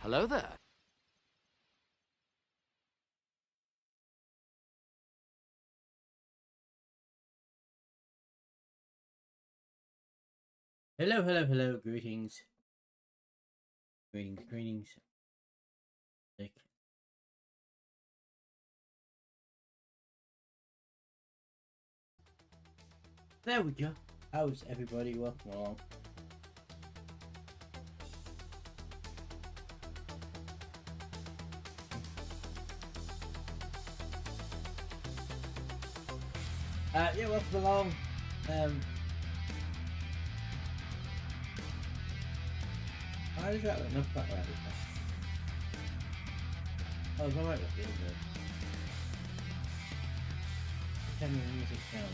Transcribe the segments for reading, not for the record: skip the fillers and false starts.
Hello there. Hello, hello, hello. Greetings. Greetings. Nick. There we go. How's everybody? Welcome along. Yeah, welcome along. Why is that enough back right now? Oh, I might look into it. Turn the music down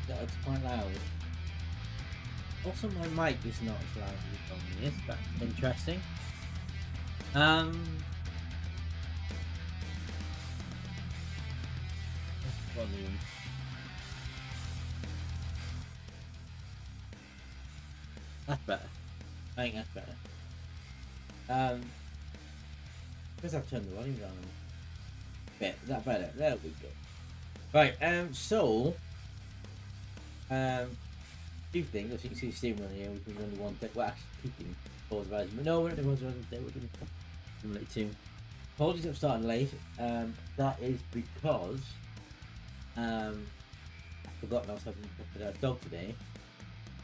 now. It's quite loud. Also, my mic is not as loud as it normally is. That's interesting. Volume. That's better. I think that's better. Because I've turned the volume down a bit. Is that better? There we go. Right, two things. As you can see Steam on here, we can only one thing. Well, actually keeping pause version. But no, we're in the pause version today. We're going to simulate 2. Apologies I'm starting late. That is because I forgot I was having a dog today.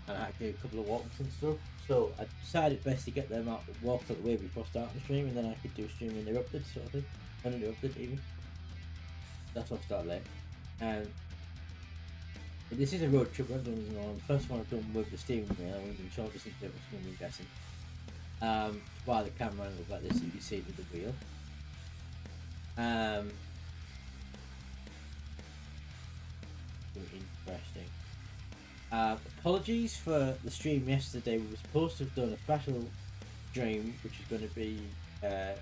And I had to do a couple of walks and stuff. So I decided best to get them out walks out the way before starting the stream, and then I could do a stream uninterrupted sort of thing. Uninterrupted even. That's why I started late. This is a road trip. I've done the first one I've done with the steering wheel. I've been short distance with I'm guessing. While the camera angles like this, you can see with the wheel. Interesting. Apologies for the stream yesterday. We were supposed to have done a special stream, which is going to be,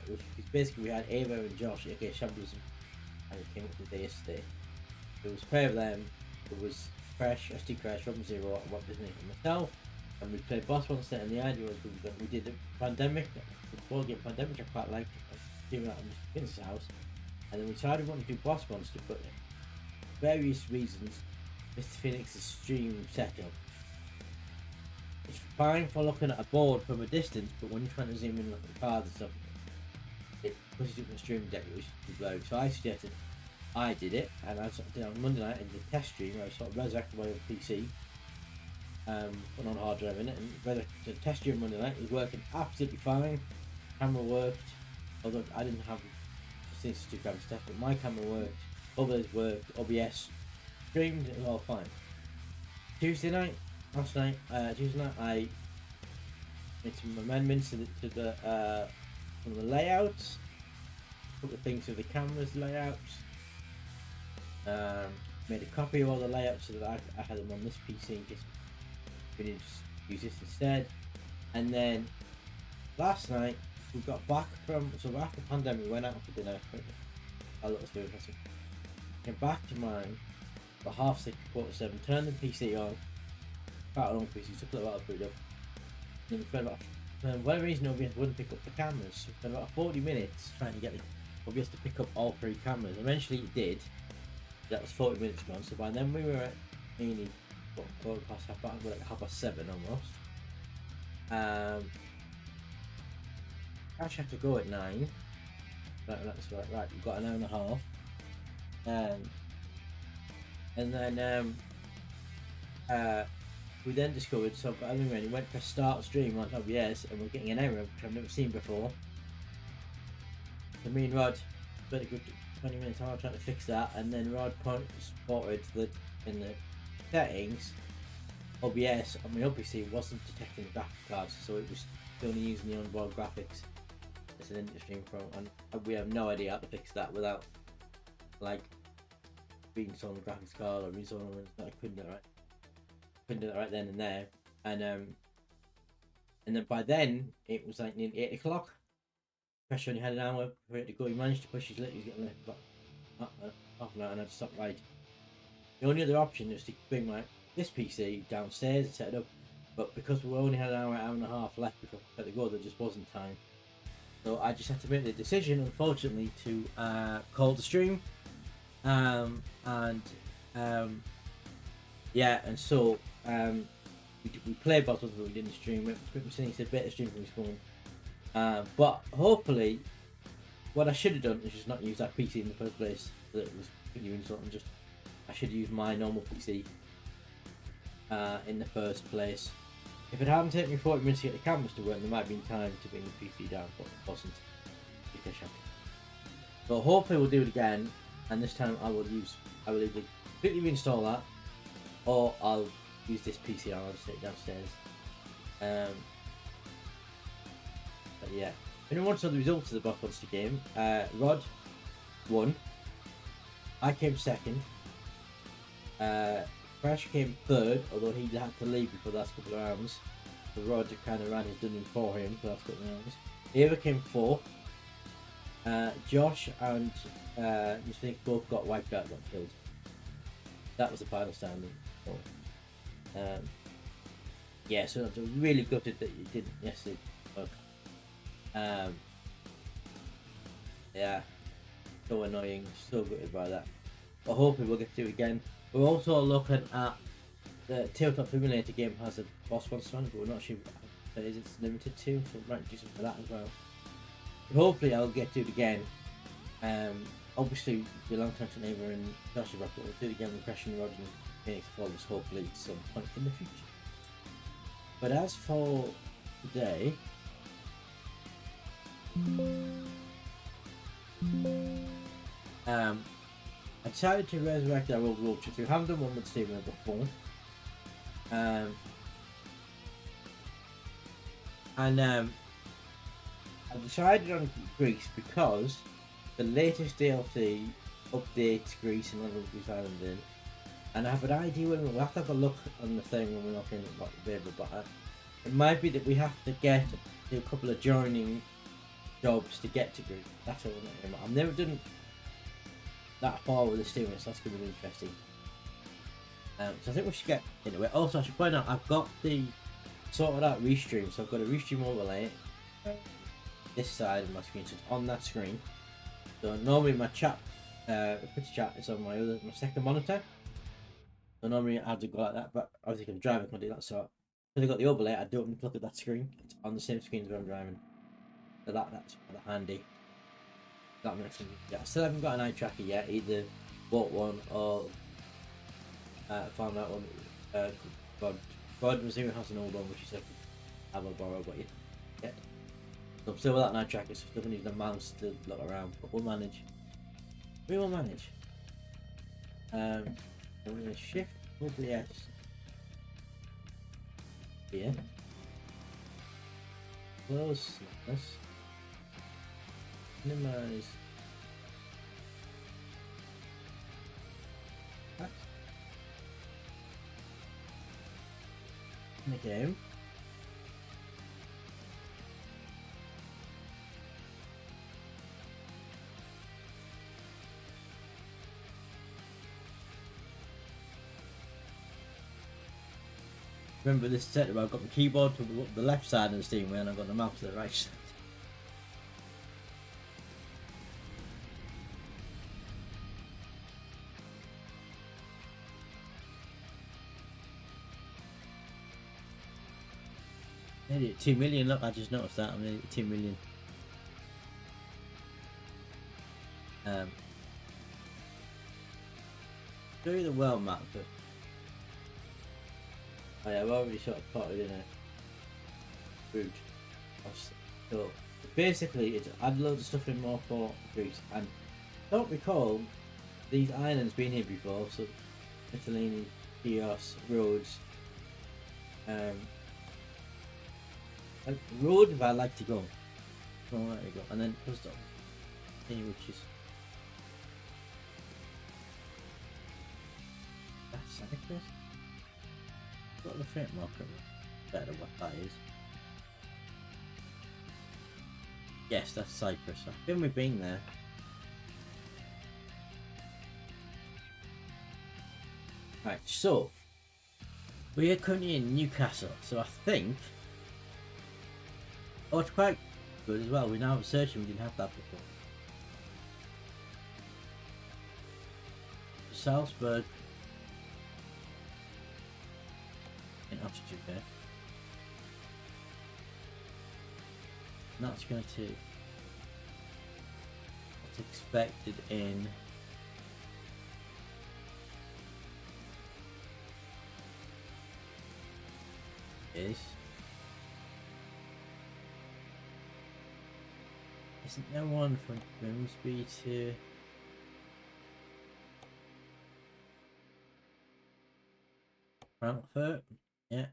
which is basically we had Ava and Josh, aka Shambles, and it came up the day yesterday. There was a pair of them. It was Crash, SD Crash, from Zero, and what Disney and myself, and we played boss one set. And the idea was we did the Pandemic, the board game Pandemic. I quite liked, doing that in Mr. house, and then we decided we wanted to do boss monster, but various reasons, Mr. Phoenix's stream setup. It's fine for looking at a board from a distance, but when you're trying to zoom in and look at the cards and stuff, it pushes you up the stream deck, which is blurry. So I suggested I did it, and I sort of did it on Monday night in the test stream where I sort of resurrected my own PC, put on hard drive in it, and the test stream Monday night was working absolutely fine. Camera worked, although I didn't have since 2 cameras test, but my camera worked, others worked, OBS streamed, it was all fine. Tuesday night, I made some amendments to the some of the layouts, a couple of things with the cameras layouts. Made a copy of all the layouts so that I had them on this PC in case we need to use this instead. And then last night we got back from, so after the pandemic we went out for dinner, a little food, came back to mine about 6:30, 7:15, turned the PC on, quite a long PC, took a little while to boot up. Then we spent about, for whatever reason OBS wouldn't pick up the cameras, so we spent about 40 minutes trying to get OBS to pick up all 3 cameras. Eventually it did. That was 40 minutes gone, so by then we were at nearly quarter past we're like 7:30 almost. Actually have to go at 9. That's right, we've got an hour and a half. And then we then discovered, so I mean, when we went to start stream on OBS and we're getting an error which I've never seen before. So me and Rod spent a good 20 minutes hard trying to fix that, and then Rod spotted that in the settings, OBS on my PC wasn't detecting the graphics cards, so it was only using the onboard graphics as an in-stream from, and we have no idea how to fix that without like reinstalling the graphics card or reinstalling them. I couldn't do it right then and there, and then by then it was like nearly 8 o'clock. Pressure on your head an hour for it to go. He managed to push his lit. He's getting about half an hour, and I had to stop right. The only other option was to bring this PC downstairs and set it up. but because we only had an hour and a half left before we had to go, there just wasn't time. So I just had to make the decision, unfortunately, to call the stream. Yeah, and so we played bottles, but we didn't stream it. We saying it's a better stream from his phone. But hopefully, what I should have done is just not use that PC in the first place. That was you installed, and just I should use my normal PC in the first place. If it hadn't taken me 40 minutes to get the cameras to work, there might have been time to bring the PC down, but it wasn't. So hopefully we'll do it again, and this time I will either completely reinstall that, or I'll use this PC and I'll just take it downstairs. But yeah, if anyone wants to know the results of the Blockbuster game, Rod won. I came second. Crash came third, although he had to leave before the last couple of rounds. So Rod kind of ran his dungeon for him for the last couple of rounds. Ava came fourth. Josh and Mr. Nick both got wiped out, got killed. That was the final standing. So, yeah, so I was really gutted that you didn't yesterday. Yeah, so annoying, so gutted by that. But hopefully we'll get to do it again. We're also looking at the Tabletop Simulator game has a boss monster on it, but we're not sure what it is. It's limited to, so we might do something for that as well. Hopefully I'll get to it again. Obviously the long time to neighbour and Joshua Rock, but we'll do it again with Crash and Roger and Phoenix Falls hopefully at some point in the future. But as for today, I decided to resurrect our old road trip. We haven't done one with Steven before. I decided on Greece because the latest DLC updates Greece and other Greece Island in, and I have an idea when we'll have to have a look on the thing when we're looking at what available. But it might be that we have to get a couple of joining jobs to get to Greece. That's all I'm not. I've never done that far with the stimulus. That's going to be interesting. So I think we should get into it. Also, I should point out I've got the sorted out restream, so I've got a restream overlay. This side of my screen, so it's on that screen. So normally my chat, Twitch chat is on my second monitor. So normally I have to go like that, but obviously if I'm driving I can't do that. So because I got the overlay, I don't need to look at that screen. It's on the same screen as when I'm driving. So that's rather handy. That makes sense. Yeah, I still haven't got an eye tracker yet. Either bought one or found that one. God was even has an old one, which is like have a borrow, but you get. So I'm still without night tracker, so still need the mouse to look around, but we'll manage. We will manage. I'm going to shift OBS here. Close this. Minimize that. In the game. Remember this setup, I've got the keyboard to the left side of the steering wheel and I've got the mouse to the right side. Nearly at 2 million, look, I just noticed that, I'm nearly at 2 million. Show you the world map, but oh yeah, I've already sort of plotted in a route. So basically, it's add loads of stuff in more for Greece, and don't recall these islands being here before. So Mytilene, Chios, Rhodes, like Rhodes, I like to go. Oh, there you go, and then plus which is that's Cyprus. Got the front marker better what that is. Yes, that's Cyprus. I think we've been there. Right, so We are currently in Newcastle, so I think. Oh, it's quite good as well. We now have a search and we didn't have that before. Salzburg in Austria. And that's going to. What's expected in. Isn't there one from Grimsby to Frankfurt? Yeah.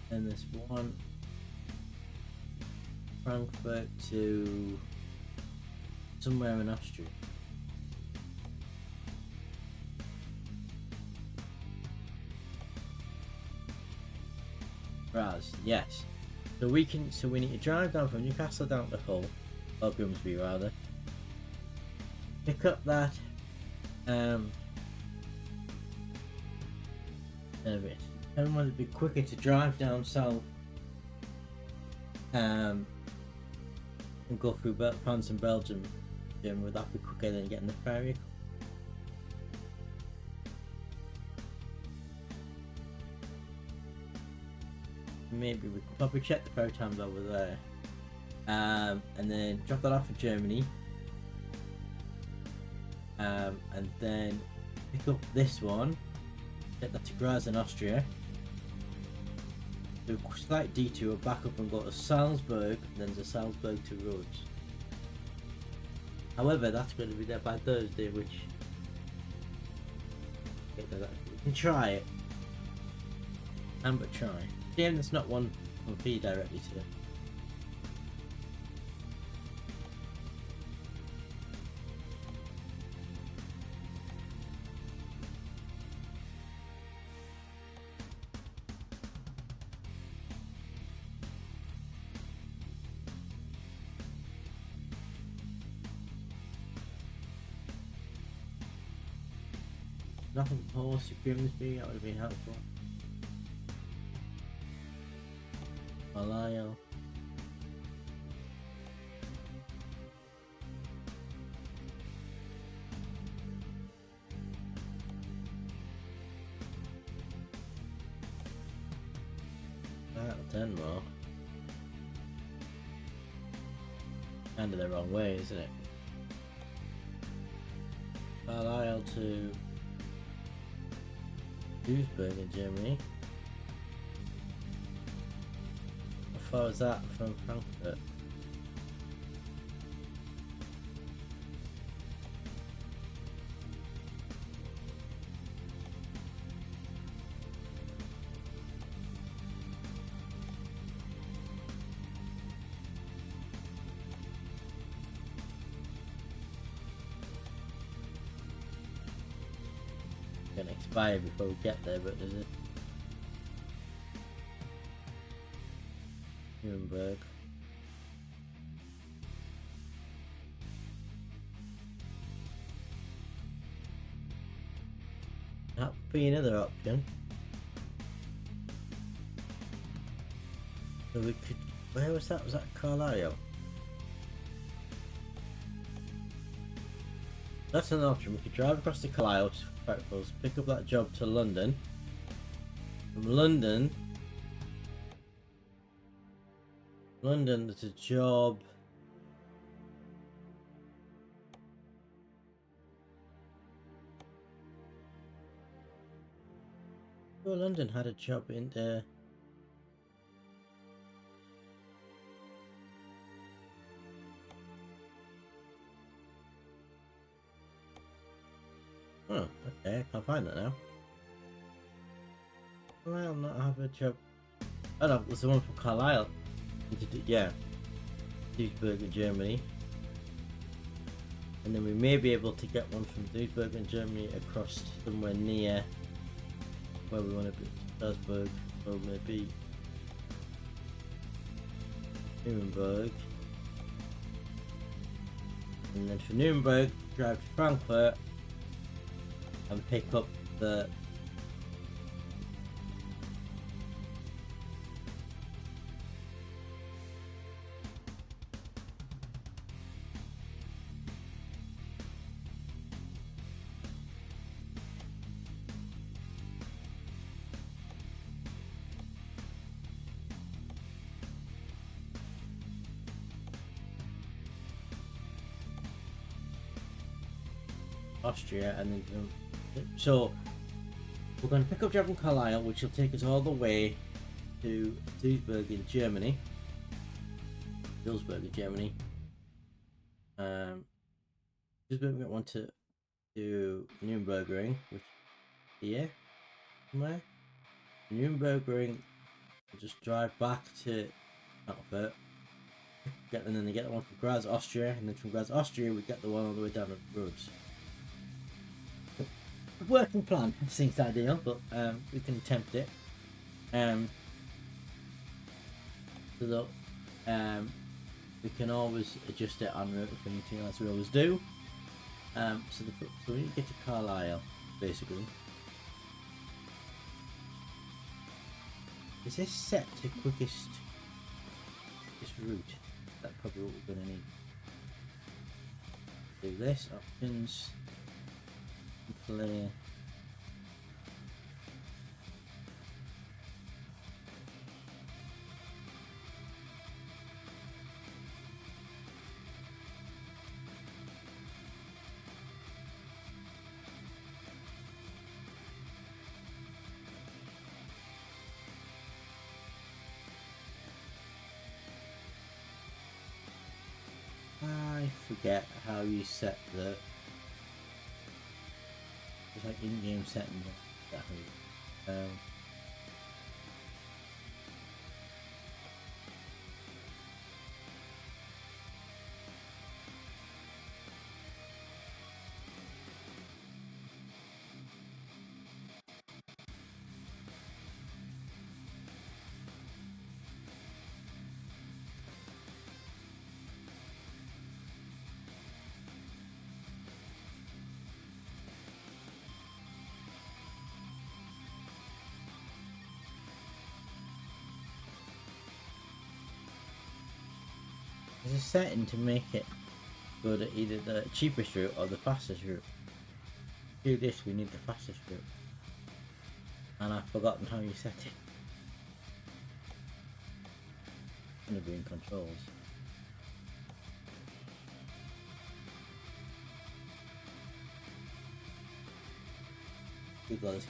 And there's one Frankfurt to somewhere in Austria. Raz, yes. So we need to drive down from Newcastle down to Hull, or Grimsby rather. Pick up that everyone would be quicker to drive down south and go through France and Belgium. Would that be quicker than getting the ferry? Maybe we could probably check the ferry times over there, and then drop that off in Germany, and then pick up this one, get that to Graz in Austria, do a slight detour back up and go to Salzburg, then to Salzburg to Rhodes. However, that's going to be there by Thursday, which we can try it, but try. Damn, there's not one from P directly to it. Nothing horse to Grimsby, that would have been helpful. Carlisle. Denmark. Kind of the wrong way, isn't it? Carlisle to Duisburg in Germany. How far is that from Frankfurt? Gonna expire before we get there, but is it? Nuremberg. That would be another option. So we could. Where was that? Was that Carlisle? That's an option. We could drive across to Carlisle to Frankfurt, pick up that job to London. From London, there's a job. Oh, London had a job in there. Oh, okay, I can't find that now. Carlisle not have a job. Oh no, there's the one from Carlisle. Yeah, Duisburg in Germany. And then we may be able to get one from Duisburg in Germany across somewhere near where we want to be, Salzburg, or maybe Nuremberg. And then from Nuremberg, drive to Frankfurt and pick up the Austria, and then so we're going to pick up from Carlisle, which will take us all the way to Duisburg in Germany. Duisburg in Germany. Duisburg, we want to do Nürburgring, which is here somewhere. Nürburgring, we'll just drive back to Frankfurt. And then they get the one from Graz, Austria, and then from Graz, Austria, we get the one all the way down the roads. Working plan seems ideal, but we can attempt it. So we can always adjust it en route if we need to, as we always do. So we need to get to Carlisle, basically. Is this set to quickest route? That's probably what we're going to need. Do this, options, play. I forget how you set the it's like in-game setting. There's a setting to make it go to either the cheapest route or the fastest route. To do this, we need the fastest route, and I've forgotten how you set it. I'm gonna be in controls. Google this.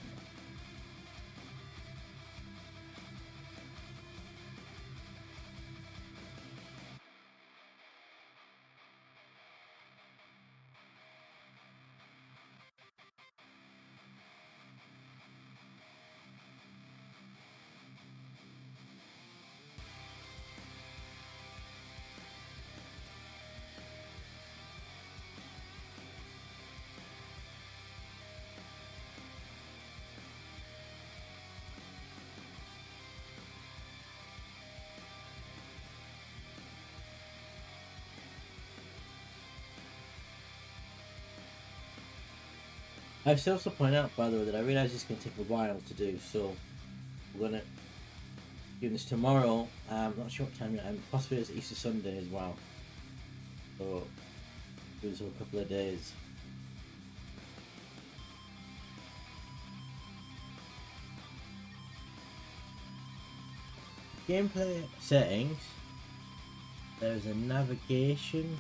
I should also point out, by the way, that I realise this can take a while to do, so we're gonna do this tomorrow. I'm not sure what time yet, and possibly it's Easter Sunday as well. So do this over a couple of days. Gameplay settings. There's a navigation.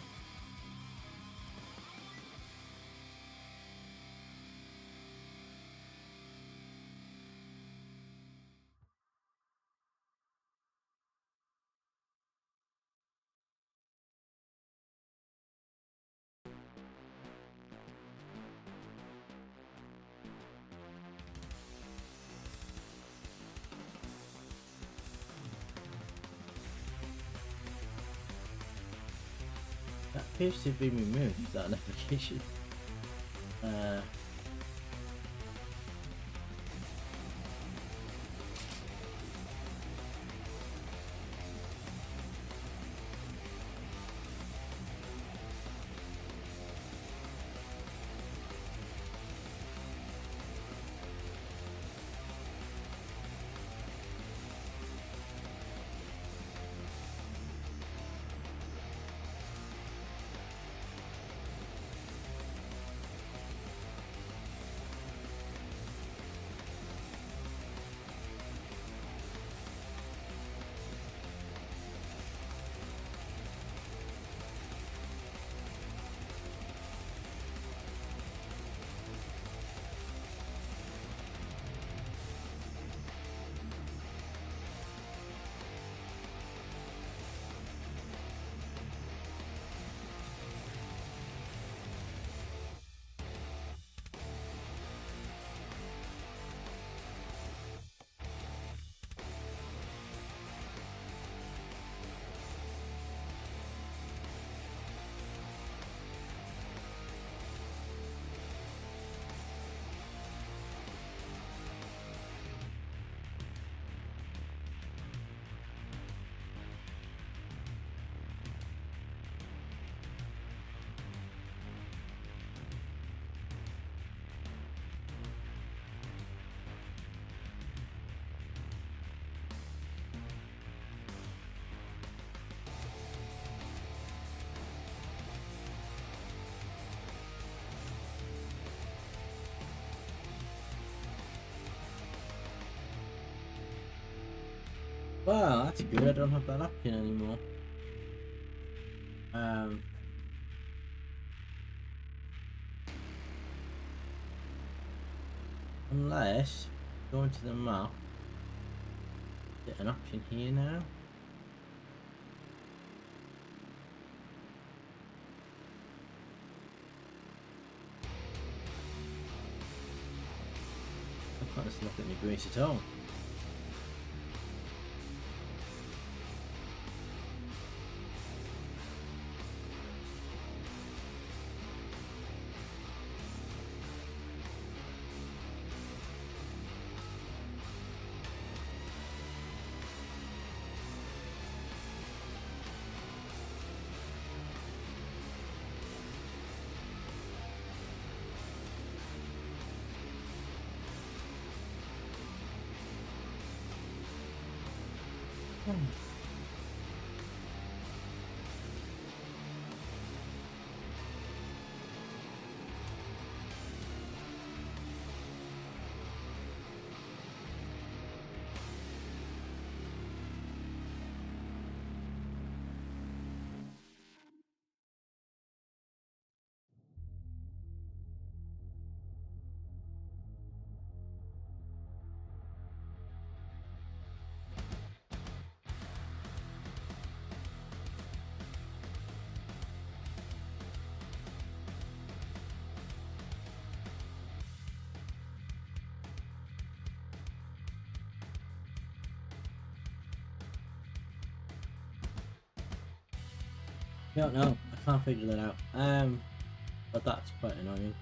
That appears to have been removed, that navigation. Well, that's good. I don't have that option anymore. Unless going to the map, is there an option here now? I can't just look at my grease at all. Don't know. I can't figure that out. But that's quite annoying.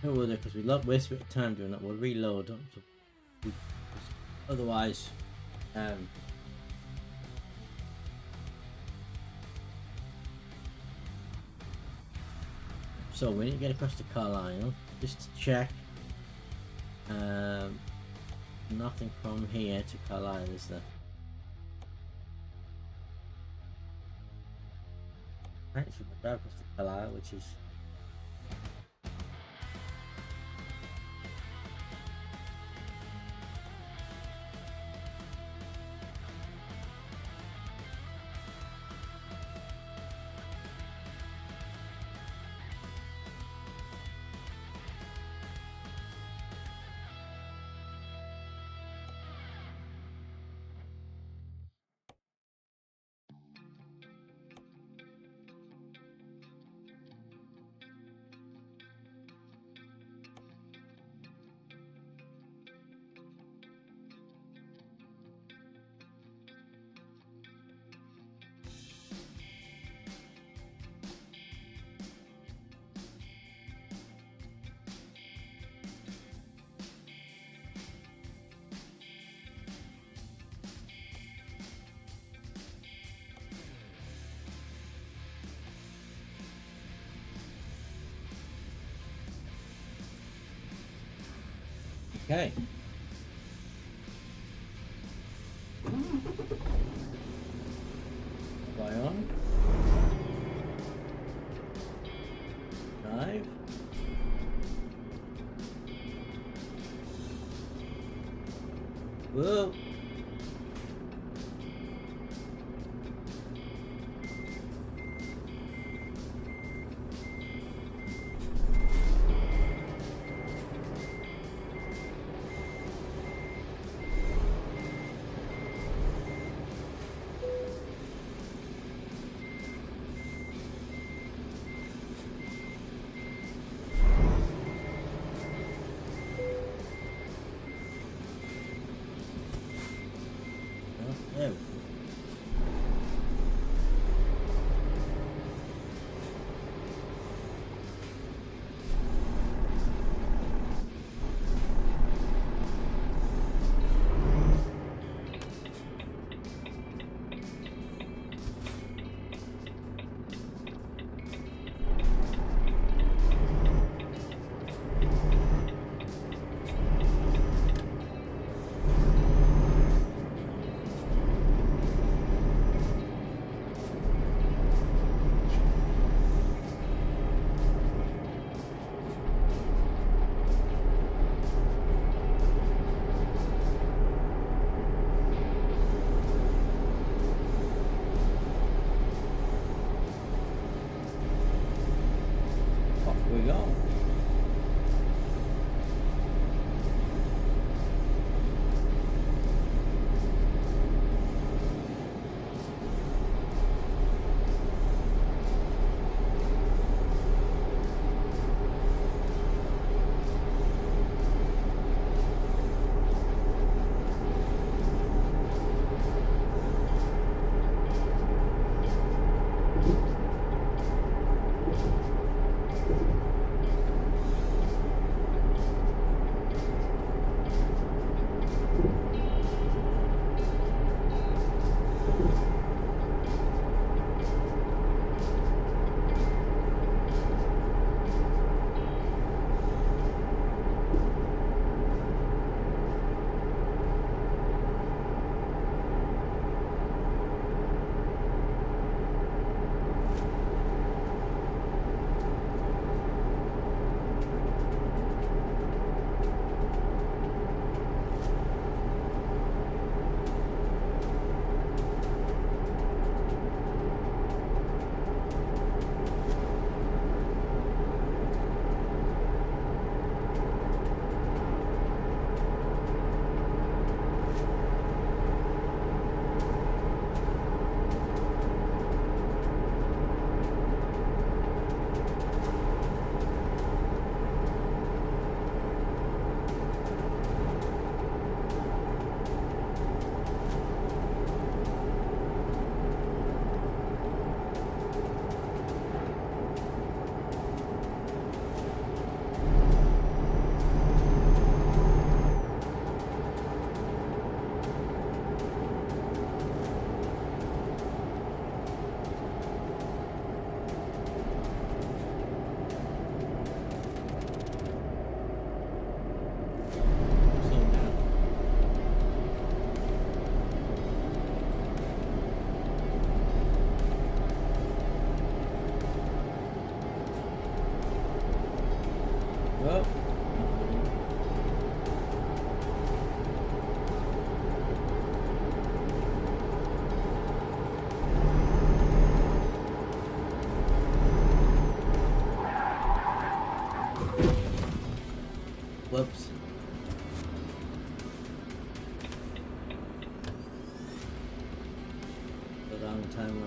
No wonder, because we waste a bit of time doing that. We'll reload. Otherwise, so we need to get across to Carlisle just to check. Nothing from here to Carlisle, is there? Right, so we'll drive across to Carlisle, which is okay. Fly on. Drive. Whoa.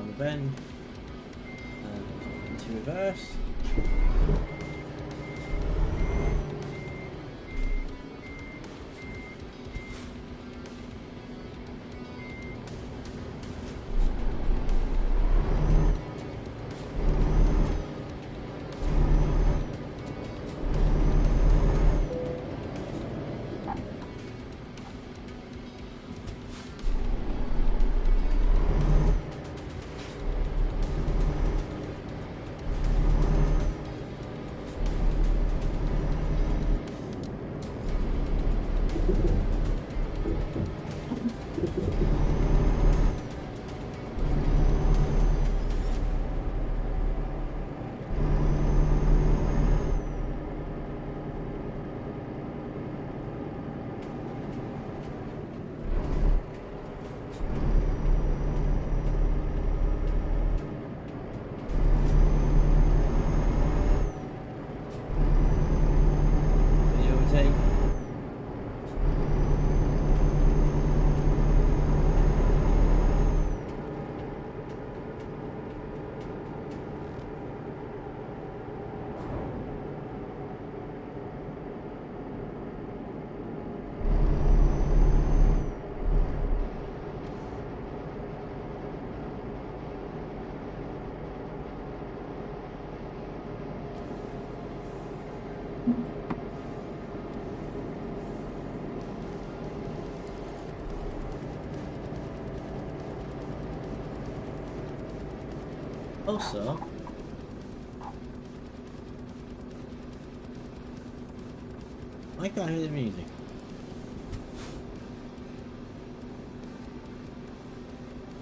the bend and into reverse. Also, I can't hear the music.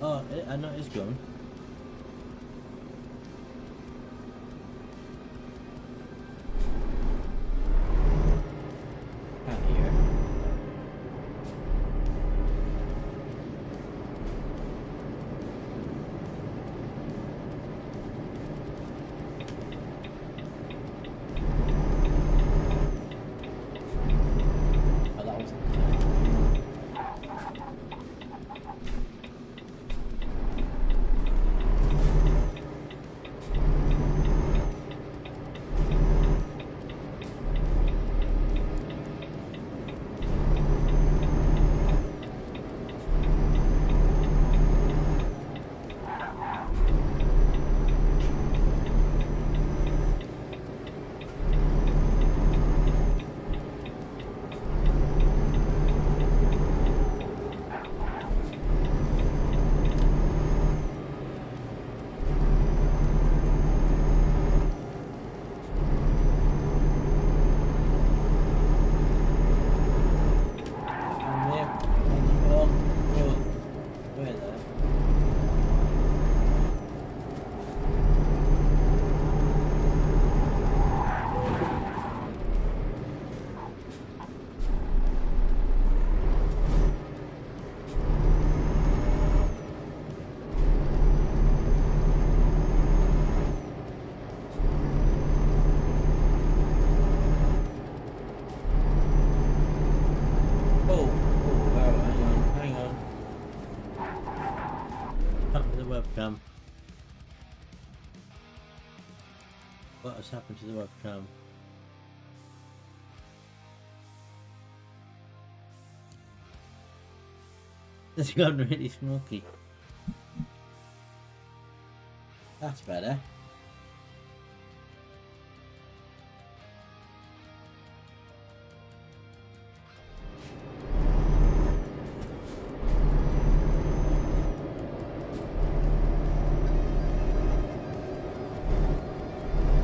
Oh, I know it's gone. Can't hear. Oh, that was. Webcam. What has happened to the webcam? It's gone really smoky. That's better.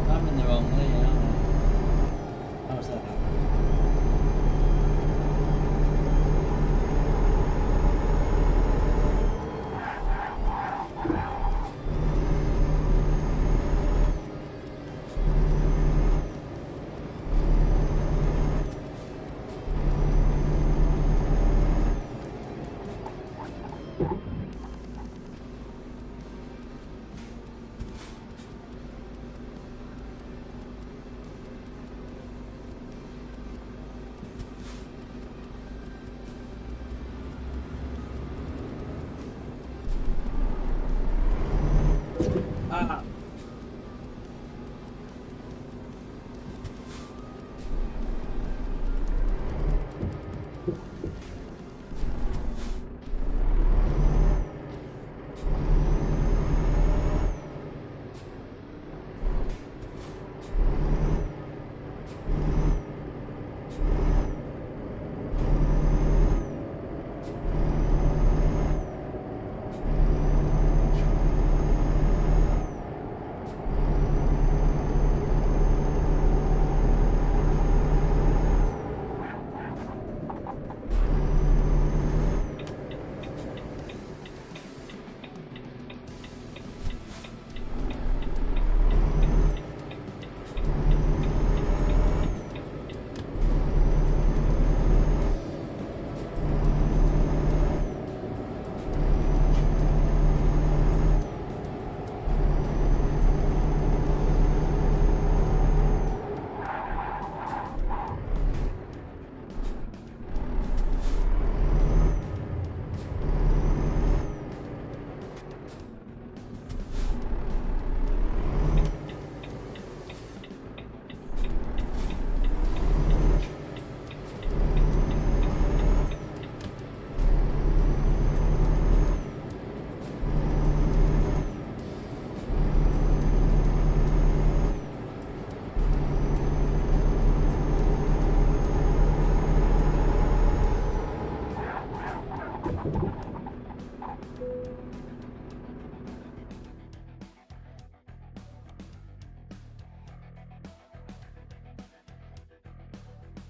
I'm in the wrong lane, aren't I? How's that happen?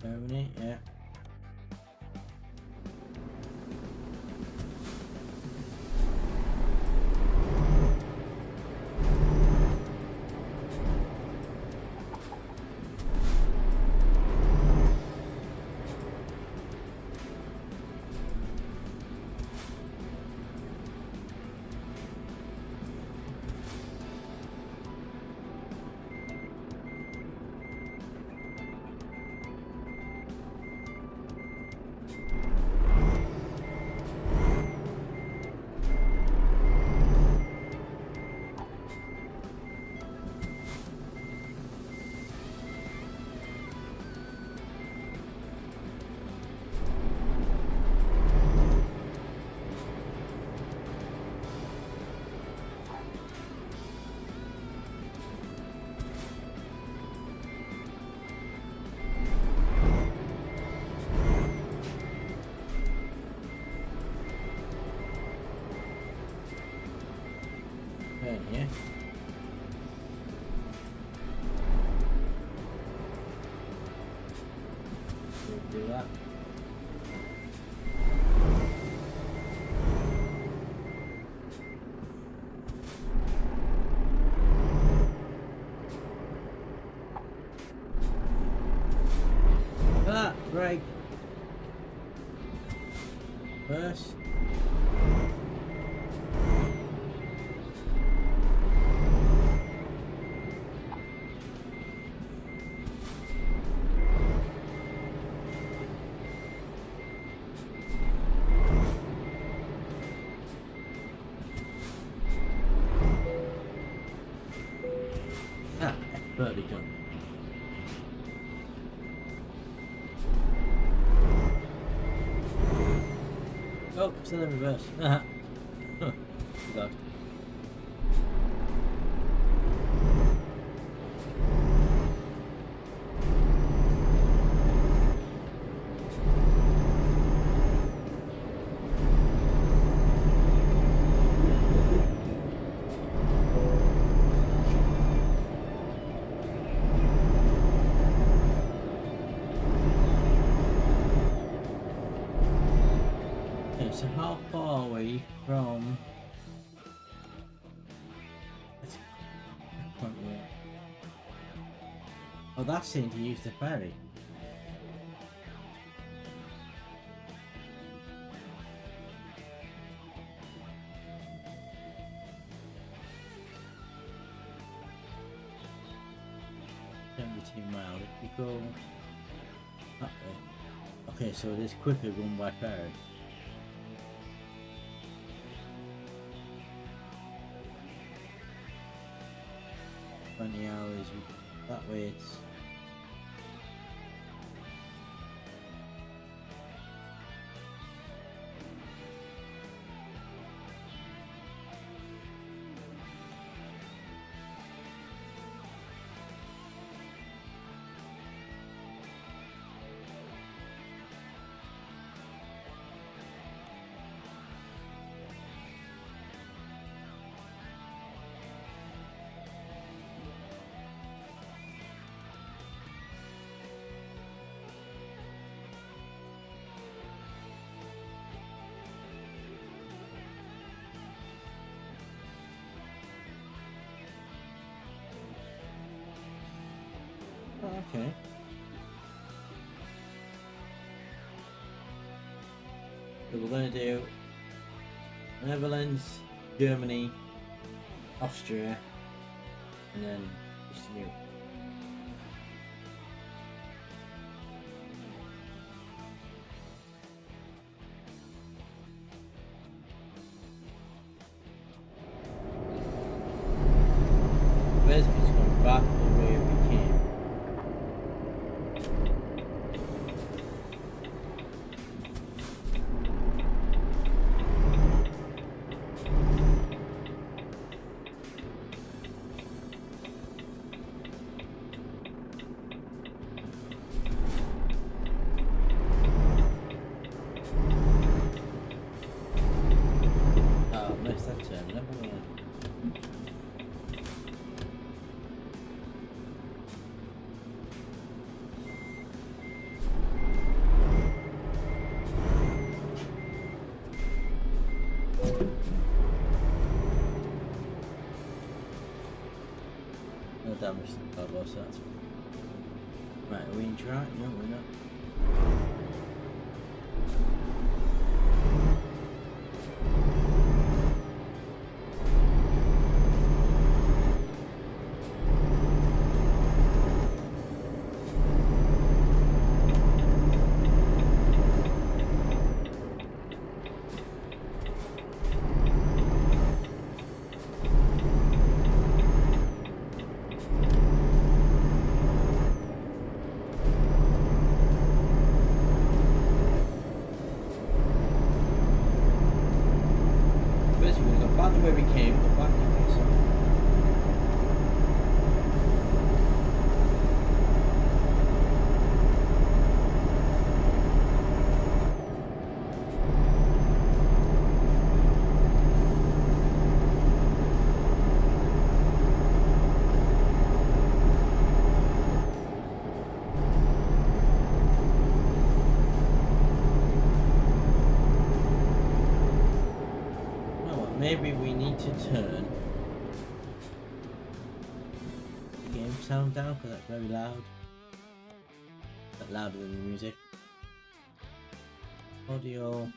Germany, yeah. Right here. We'll do that. Ah, right. First. Ah, expertly done. Oh, still in reverse. God. Okay, so how far are we from? Oh, that's saying to use the ferry. Miles. If we go that way. Okay, so it is quicker going by ferry. $20 that way it's okay. So we're going to do Netherlands, Germany, Austria, and then Eastern Europe. Basically, just going back the way we came. Oh, missed that turn. Never mind. No damage to the cargo, so that's fine. Right, are we in track? No, we're not. Basically, we're going to go back the way we came, go back to this. Maybe we need to turn the game sound down because that's very loud. That's louder than the music. Audio.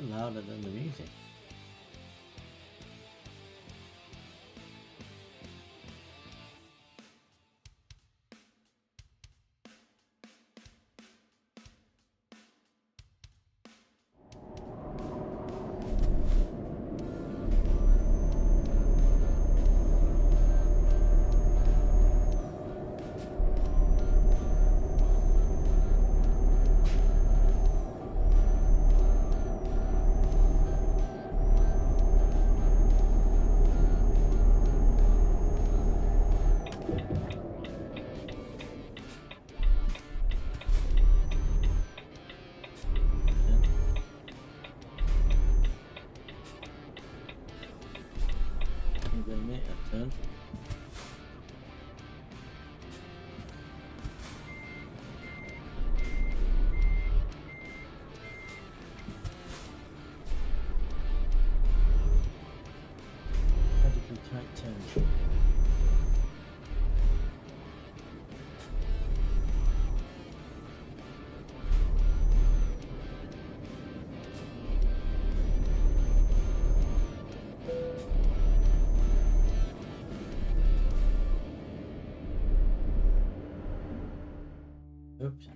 louder than the music. Turn. Radical tight turn. Oops.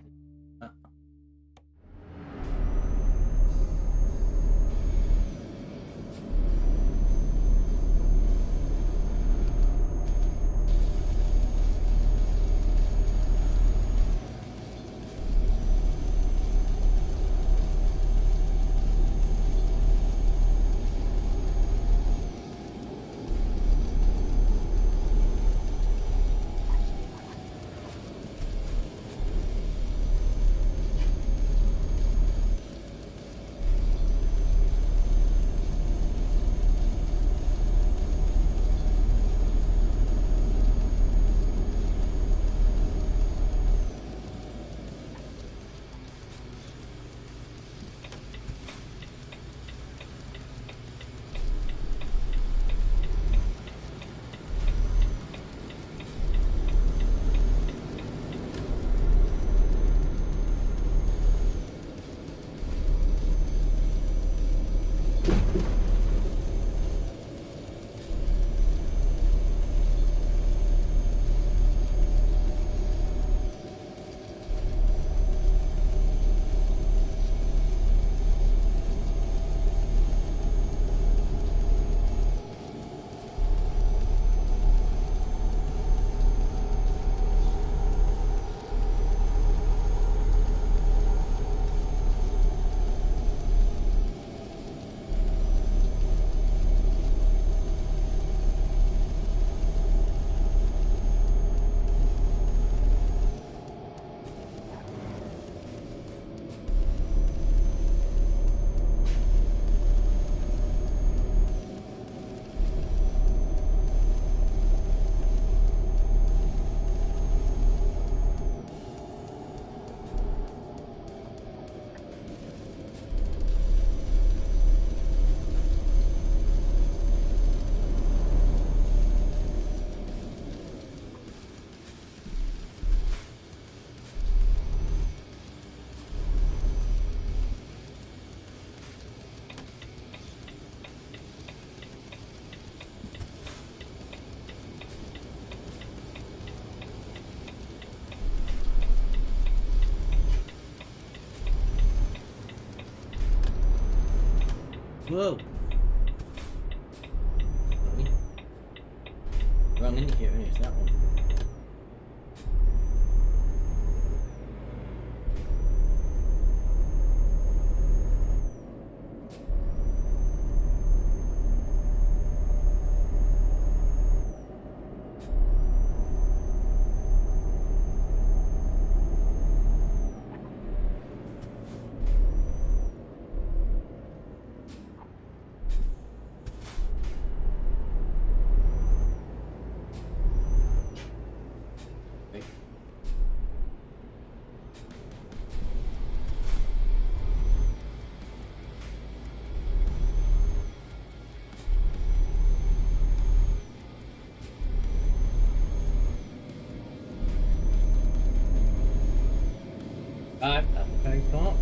Whoa! Wrong indicator, is that one? Alright, that's the very top.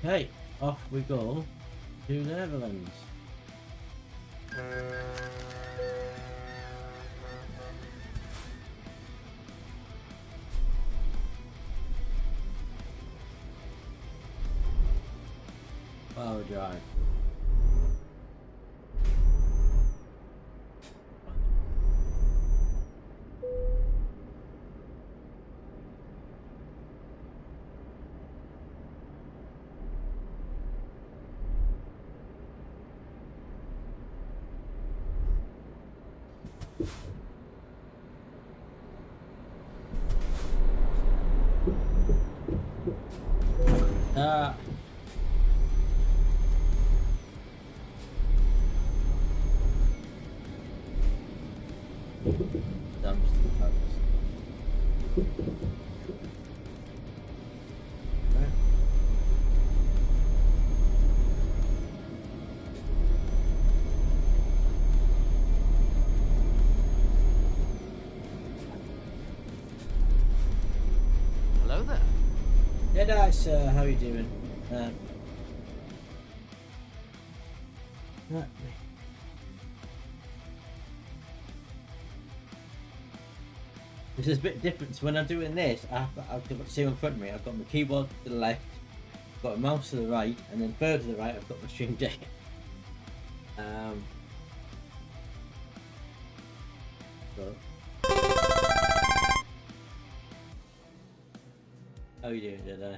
Okay, off we go to the Netherlands. Power drive. Ah. Dumpster fires. Okay. Hello there. Deadeye, sir, how are you doing? Right. This is a bit different. So when I'm doing this, I've got to see in front of me. I've got my keyboard to the left, I've got a mouse to the right, and then further to the right, I've got my Stream Deck. So. How are you doing, Deadeye?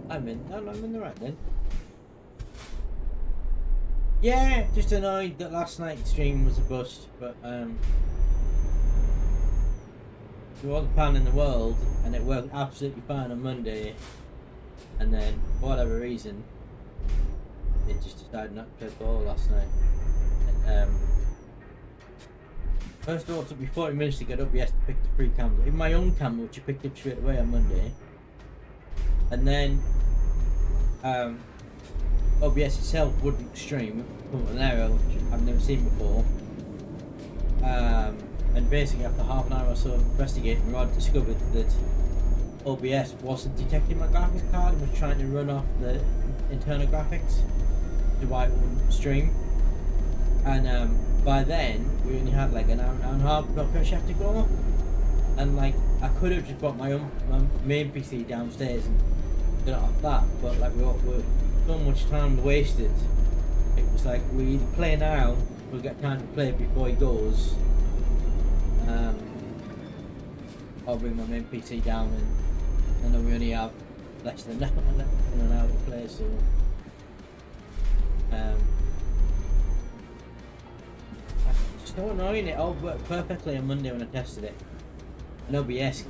I'm in the right then. Yeah, just annoyed that last night's stream was a bust, but do all the plan in the world and it worked absolutely fine on Monday, and then for whatever reason it just decided not to play ball last night. First of all, it took me 40 minutes to get OBS to pick the free camera, even my own camera, which I picked up straight away on Monday, and then OBS itself wouldn't stream, come with an error which I've never seen before. And basically after half an hour or so of investigating, Rod discovered that OBS wasn't detecting my graphics card and was trying to run off the internal graphics to why it wouldn't stream. And by then we only had like an hour and a half blood pressure to go, and like I could have just brought my main PC downstairs and done it off that, but like we're so much time wasted. It was like we either play now, we'll get time to play before he goes, I'll bring my main PC down, and then we only have less than an hour to play, so it's so annoying. It all worked perfectly on Monday when I tested it, and OBS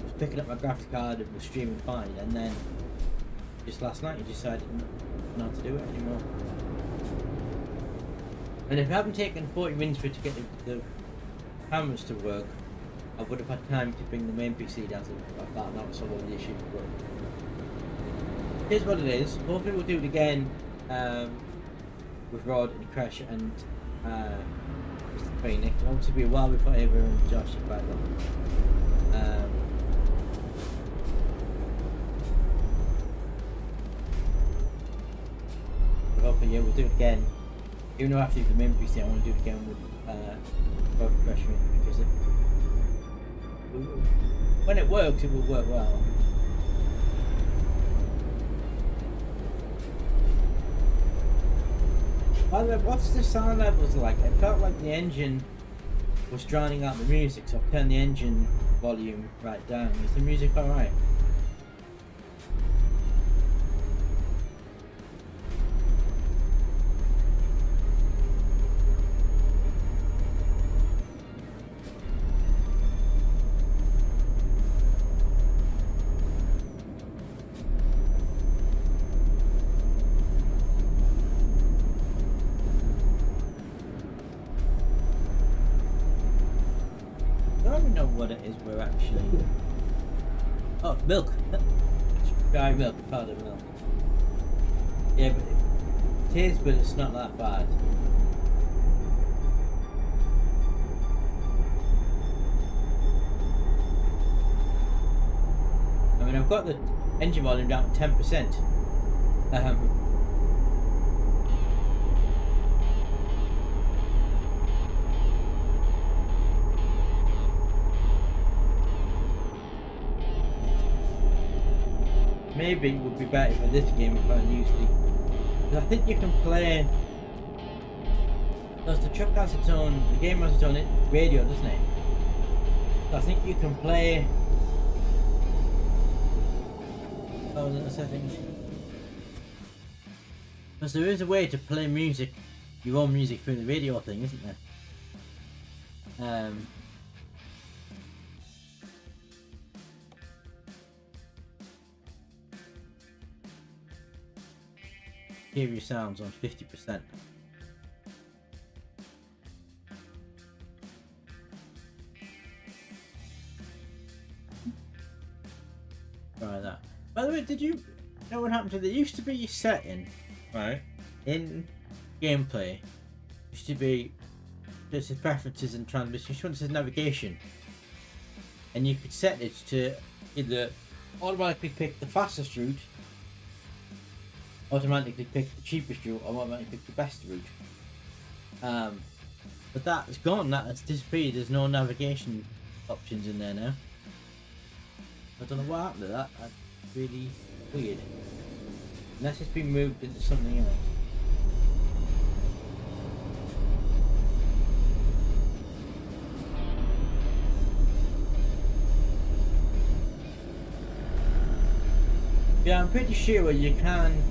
was picking up my graphics card and was streaming fine, and then just last night he decided not to do it anymore. And if I hadn't taken 40 minutes for it to get the cameras to work, I would have had time to bring the main PC down to like that and that would solve all the issues. But here's what it is. Hopefully we'll do it again with Rod and Crash and Mr. Phoenix. Obviously it'll be a while before Ava and Josh are back on. But hopefully yeah, we'll do it again. Even though after the main PC I want to do it again with Rod and Crash because when it works, it will work well. By the way, what's the sound levels like? It felt like the engine was drowning out the music, so I've turned the engine volume right down. Is the music alright? know what it is we're actually. Oh, milk. Dry milk, powdered milk. Yeah, but it tastes, but it's not that bad. I mean, I've got the engine volume down to 10%. Maybe it would be better for this game if I used the. Because I think you can play. Because the truck has its own. The game has its own radio, doesn't it? So I think you can play. Oh, the settings. Because there is a way to play music, your own music through the radio thing, isn't there? Stereo sounds on 50%. Try that. By the way, did you know what happened to there used to be a setting, right, in gameplay, used to be there's preferences and transmission, just wanted to navigation, and you could set it to either automatically pick the fastest route, automatically pick the cheapest route, or automatically pick the best route. But that's gone, that has disappeared. There's no navigation options in there now. I don't know what happened to that. That's really weird. Unless it's been moved into something else. Yeah, I'm pretty sure you can.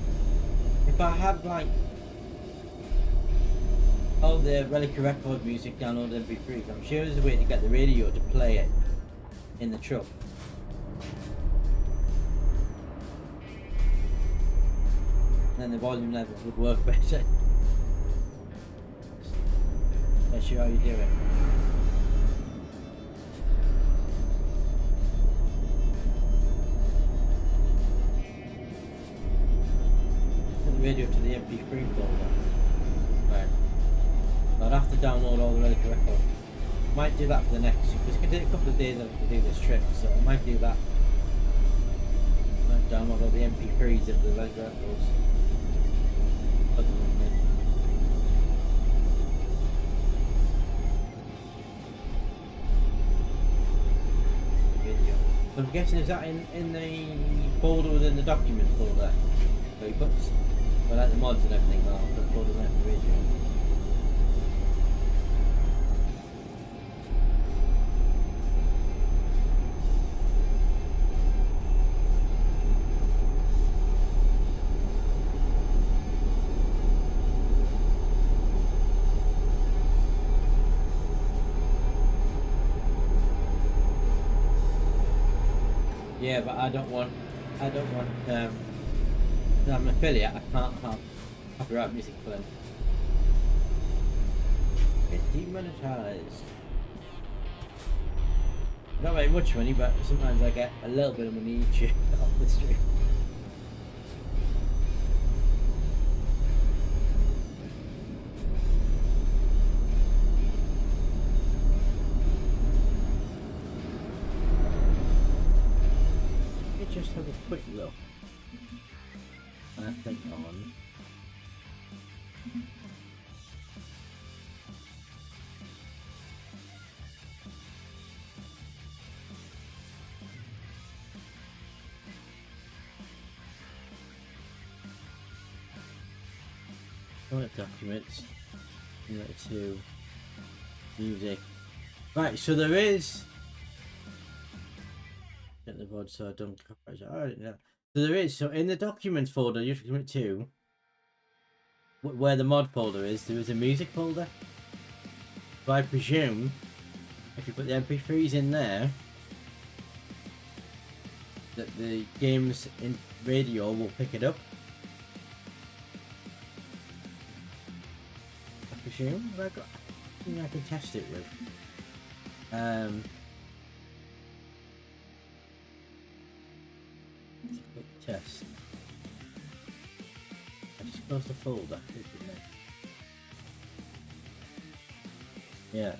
If I had like all the Relic Record music downloaded MP3s, I'm sure there's a way to get the radio to play it in the truck. Then the volume levels would work better. Not sure how you do it. Put the radio to the MP3 folder. Right. I'd have to download all the Relic records. Might do that for the next, because it's going to take a couple of days to do this trip, so I might do that. Might download all the MP3s of the Relic records. Video. So I'm guessing is that in the folder within the document folder? So he puts, well, like the mods and everything, I'll put the folder there for the video. Yeah, but I don't want, I'm an affiliate, I can't have copyright music playing. It's demonetized. I don't make much money, but sometimes I get a little bit of money each year off the stream. Just have a quick look. I think on. Documents. To music. Right, so there is. Get the VOD so I don't copyright. Alright, yeah. So there is, so in the documents folder, you should commit to where the mod folder is, there is a music folder. So I presume if you put the MP3s in there, that the games in radio will pick it up. I presume. I think I can test it with. test. I just closed the folder, didn't I? Yeah.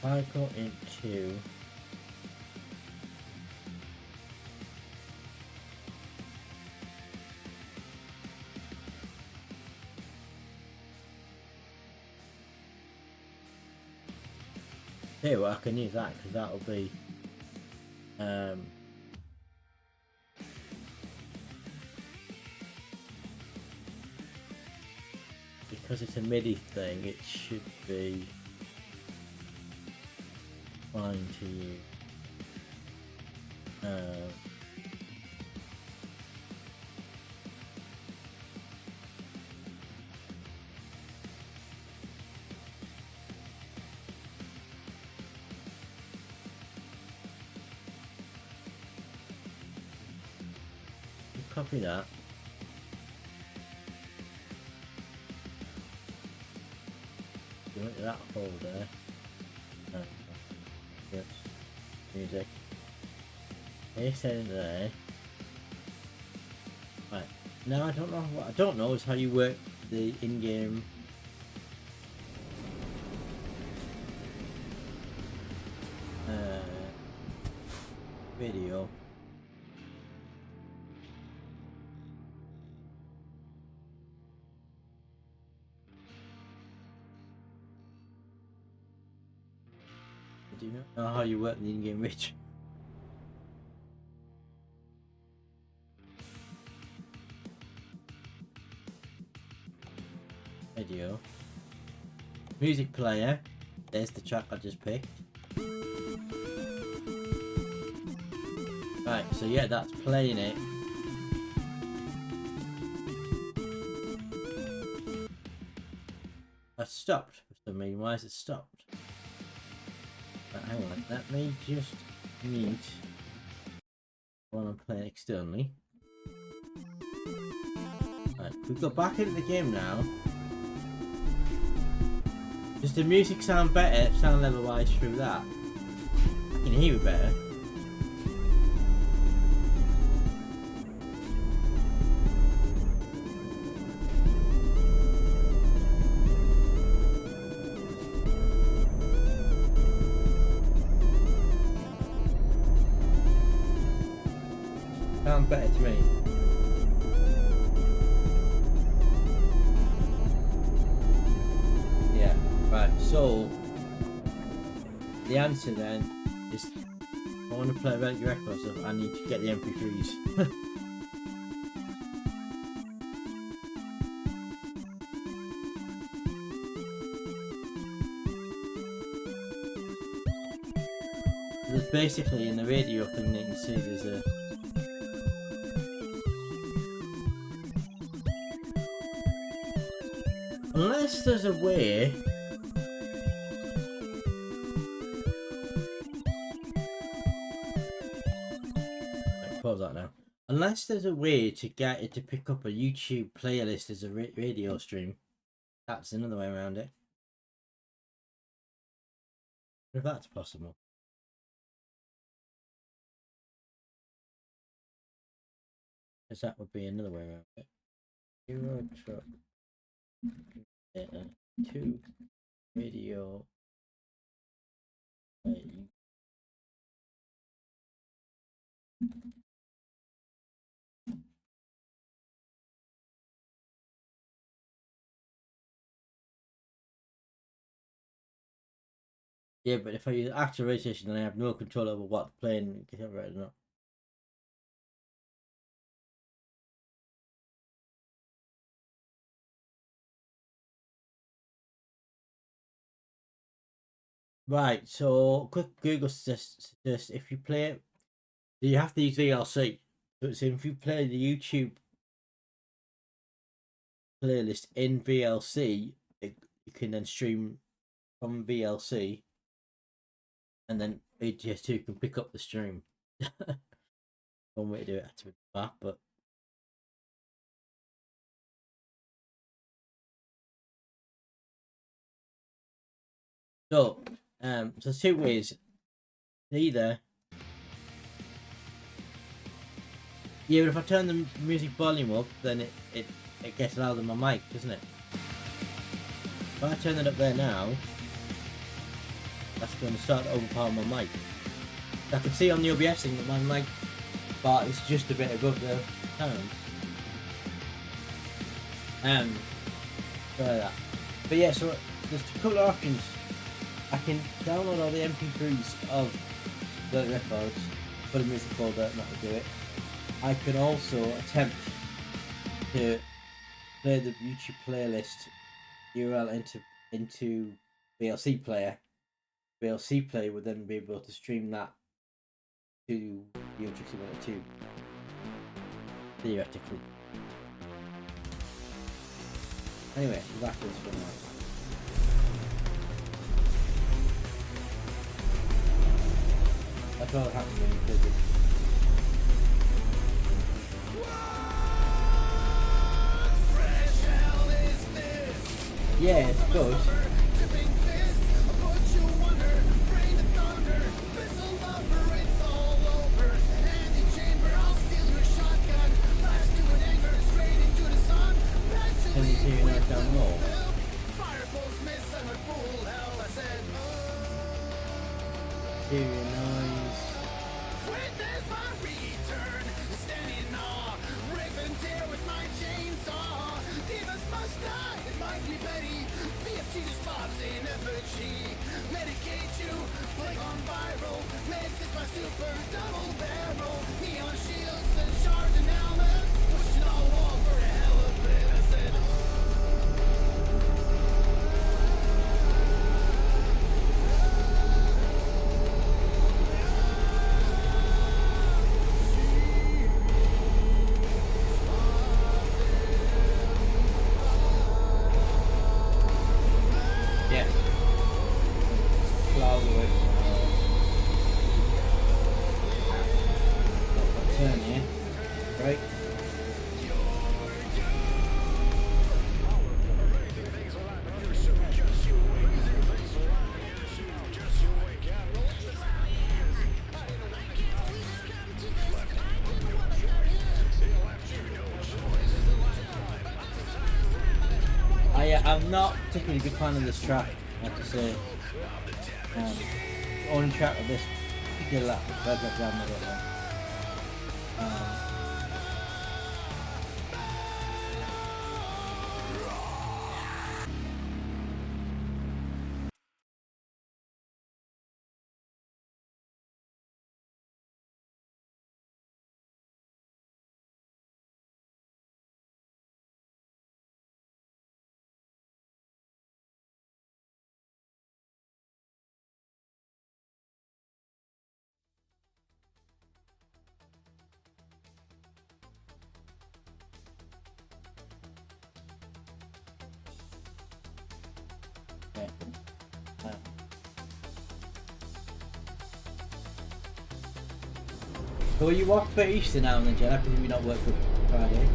I go into here, well, I can use that because that'll be because it's a MIDI thing, it should be fine to use. Copy that. Go into that folder. Yes. Music. Paste that in there. Right. Now I don't know what I don't know is how you work the in-game video. Do you know how you work the in-game video? Video. Music player. There's the track I just picked. Right, so yeah, that's playing it. That's stopped for some reason. Why is it stopped? Right, hang on, let me just mute while I'm playing externally. Right, we go back into the game now. Does the music sound better, sound level wise through that? I can hear it better. Sounds better to me. Yeah, right, so the answer then is if I want to play Relic Record stuff, I need to get the MP3s. There's basically in the radio thing that you can see there's a unless there's a way I pause that now. Unless there's a way to get it to pick up a YouTube playlist as a radio stream, that's another way around it. If that's possible. Because that would be another way around it. Euro truck. 2 radio. Yeah, but if I use actual radio station, then I have no control over what's playing, get it right or not. Right, so quick Google suggests if you play it, you have to use VLC. So if you play the YouTube playlist in VLC, you can then stream from VLC and then ETS2 can pick up the stream. One way to do it had to be the map, but so there's two ways. Either but if I turn the music volume up, then it gets louder on my mic, doesn't it? If I turn it up there now, that's going to start to overpower my mic. I can see on the OBS thing that my mic part is just a bit above the sound. So that. But yeah, so there's a couple of options. I can download all the MP3s of the records, put a music folder, not to do it. I can also attempt to play the YouTube playlist URL into VLC player. VLC player would then be able to stream that to YouTube Simulator 2, theoretically. Anyway, back to this one now. That's all that happened when you played it. Yeah, it's good. Can you see your note down low? Hear your noise. Medicate you, play on viral, meds is my super double barrel, neon shields and shards and helmets, pushing all wall for a hell of it. I said, Yeah. Cloud away from turn here. Right. I'm not particularly a big fan of this track, I have to say. Only track of this particular lap, Red Red Jam, I don't know. Yeah. So you work for Easter now and then, Jen? I presume you not work for Friday.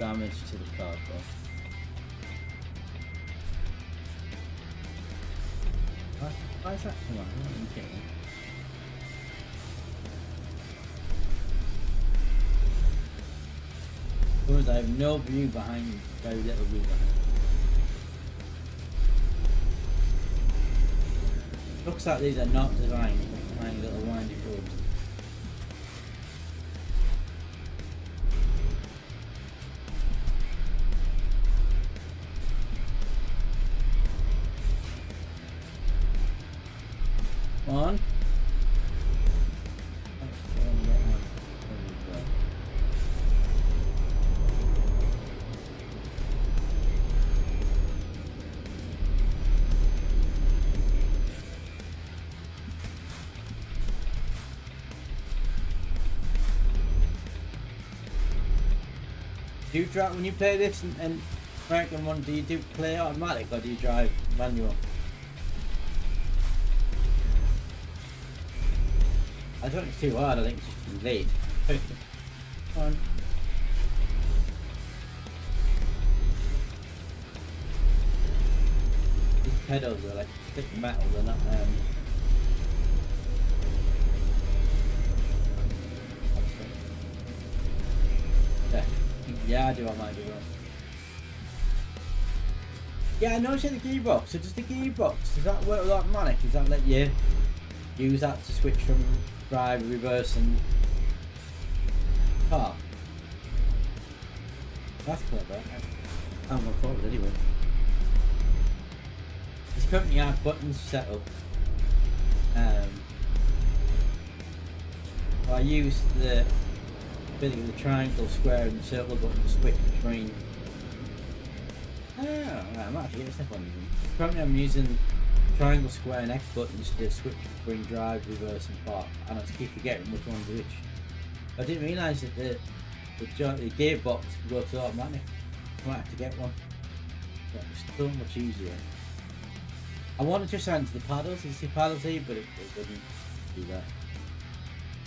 damage to the card though. Why is that come on? I'm not kidding. Because I have no view behind me, very little view behind me. Looks like these are not designed for tiny little windy roads. Come on. Do you drive when you play this and American one? Do you play automatic or do you drive manual? I don't think it's too hard. I think it's just too late. Come on. These pedals are like thick metal. They're not. Yeah, I do. I might do wrong. Yeah, I noticed the gearbox. So does the gearbox, does that work with automatic? Does that let you use that to switch from drive, reverse and park? That's clever. I haven't thought of it anyway. This company has buttons set up. I use the triangle, square and circle button to switch between. Oh, right, I'm actually getting stuff on using. Currently I'm using triangle, square and X buttons to switch between drive, reverse and park. And I just keep forgetting which one's which. I didn't realise that the gearbox works automatic. I might have to get one. That was so much easier. I wanted to assign to the paddles, you see paddles here, but it wouldn't do that.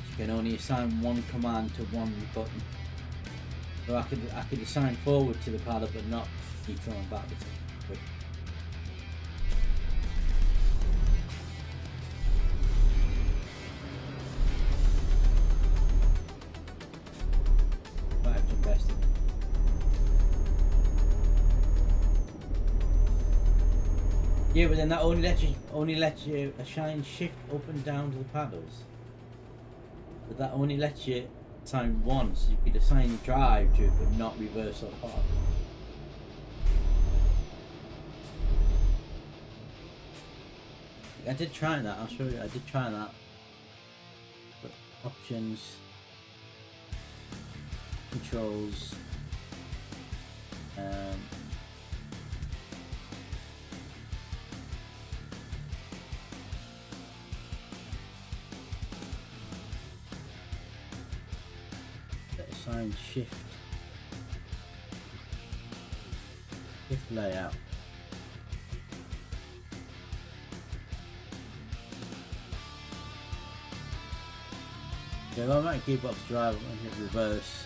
You can only assign one command to one button. So I could assign forward to the paddle but not keep throwing backwards. Might have to invest in it. Yeah, but then that only lets you assign shift up and down to the paddles. But that only lets you assign one, so you could assign drive to it but not reverse or park. I did try that, I'll show you, I did try that. But options, controls, assign shift layout. So if I make gearbox drive and hit reverse,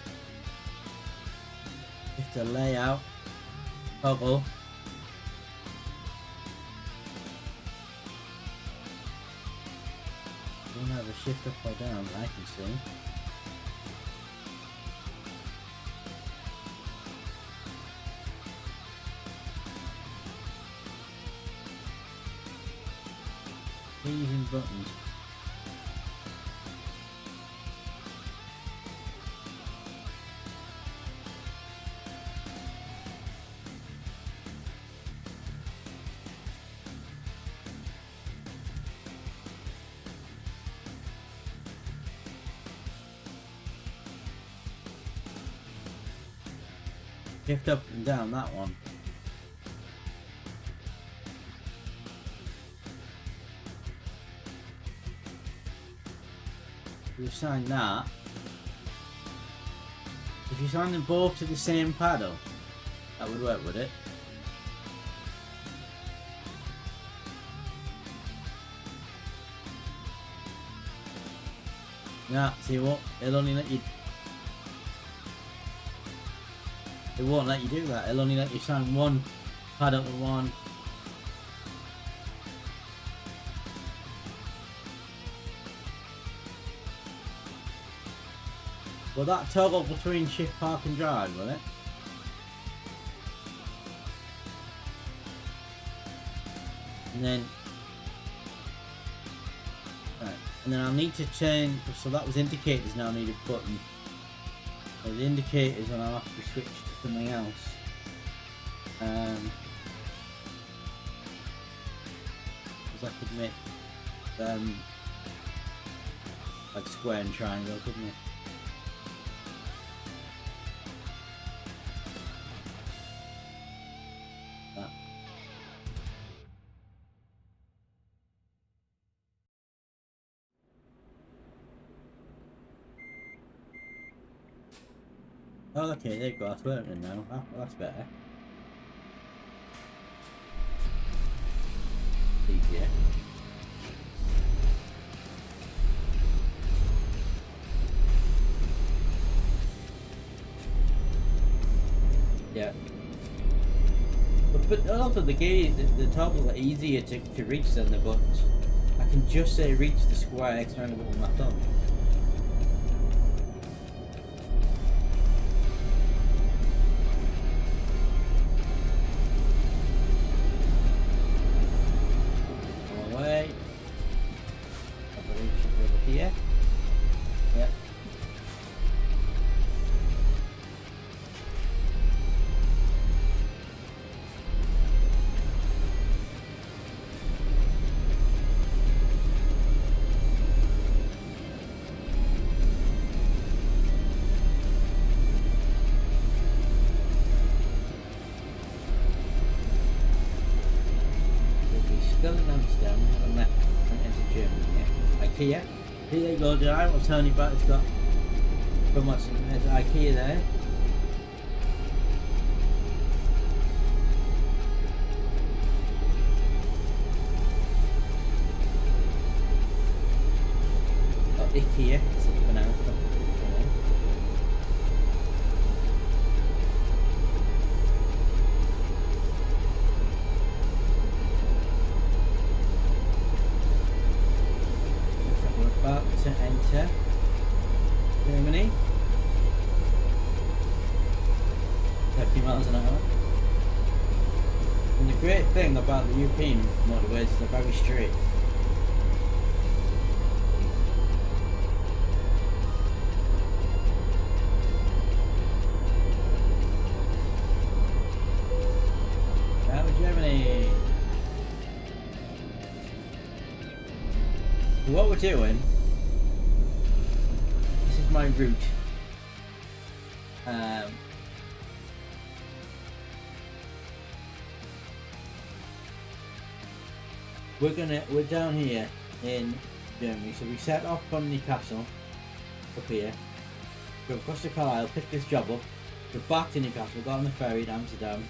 shift the layout, toggle, don't have a shift up or down that I can see. Keys and buttons. Shift up and down that one. If you assign that, if you assign them both to the same paddle, that would work, would it? Nah, see what? It'll only let you. It won't let you do that. It'll only let you sign one paddock to one. Will that toggle between shift, park and drive, will it? And then right, and then I'll need to change, so that was indicators, now I need a button. So the indicators and I'll have to switch to something else. Because I could make them like square and triangle, couldn't I? Oh, okay, there you go, that's working now. Oh, that's better. Easier. Yeah. But also the toggles are easier to reach than the buttons. I can just say reach the square expandable with my thumb. Here. Yep. Still in Amsterdam and left and entered Germany. Yeah. IKEA. Here you go, I was telling you about, it's got ProMods and there's IKEA there. Or IKEA, as it's pronounced. About to enter Germany. 30 miles an hour. And the great thing about the European motorways is they're very straight. Out of Germany. So what we're doing, this is my route. We're down here in Germany, so we set off from Newcastle up here, go across the Carlisle, pick this job up, go back to Newcastle, got on the ferry to Amsterdam,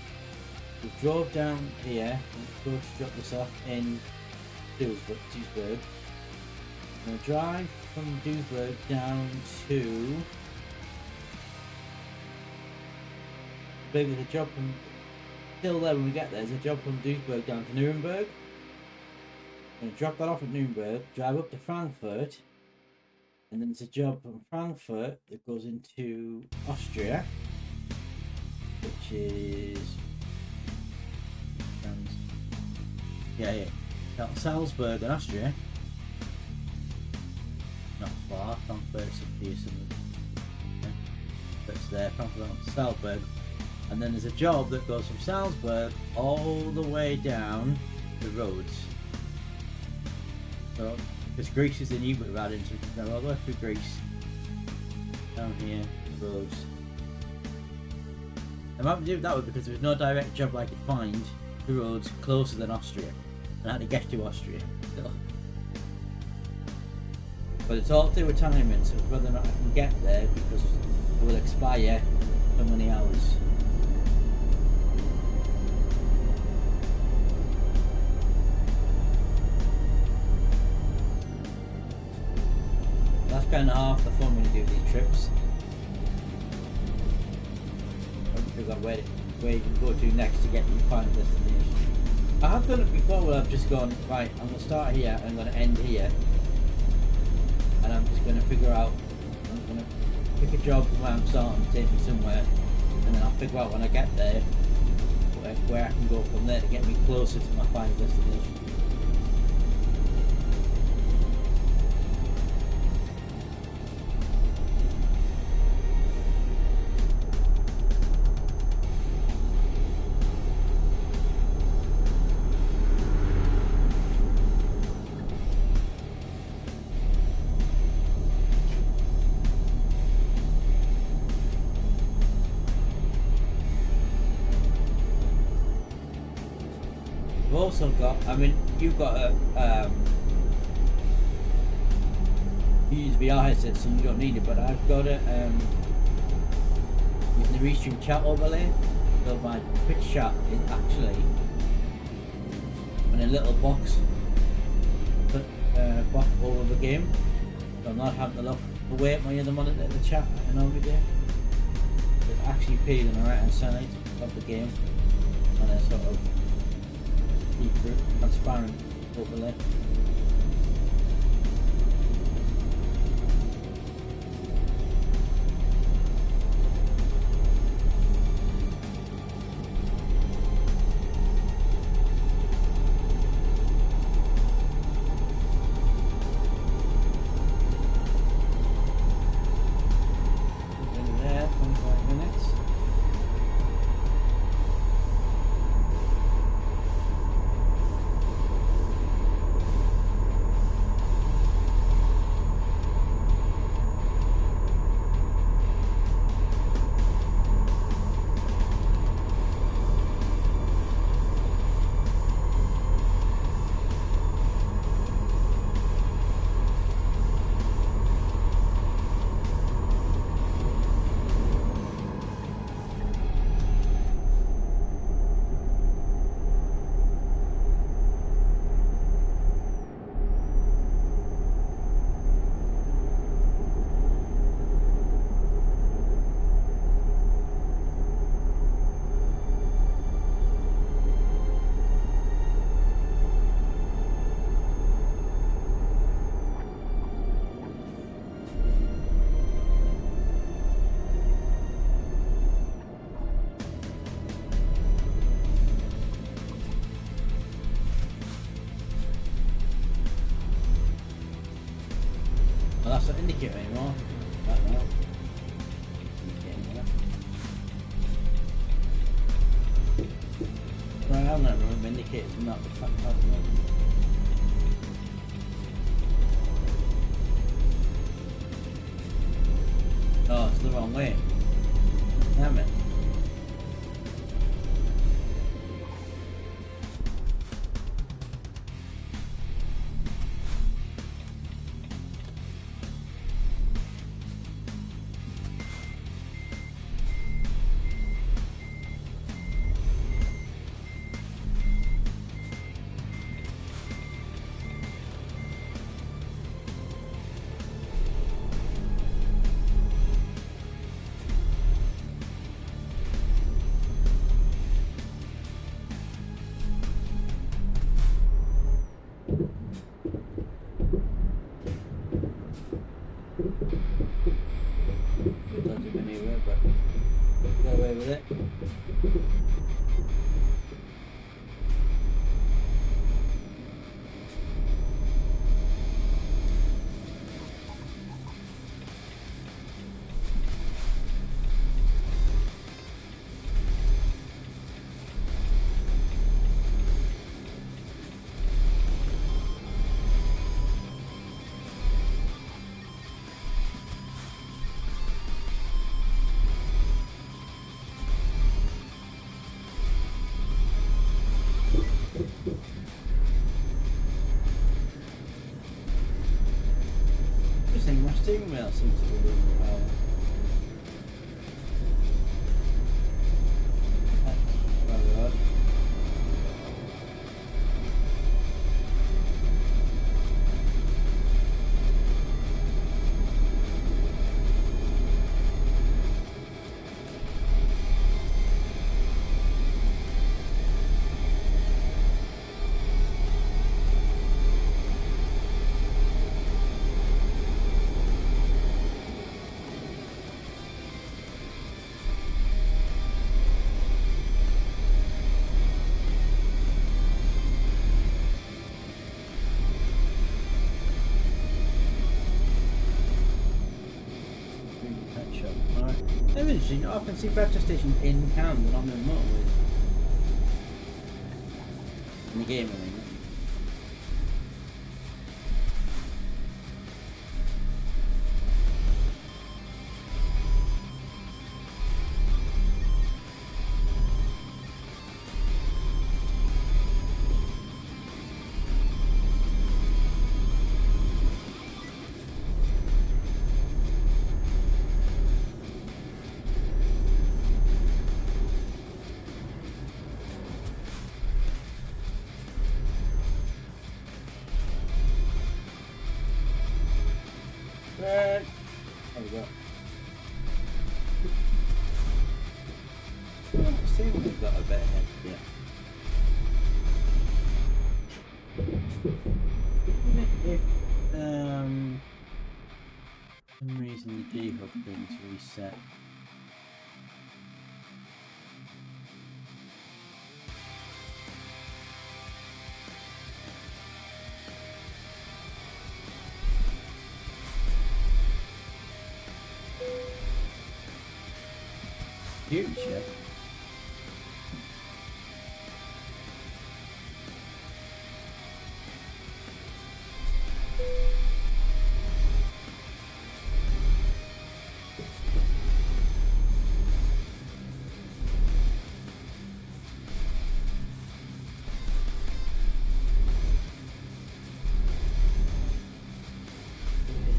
we drove down here, and go to drop this off in Duisburg. We'll drive from Duisburg down to there's a job from still there when we get there. There's a job from Duisburg down to Nuremberg. I'm gonna drop that off at Nuremberg, drive up to Frankfurt, and then there's a job from Frankfurt that goes into Austria, which is Salzburg in Austria. Not far, Frankfurt's up here somewhere. But it's there, Frankfurt to Salzburg. And then there's a job that goes from Salzburg all the way down the roads. So, because Greece is the new bit right into, we can go all the way through Greece. Down here, the roads. I might do it that way because there was no direct job I could find the roads closer than Austria. And I had to get to Austria. So. But it's all to do with timing, so whether or not I can get there because it will expire so many hours. That's kind of half the fun when you do these trips. got where you can go to next to get to your final destination. I have done it before where I've just gone, right, I'm going to start here, I'm going to end here, and I'm just going to figure out, I'm going to pick a job from where I'm starting to take me somewhere, and then I'll figure out when I get there where I can go from there to get me closer to my final destination. I've also got, I mean, you've got a, you use VR headsets so you don't need it, but I've got it, using the Restream chat overlay, so my Twitch chat is actually in a little box, box over the game, so I'm not having to look away at my other monitor at the chat I normally do. It's actually appeared on the right hand side of the game, and a sort of transparent overlay. There, 25 minutes. Well, that's not indicator anymore. Right now. Right, I'm not remember indicators are not the fact of them. Oh, it's the wrong way. Damn it. Don't do me anywhere, but get away with it. Just think my steering wheel seems to be losing power. Rather odd. station. Oh, I can see petrol stations in Cannes, they're not in the motorways. In the game, I mean. There we go. I see we've got a bit ahead, yeah. If for some reason the D-hub thing's reset. Future?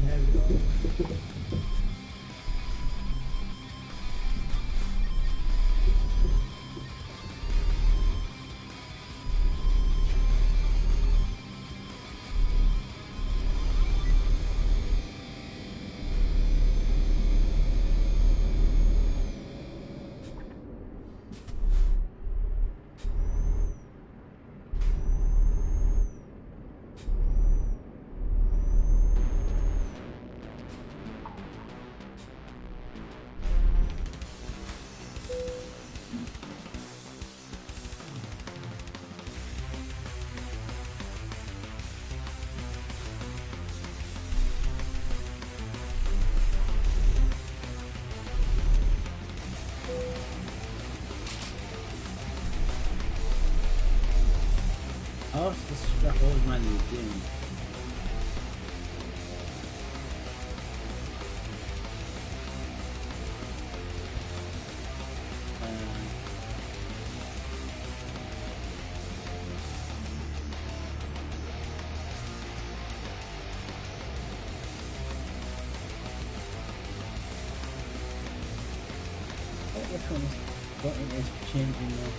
There we go. Oh, it's the stuff old man was doing. Which one's button is changing now?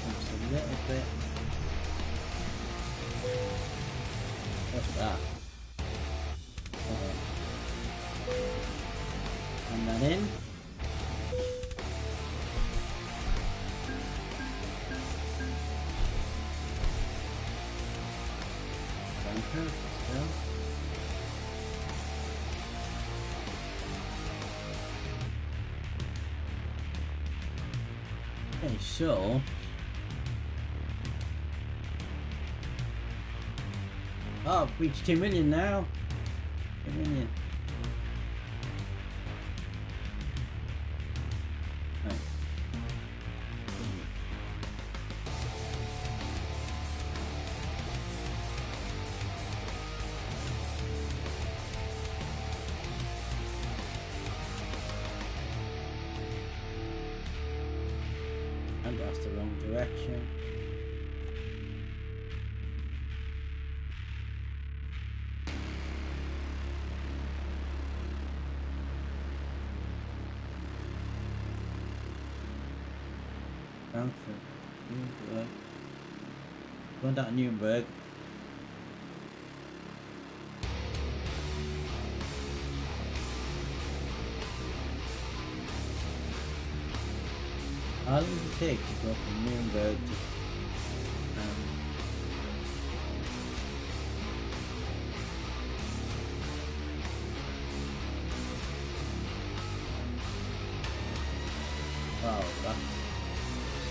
Just a little bit. What's that? And that in. Bunker, still. Okay, so oh, I've reached 2 million now. 2 million. Right. And that's the wrong direction. Frankfurt, Nuremberg. Going down to Nuremberg. How long does it take to go from Nuremberg to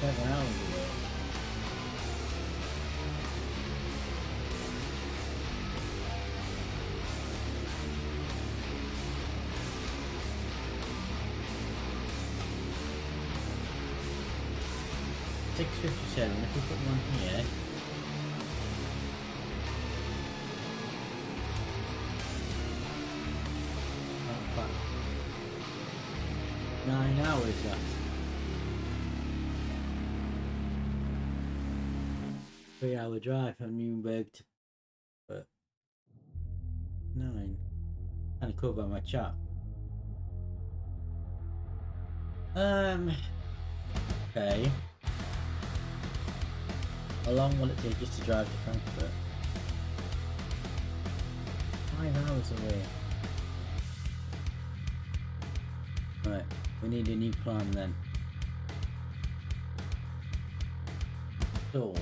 7 hours away. $6.57 if we put one here. Oh, fuck. 9 hours left. 3-hour drive from Nuremberg to 9. Kind of cool by my chat. Okay. How long will it take just to drive to Frankfurt? 5 hours away. Right, we need a new plan then. So,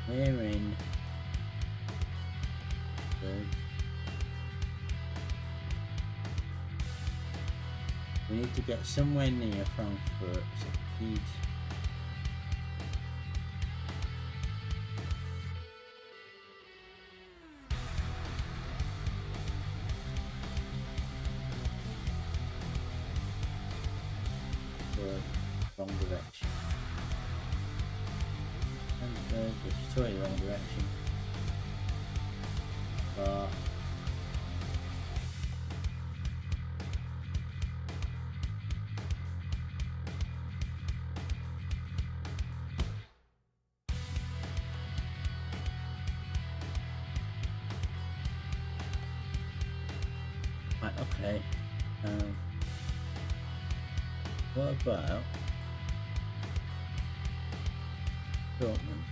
we're in we need to get somewhere near Frankfurt, so we need wrong direction. And which is totally wrong direction. But right, okay. What about Dortmund?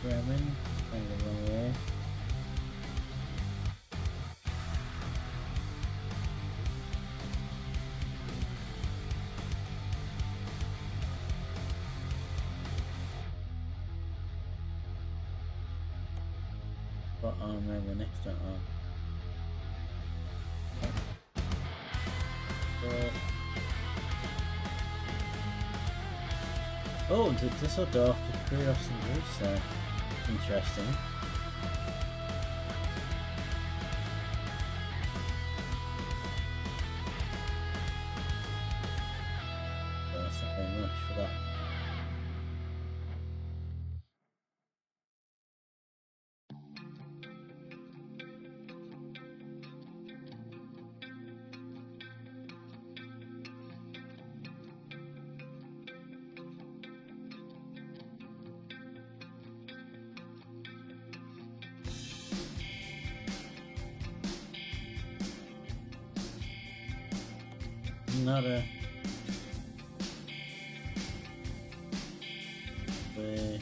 Bremen, going the wrong way. What arm we're next arm? Oh, the Düsseldorf to Kurios and Greece there. Interesting. Well, that's not very much for that. Not a way. Right.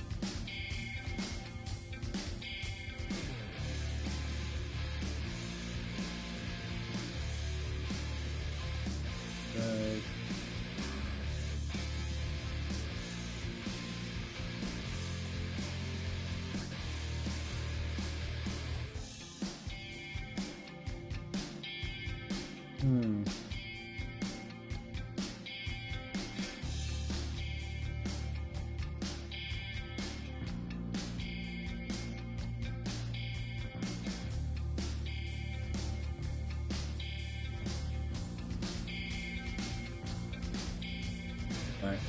Right.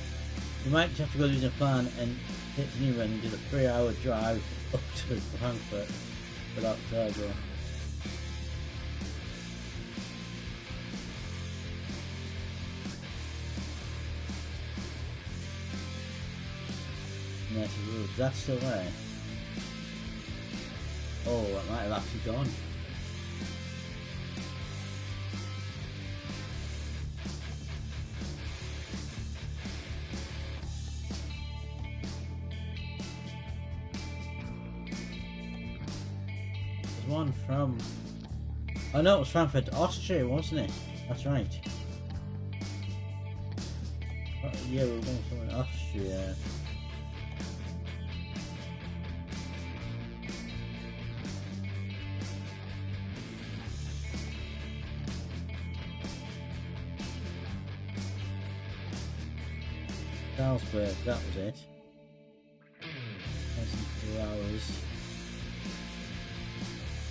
You might just have to go using a plan and hit the new one and do the 3-hour drive up to Frankfurt without turbo. And there's the road. That's still there. Oh, it might have actually gone. One from, oh no, it was Frankfurt, Austria, wasn't it? That's right. Yeah, we were going from Austria. Salzburg, that was it. 2 hours.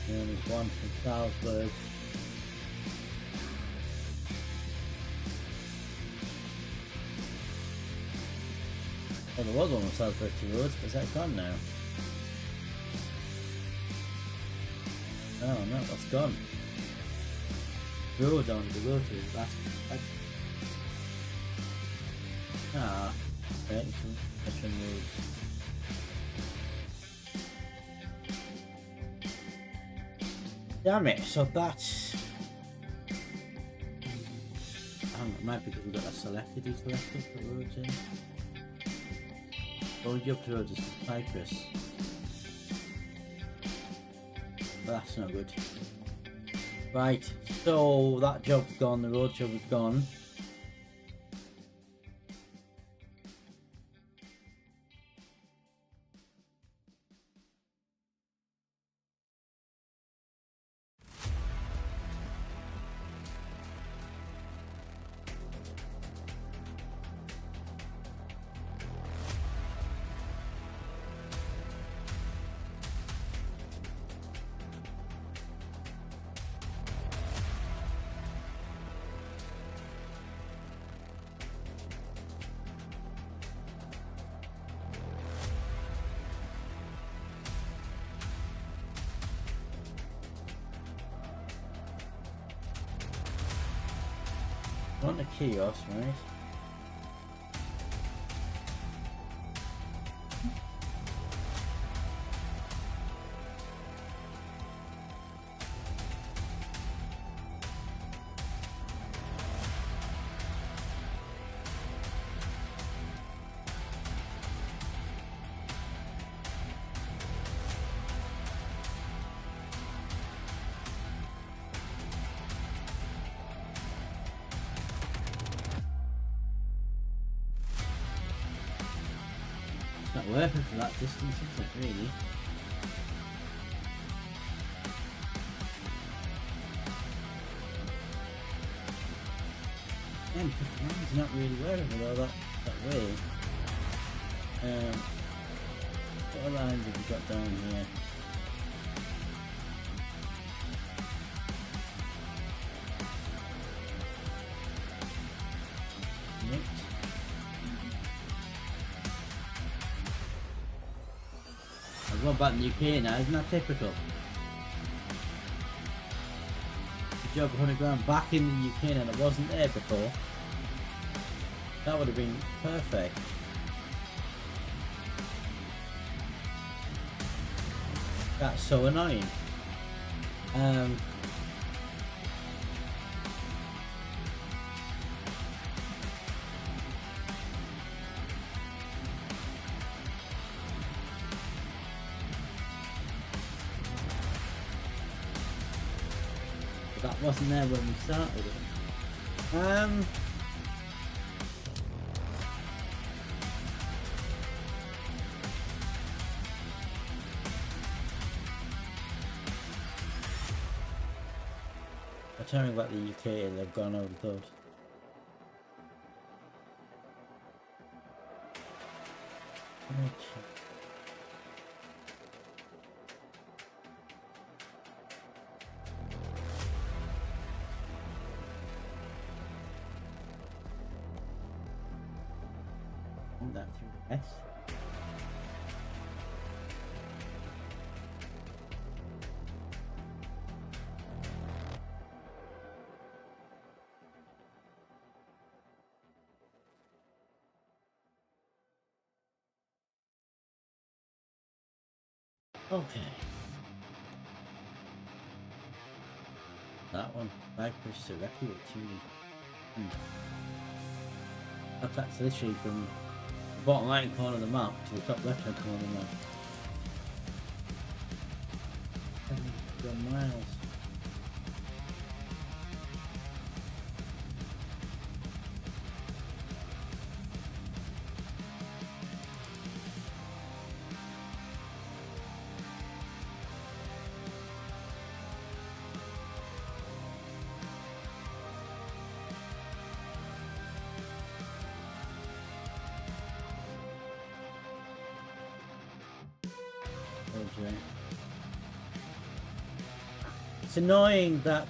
And there's one from Salzburg. Oh, there was one on Salzburg to Rhodes, but is that gone now? Oh no, that's gone. Road on the road to the last. Ah, okay, some veteran roads. Damn it, so that's. It might be because we've got that selected, deselected for roads in. What would you up to roads is Cyprus? But that's not good. Right, so that job's gone, the road job is gone. I want the kiosk, right? It's not worth it for that distance, is it, really? Yeah, 59's not really worth it all that way. What lines have we got down here? I'm going back in the UK now, isn't that typical? The job of 100 grand back in the UK and it wasn't there before. That would have been perfect. That's so annoying. That wasn't there when we started it. I'm telling about the UK, they've gone over those. That through S. Okay. That one, Cyprus directly with 2. That's literally from the bottom right corner of the map to the top left hand corner of the map. 7 miles. yesterday. It's annoying that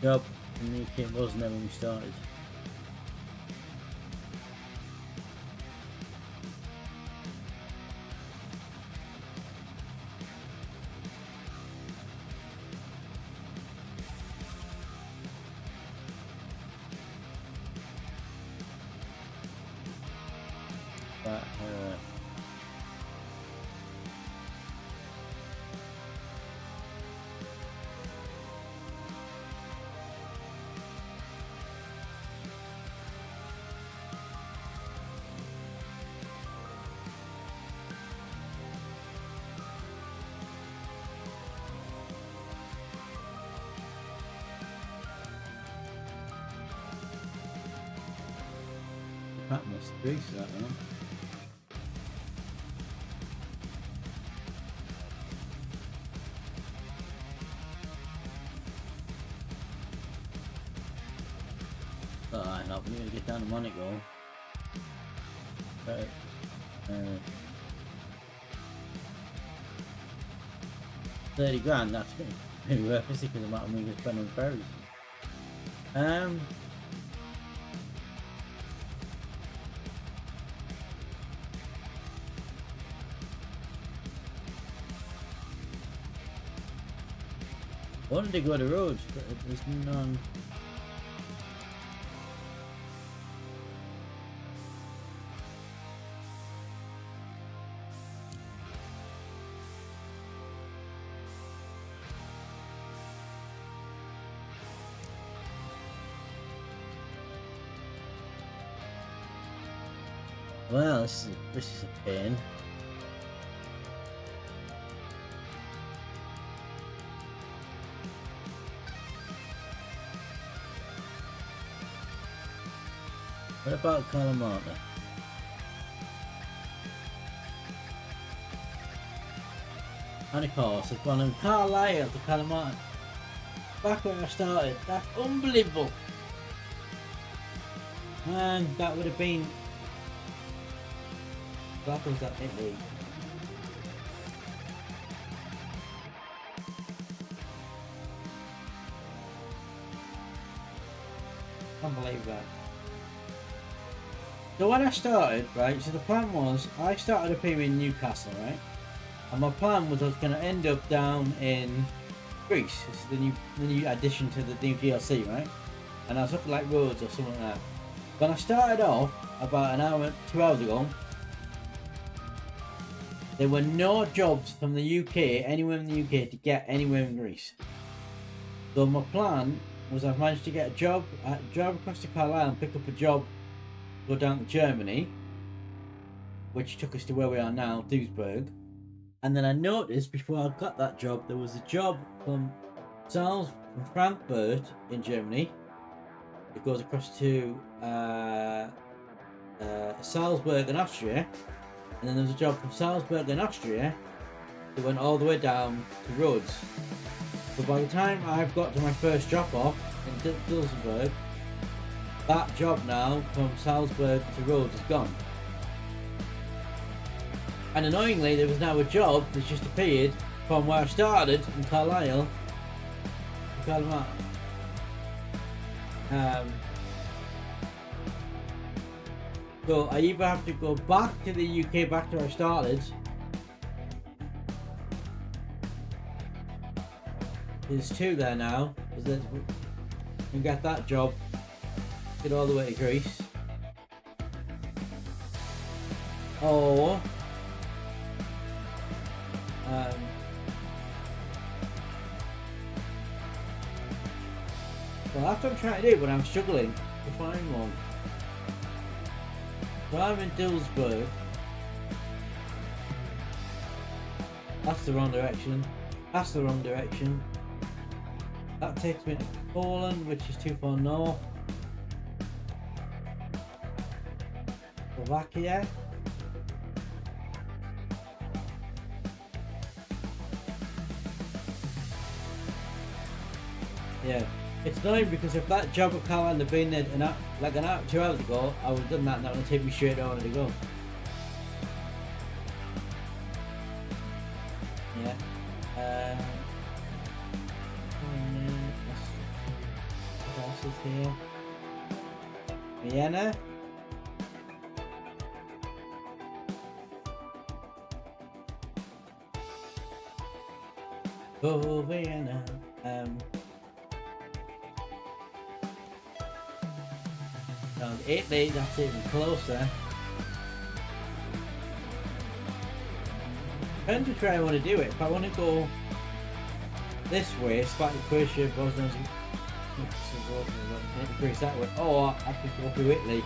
job in the UK wasn't there when we started. But that must be that one. Alright, now we're gonna get down to Monaco. Right. 30 grand, that's maybe worth it because of the amount of money we spend on ferries. I wanted to go to Rhodes, but there's none. Well, this is a pain. What about Kalamata? And of course, there's one in Carlisle to Kalamata. Back where I started. That's unbelievable. Man, that would have been. That was that Italy. Can't believe that. So when I started, right, so the plan was, I started up here in Newcastle, right? And my plan was I was going to end up down in Greece. This is the new addition to the new DLC, right? And I was looking like Rhodes or something like that. When I started off, about an hour, 2 hours ago, there were no jobs from the UK, anywhere in the UK, to get anywhere in Greece. So my plan was I've managed to get a job, drive across to Carlisle and pick up a job, go down to Germany, which took us to where we are now, Duisburg. And then I noticed before I got that job, there was a job from Frankfurt in Germany. It goes across to Salzburg in Austria. And then there was a job from Salzburg in Austria that went all the way down to Rhodes. But by the time I've got to my first drop off in Duisburg, that job now from Salzburg to Rhodes is gone. And annoyingly, there was now a job that's just appeared from where I started in Carlisle to Kalamata. So I either have to go back to the UK, back to where I started. There's two there now. And get that job. Get all the way to Greece. Or well, that's what I'm trying to do, but I'm struggling to find one. So I'm in Duisburg. That's the wrong direction. That's the wrong direction. That takes me to Poland, which is too far north. Slovakia. Yeah. It's annoying because if that job at Carlisle had been there like an hour, 2 hours ago, I would have done that and that would take me straight over to go. Yeah. is here. Vienna. Oh, Vienna. No, Italy, that's even closer. Depends which way I want to do it. If I want to go this way, slightly Croatia, Bosnia, increase that way, or I could go through Italy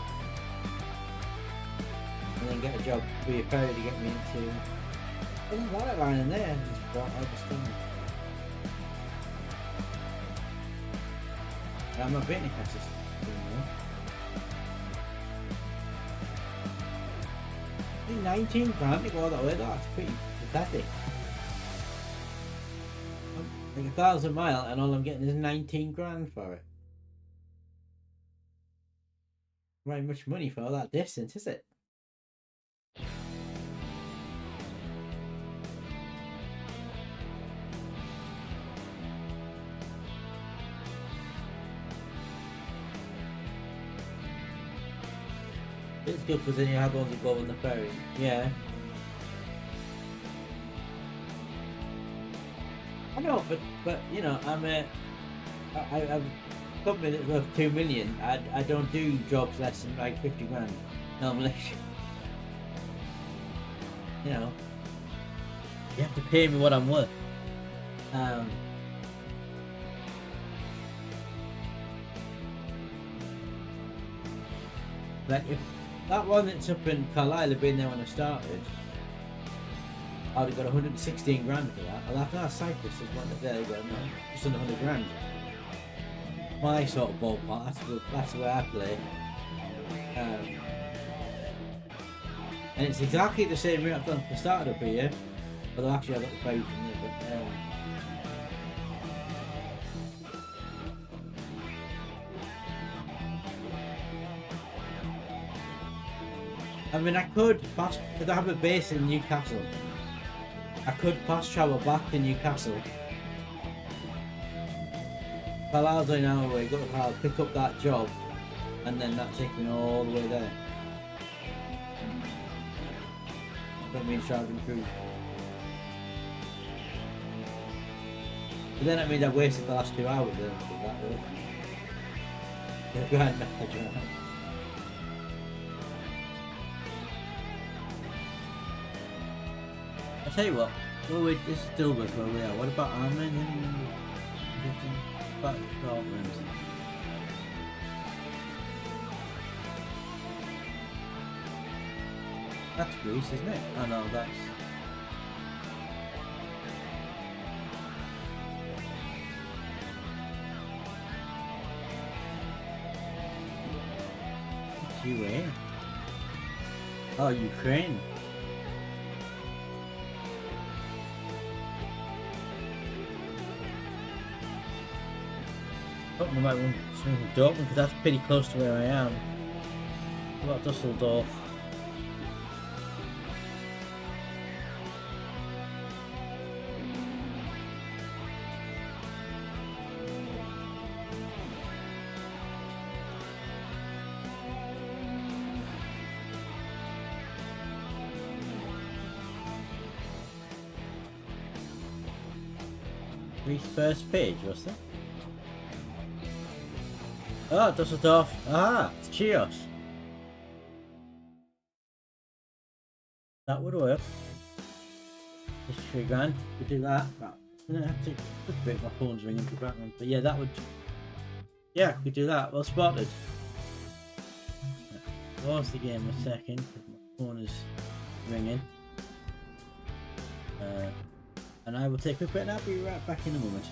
and then get a job via ferry to get me into. There's a light line in there. Just what I just think. I'm not betting if just anymore. 19 grand to go that way. That's pretty pathetic. Like 1,000 miles, and all I'm getting is 19 grand for it. Very much money for all that distance, is it? It's good because then you have ones that go on the ferry. Yeah. I know, but you know, I'm a company that's worth 2 million. I don't do jobs less than like 50 grand normally. You know, you have to pay me what I'm worth. Like if that one that's up in Carlisle had been there when I started, I'd have got 116 grand for that. Well, that's Cyprus is one that there you go, no, just under 100 grand. My sort of ballpark, that's the way I play. And it's exactly the same route I've done for started up here, although actually I got the ferry from there, but I mean, I could fast, because I have a base in Newcastle. I could fast travel back to Newcastle. Carlisle's an hour away, go to Carlisle, pick up that job, and then that takes me all the way there. That means traveling through. But then it means I've wasted the last 2 hours there. That grand manager. I tell you what, well, wait, this is Dilbert where we are. What about Armin? Back to Scotland. That's Greece, isn't it? Oh no, that's... What's UA? Oh, Ukraine. I might want something from Dortmund because that's pretty close to where I am. What about Dusseldorf? Greece first page, was there? Ah, Dusseldorf. Ah, it's Chios. That would work. Just 3 grand. We do that. I have to break my phone's ringing for background. But yeah, that would. Yeah, we do that. Well spotted. Pause the game a second because my phone is ringing. And I will take a quick break and I'll be right back in a moment.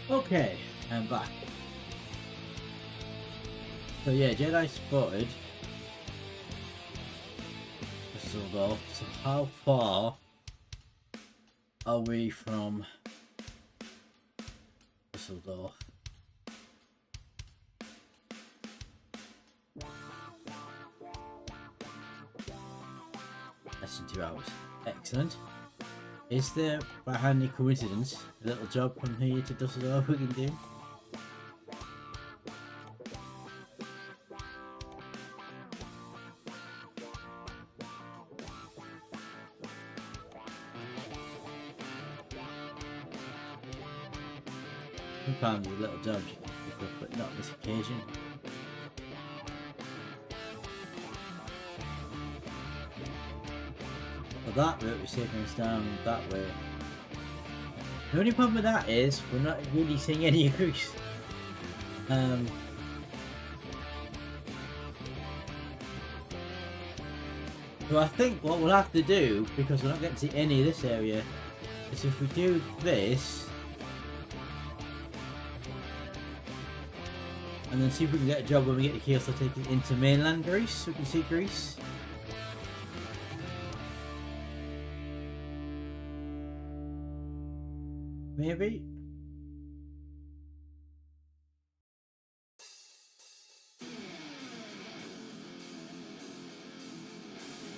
Okay, I'm back. So yeah, Jedi spotted Dusseldorf. So how far are we from Dusseldorf? Less than 2 hours. Excellent. Is there, by handy coincidence, a little job from here to Dusseldorf we can do? Sometimes there's little jobs you can pick up, but not this occasion. Well, that route is taking us down that way. The only problem with that is we're not really seeing any increase. So I think what we'll have to do, because we're not getting to see any of this area, is if we do this, and then see if we can get a job when we get to Kiel, so take it into mainland Greece, so we can see Greece. Maybe?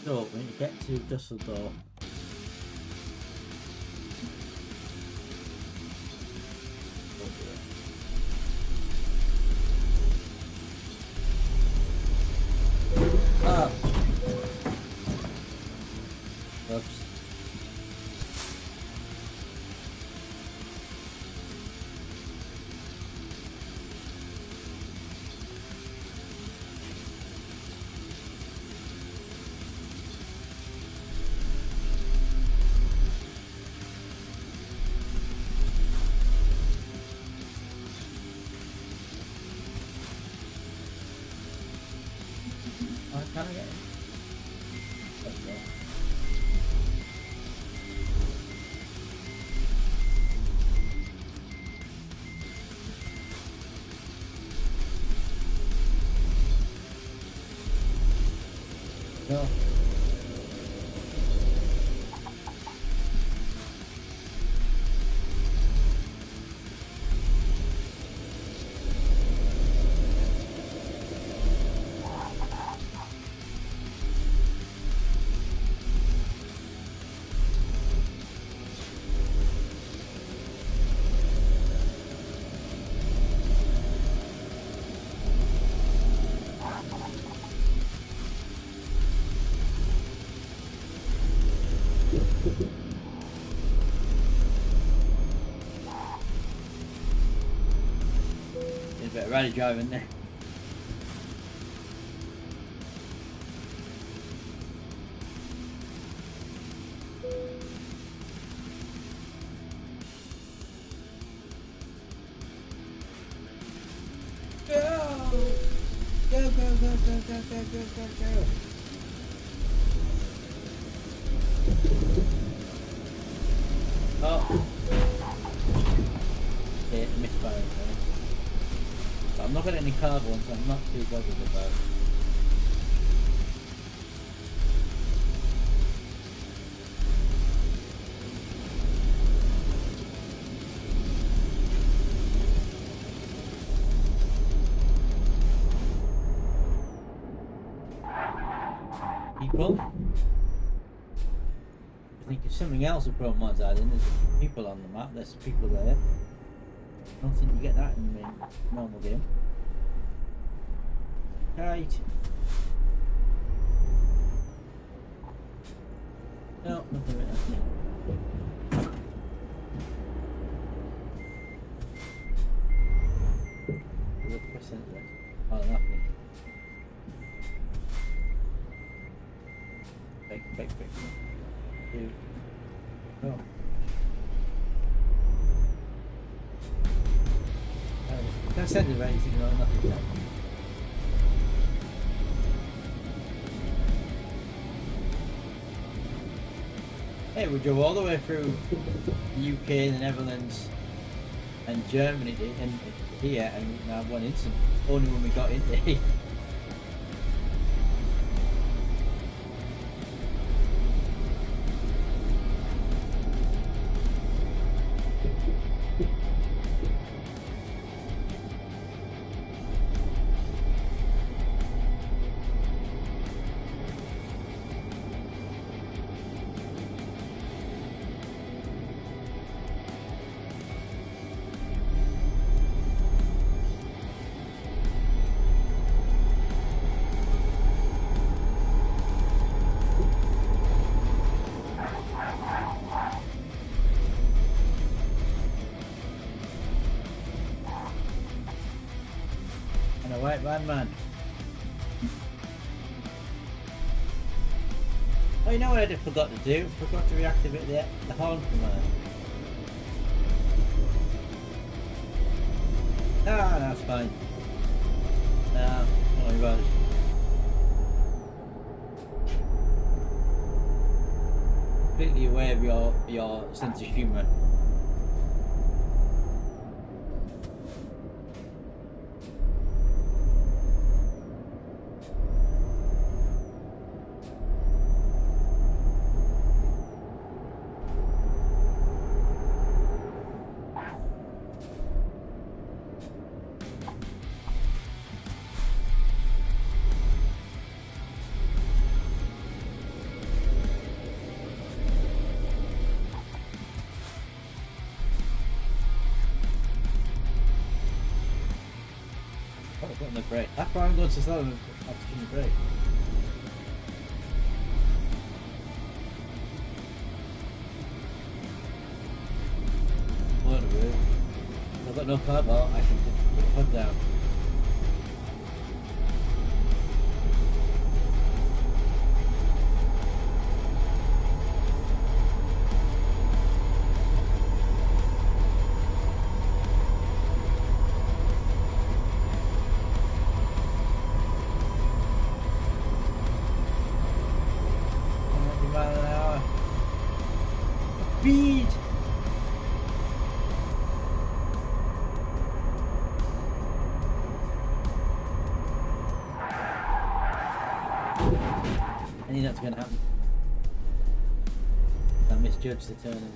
So, when you get to Dusseldorf, oops. Can I get it? Let's go. No. There's a bit of rally driving there. Go, go, go, go, go, go, go, go, go. Oh. Okay, misfire. But I'm not getting any carbon, so I'm not too bothered about it. People. I think there's something else with ProMods added. There's people on the map. There's people there. I don't think you get that in the normal game. Right. No, nothing like that. There's a percent there. Oh, nothing. Big. Dude. Oh. Don't send it anything, no, nothing. Hey, we drove all the way through the UK and the Netherlands and Germany did, and here, and now one instant. Only when we got into here. And a white van man. Oh, you know what I forgot to do? Forgot to reactivate the horn command. Ah, that's fine. Nah, don't worry about it. Completely aware of your sense of humour. Oh, putting the brake. That's why I'm going to slow and I'm touching the brake. Whatever. I've got no car bar, I can put the hood down. Speed! I knew that's going to happen. I misjudged the turning.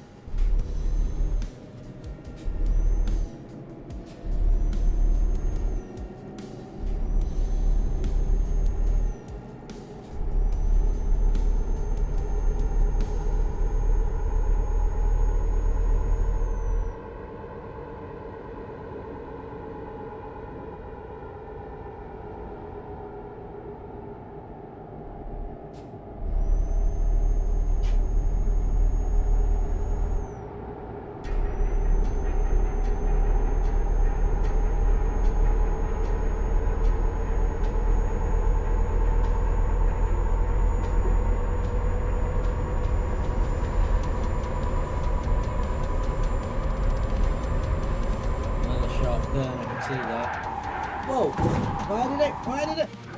See that. Whoa!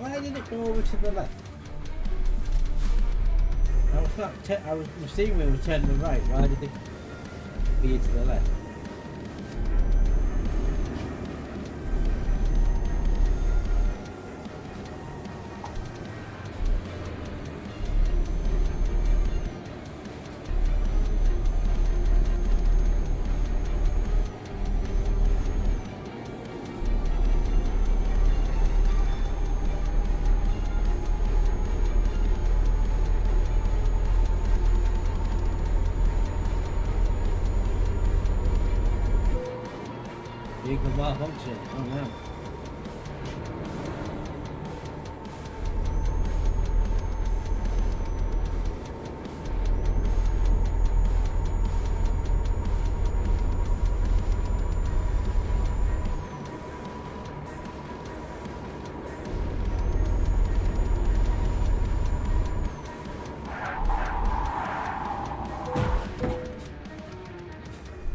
Why did it go over to the left? I was seeing we were turning to the right. Why did it be to the left? Vehicle malfunction. Oh no.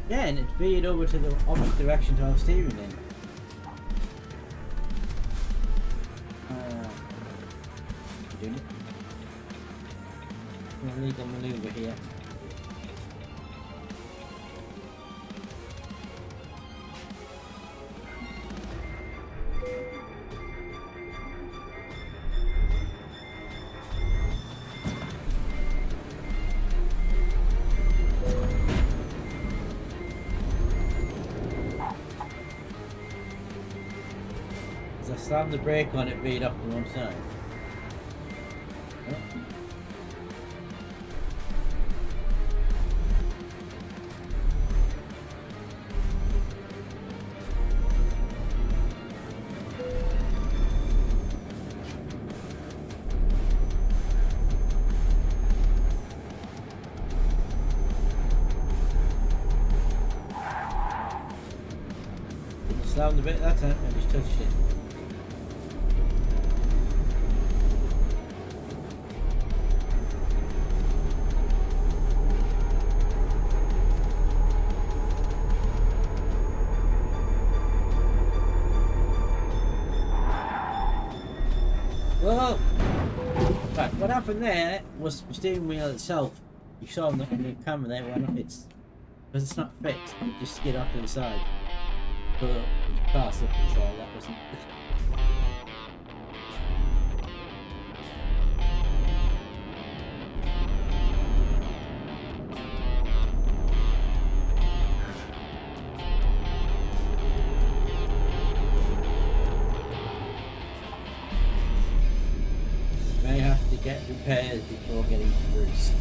Yeah, and it's veered over to the opposite direction to our steering in. Doing it. Illegal manoeuvre here. slam the brake on it being off to one side. Oh. Didn't slam the brake that time, I just touched it. Whoa! Right, what happened there was the steering wheel itself. You saw on the camera there went off its, because it's not fixed, it just skid off to the side. But it was car slipping, so that wasn't. May have to get repaired before getting to Bruce.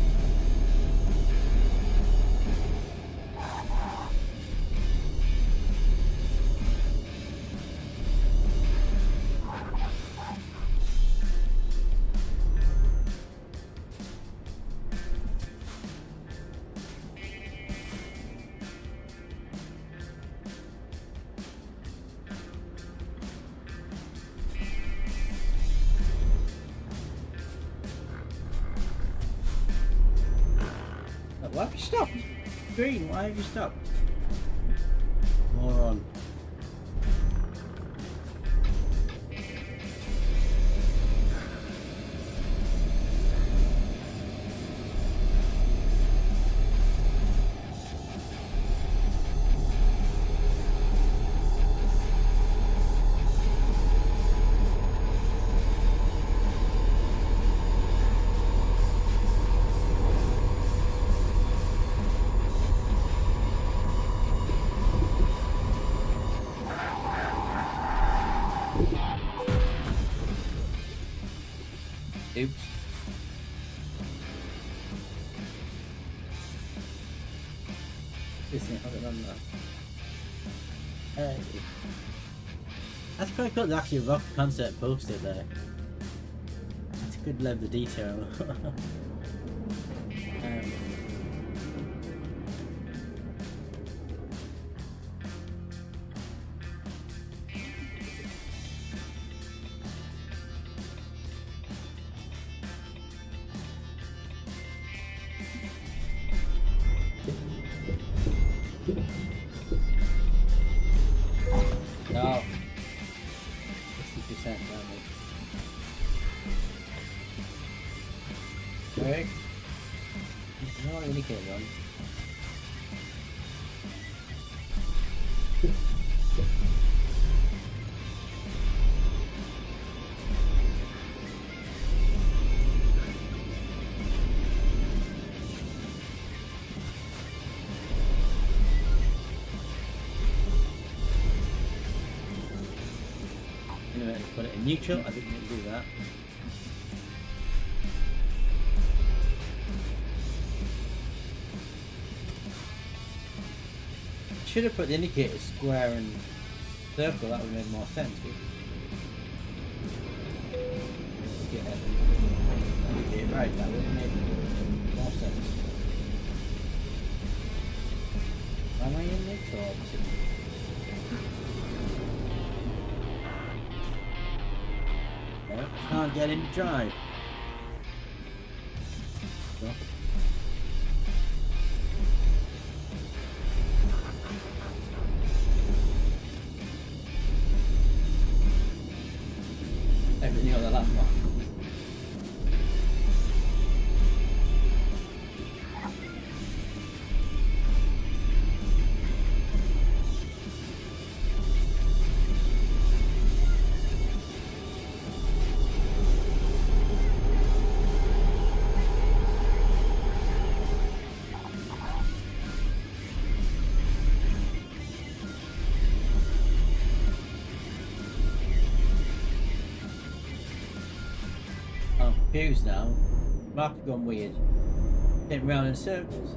Why have you stopped? Green, why have you stopped? Moron. Oops. This thing, hold it on there. That's quite cool. There's actually a rough concept poster there. That's a good level of detail. No. 60% damage. Eric? No indicator on. Anyway, put it in neutral. I didn't need to do that. Should have put the indicator square and circle. That would have made more sense. Get it right. That would have made more sense. Am I in neutral? Or is it? Can't get in drive. No. Everything on the landmark. confused now. Map's gone weird. Getting round in circles.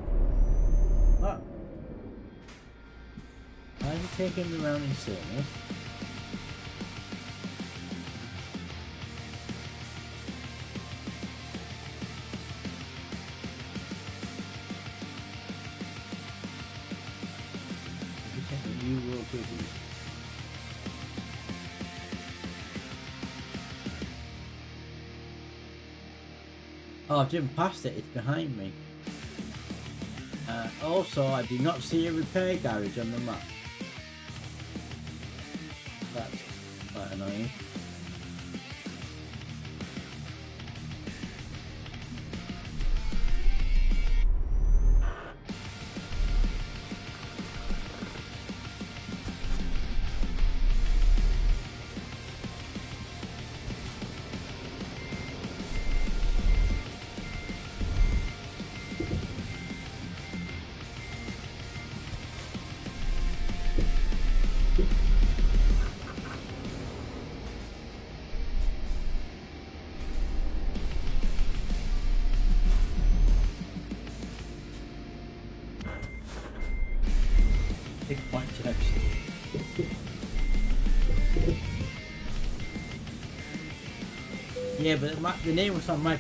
What? Why are you taking me round in circles? You think that you will do these? Oh, I've driven past it, it's behind me. Also, I do not see a repair garage on the map. That's quite annoying. Big point connection. Yeah, but the name was on my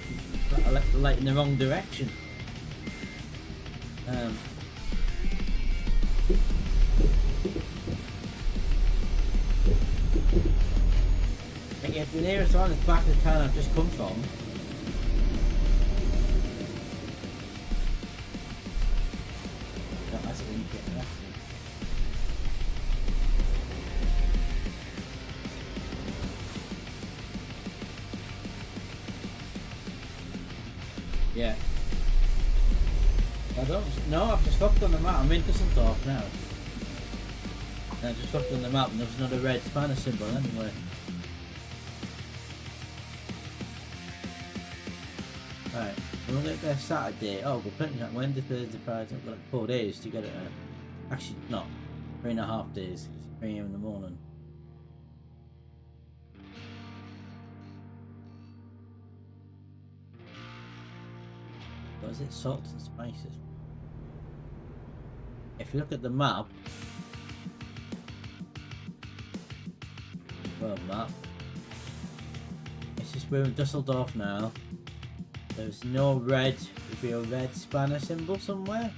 like in the wrong direction. Yeah, the nearest one is back to the town I've just come from. That's an indicator. Yeah. I don't. No, I've just looked on the map. I'm into some talk now. And I just looked on the map and there was not a red spanner symbol anyway. Right, we'll get there Saturday. Oh, we're plenty of Wednesday, Thursday, Friday. I've got like 4 days to get it. Actually, not 3.5 days. It's 3 AM in the morning. What is it? Salt and spices. If you look at the map, well, map. It's just we're in Dusseldorf now. There's no red. Would be a red spanner symbol somewhere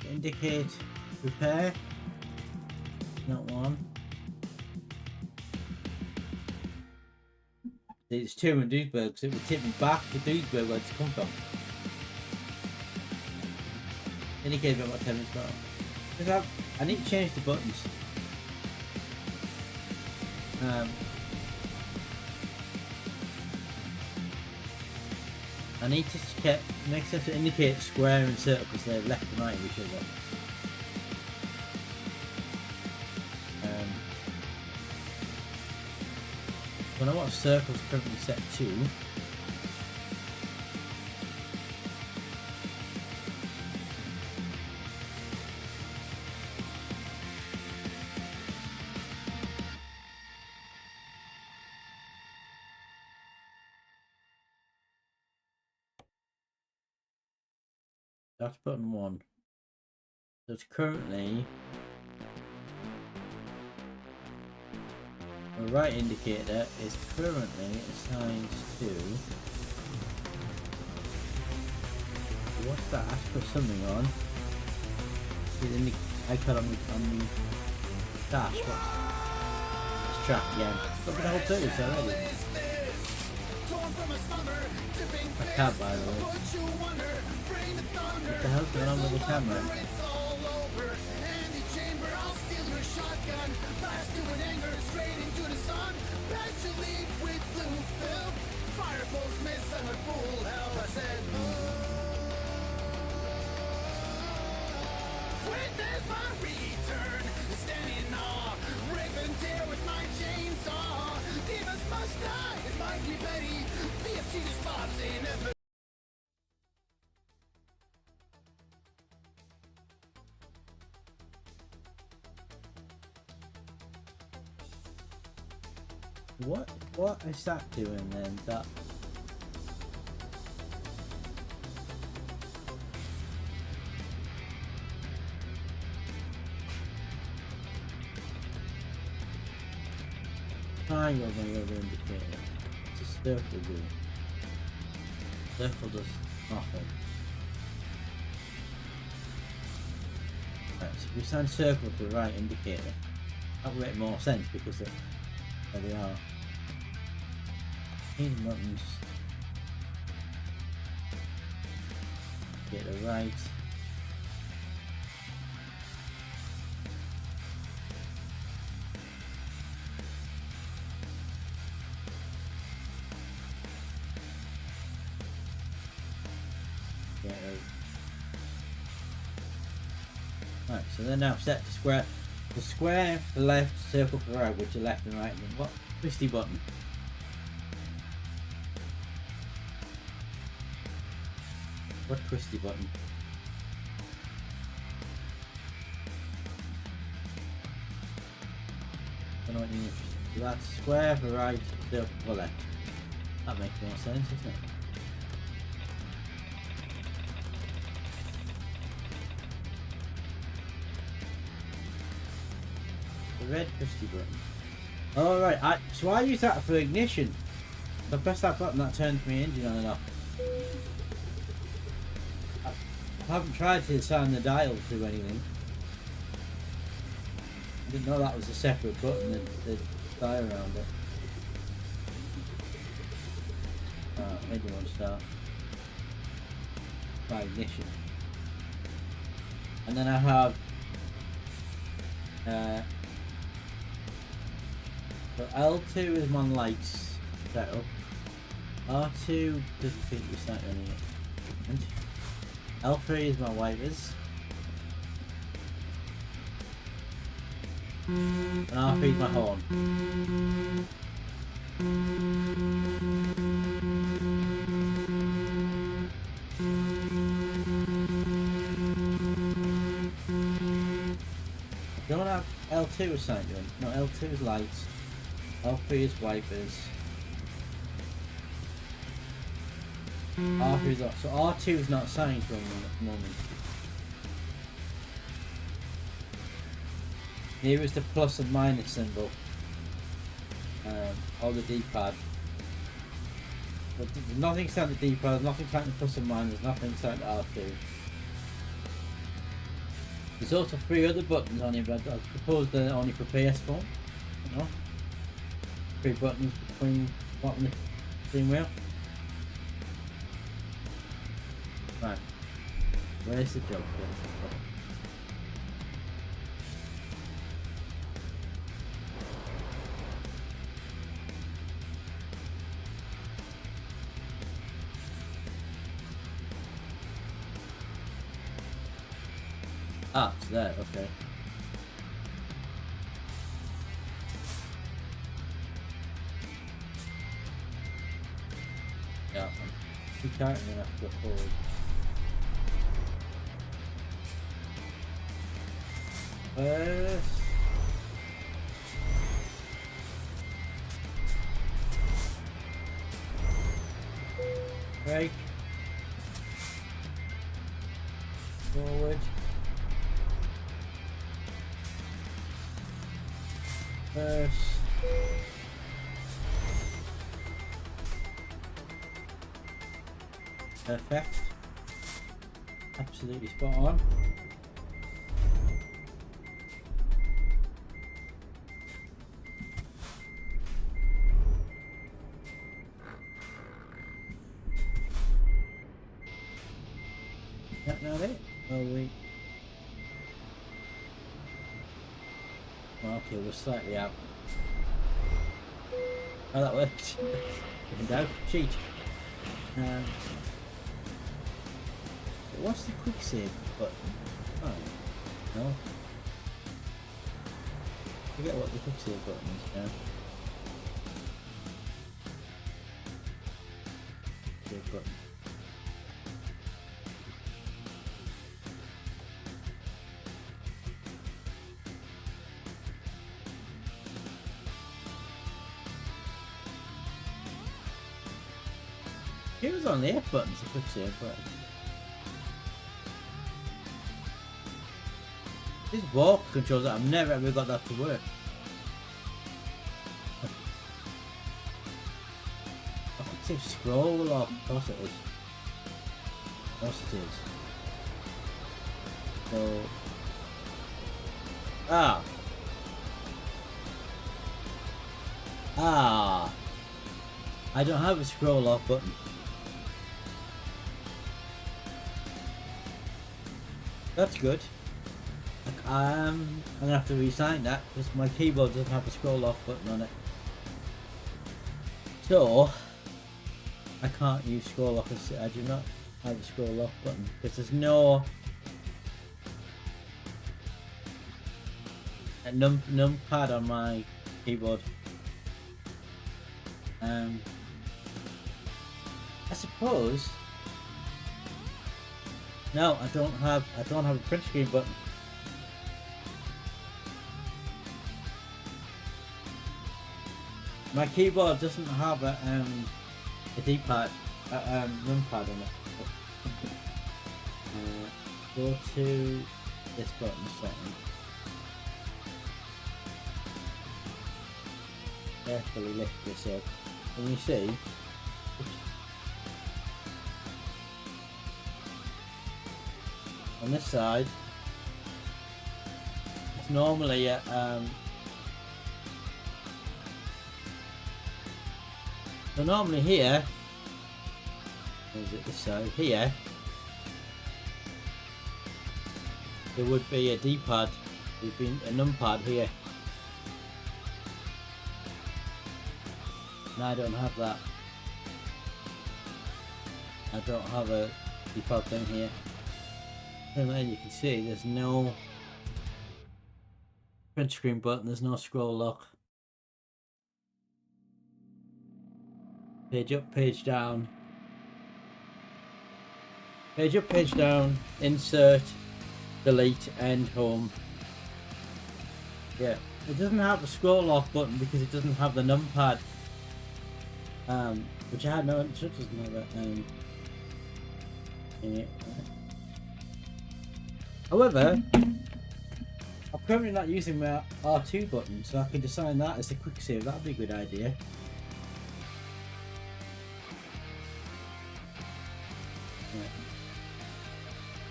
to indicate repair. Not one. It's 2 in Duisburg, so it would take me back to Duisburg where it's come from. Indicate about what time it's got. Because I need to change the buttons. I need to make sense to indicate square and circle because they're left and right of each other. I know what circle's currently set to. That's button 1. So it's currently the right indicator is currently assigned to. What's that? I put something on. It's in the icon on the dash. Let's track again. Look at the whole place already. A cab, by the way. What the hell's going on with the camera? What is that doing then? That triangle on the other indicator. It's a circle do. Circle does nothing. Right, so if we assign circle to the right indicator, that would make more sense because of where they are. Hidden buttons. Get the right. Right, so they're now set to square. The square, the left, circle to the right, which are left and right. And then what twisty button? What twisty button? I don't know what you mean. So that's square for right, circle for left. That makes more sense, doesn't it? The red twisty button. Alright, so I use that for ignition. So I press that button, that turns my engine on and off. I haven't tried to assign the dial to anything. I didn't know that was a separate button, the dial around it. Maybe one start. By ignition. And then I have so L2 is my lights setup. R2 doesn't think we start running it. L3 is my wipers. And R3 is my horn. I don't have L2 assigned to them. No, L2 is lights. L3 is wipers. R3 is off. So R2 is not assigned to them at the moment. Here is the plus and minus symbol. Or the D-pad. But nothing set to D-pad, nothing set to plus and minus, nothing set to R2. There's also 3 other buttons on here, but I suppose they're only for PS4. You know? 3 buttons between bottom and the steering wheel. Right. Where's the job? Ah, it's there, okay. Yeah, we can't even have to go forward. First. Brake. Forward. First. Perfect. Absolutely spot on. That not it? Oh wait. Well, okay, we're slightly out. Oh, that worked. We can go. Cheat. What's the quick save button? Oh, no. Forget what the quick save button is now. Save button. It was on the F buttons, the quick save button. These walk controls, I've never ever got that to work. active scroll, or of course it is. Of course it is. So I don't have a scroll off button. That's good. I'm gonna have to re-sign that because my keyboard doesn't have a scroll off button on it. So I can't use scroll off. I do not have a scroll off button because there's no numpad on my keyboard. I suppose. No, I don't have a print screen button. My keyboard doesn't have a D-pad, numpad on it. Go to this button setting. Carefully lift this up. And you see, on this side, it's normally so normally here, is it this side here? There would be a D-pad, there would be a numpad here. And I don't have that. I don't have a D-pad thing here. And then you can see there's no print screen button, there's no scroll lock. Page up, page down. Page up, page down, insert, delete, end, home. Yeah, it doesn't have a scroll off button because it doesn't have the numpad. Which I had no, it doesn't have it in it. However, I'm currently not using my R2 button, so I could assign that as a quick save. That'd be a good idea.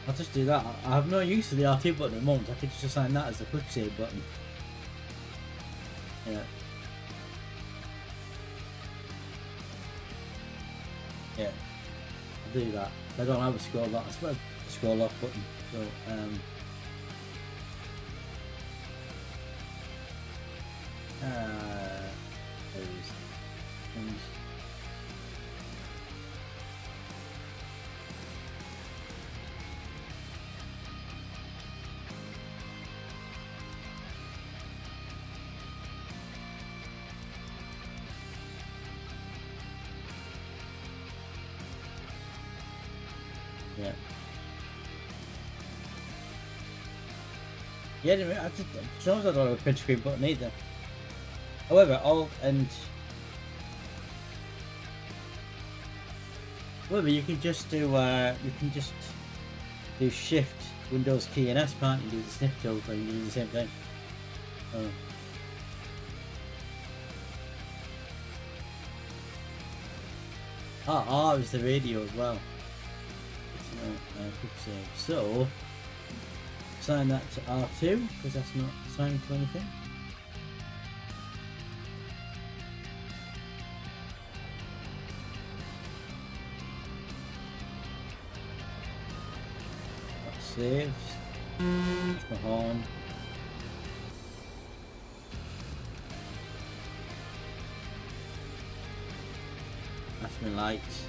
I'll just do that. I have no use for the R2 button at the moment. I could just assign that as the quick save button. Yeah. Yeah. I'll do that. I don't have a scroll lock. I suppose a scroll off button. So yeah. Yeah, anyway, I don't have a print screen button either. However, you can just do Shift, Windows key and S, can't you? Do the snip tool thing, you do the same thing. R is the radio as well. It's not quick save. So assign that to R2 because that's not assigned to anything. That saves. The horn. That's my lights.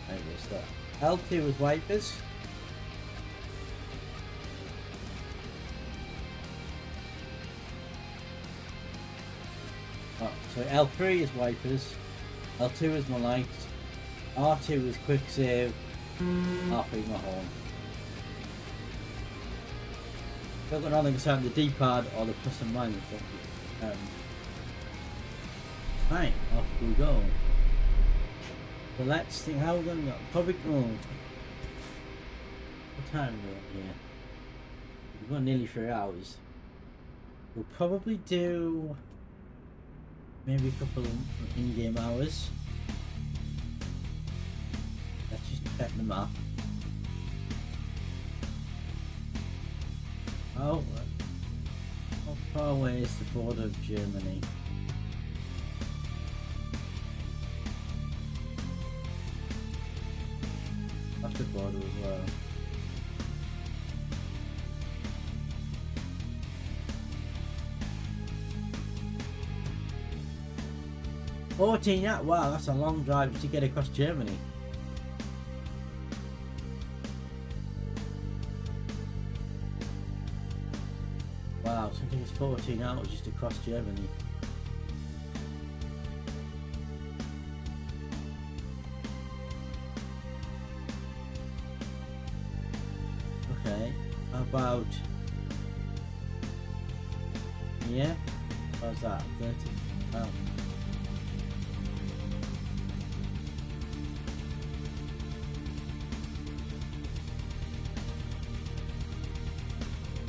There goes that. L2 with wipers. Oh, so L3 is wipers, L2 is my lights, R2 is quick save, R3 is my horn. I've got nothing aside the D-pad or the plus and minus button. Right, off we go. So let's see how we're going to go. Probably what time are we on here? We've got nearly 3 hours. We'll probably do maybe a couple of in-game hours. Check the map. Oh, how far away is the border of Germany? That's the border as well. Yeah, wow, that's a long drive to get across Germany. Wow, something is 14 hours just across Germany. Okay, how about... Yeah? How's that? 30? Oh.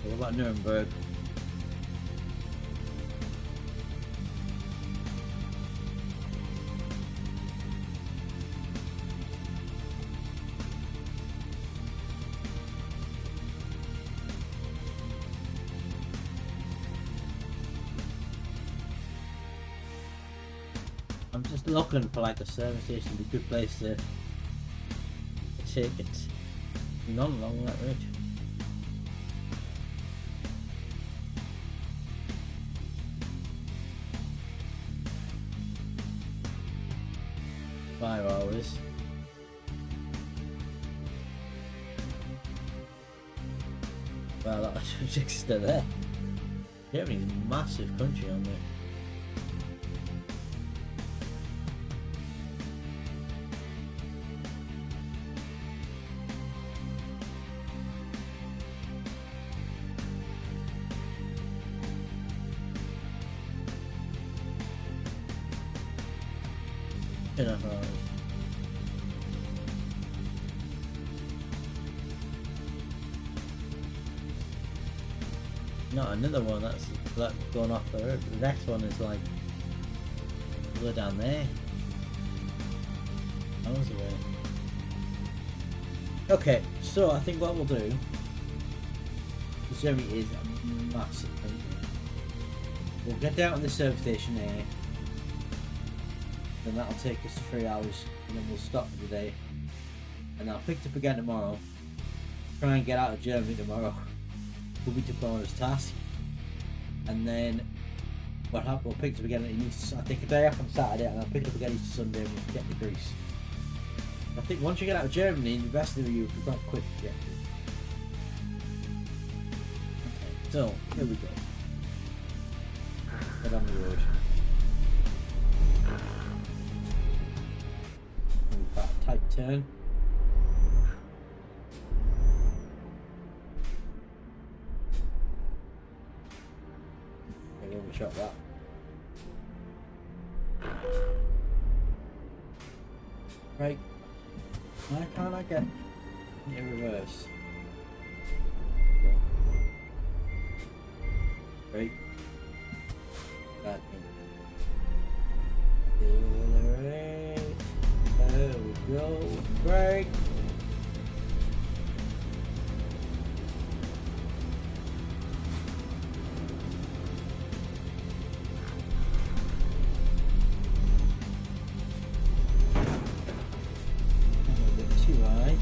What about Nuremberg? I'm just looking for like a service station, a good place to take it. None along that ridge. $5 hours. Well, that's just there. Germany's a massive country on it. Enough hours. Not another one that's going off the road. The next one is like we're down there. Hours away. Okay, so I think what we'll do, because Germany is a massive country, we'll get down to the service station there. Then that'll take us 3 hours, and then we'll stop for the day. And I'll pick it up again tomorrow. Try and get out of Germany tomorrow. We'll be to Bono's task. And then we'll pick it up again. I'll take a day off on Saturday, and I'll pick it up again Easter Sunday and we'll get to Greece. I think once you get out of Germany, the rest of you will be quite quick to get to. Okay, so here we go. Get on the road. Tight turn. I'm gonna shot that. Right. Why can't I get in reverse? Right. That there we go. Break. A bit too high.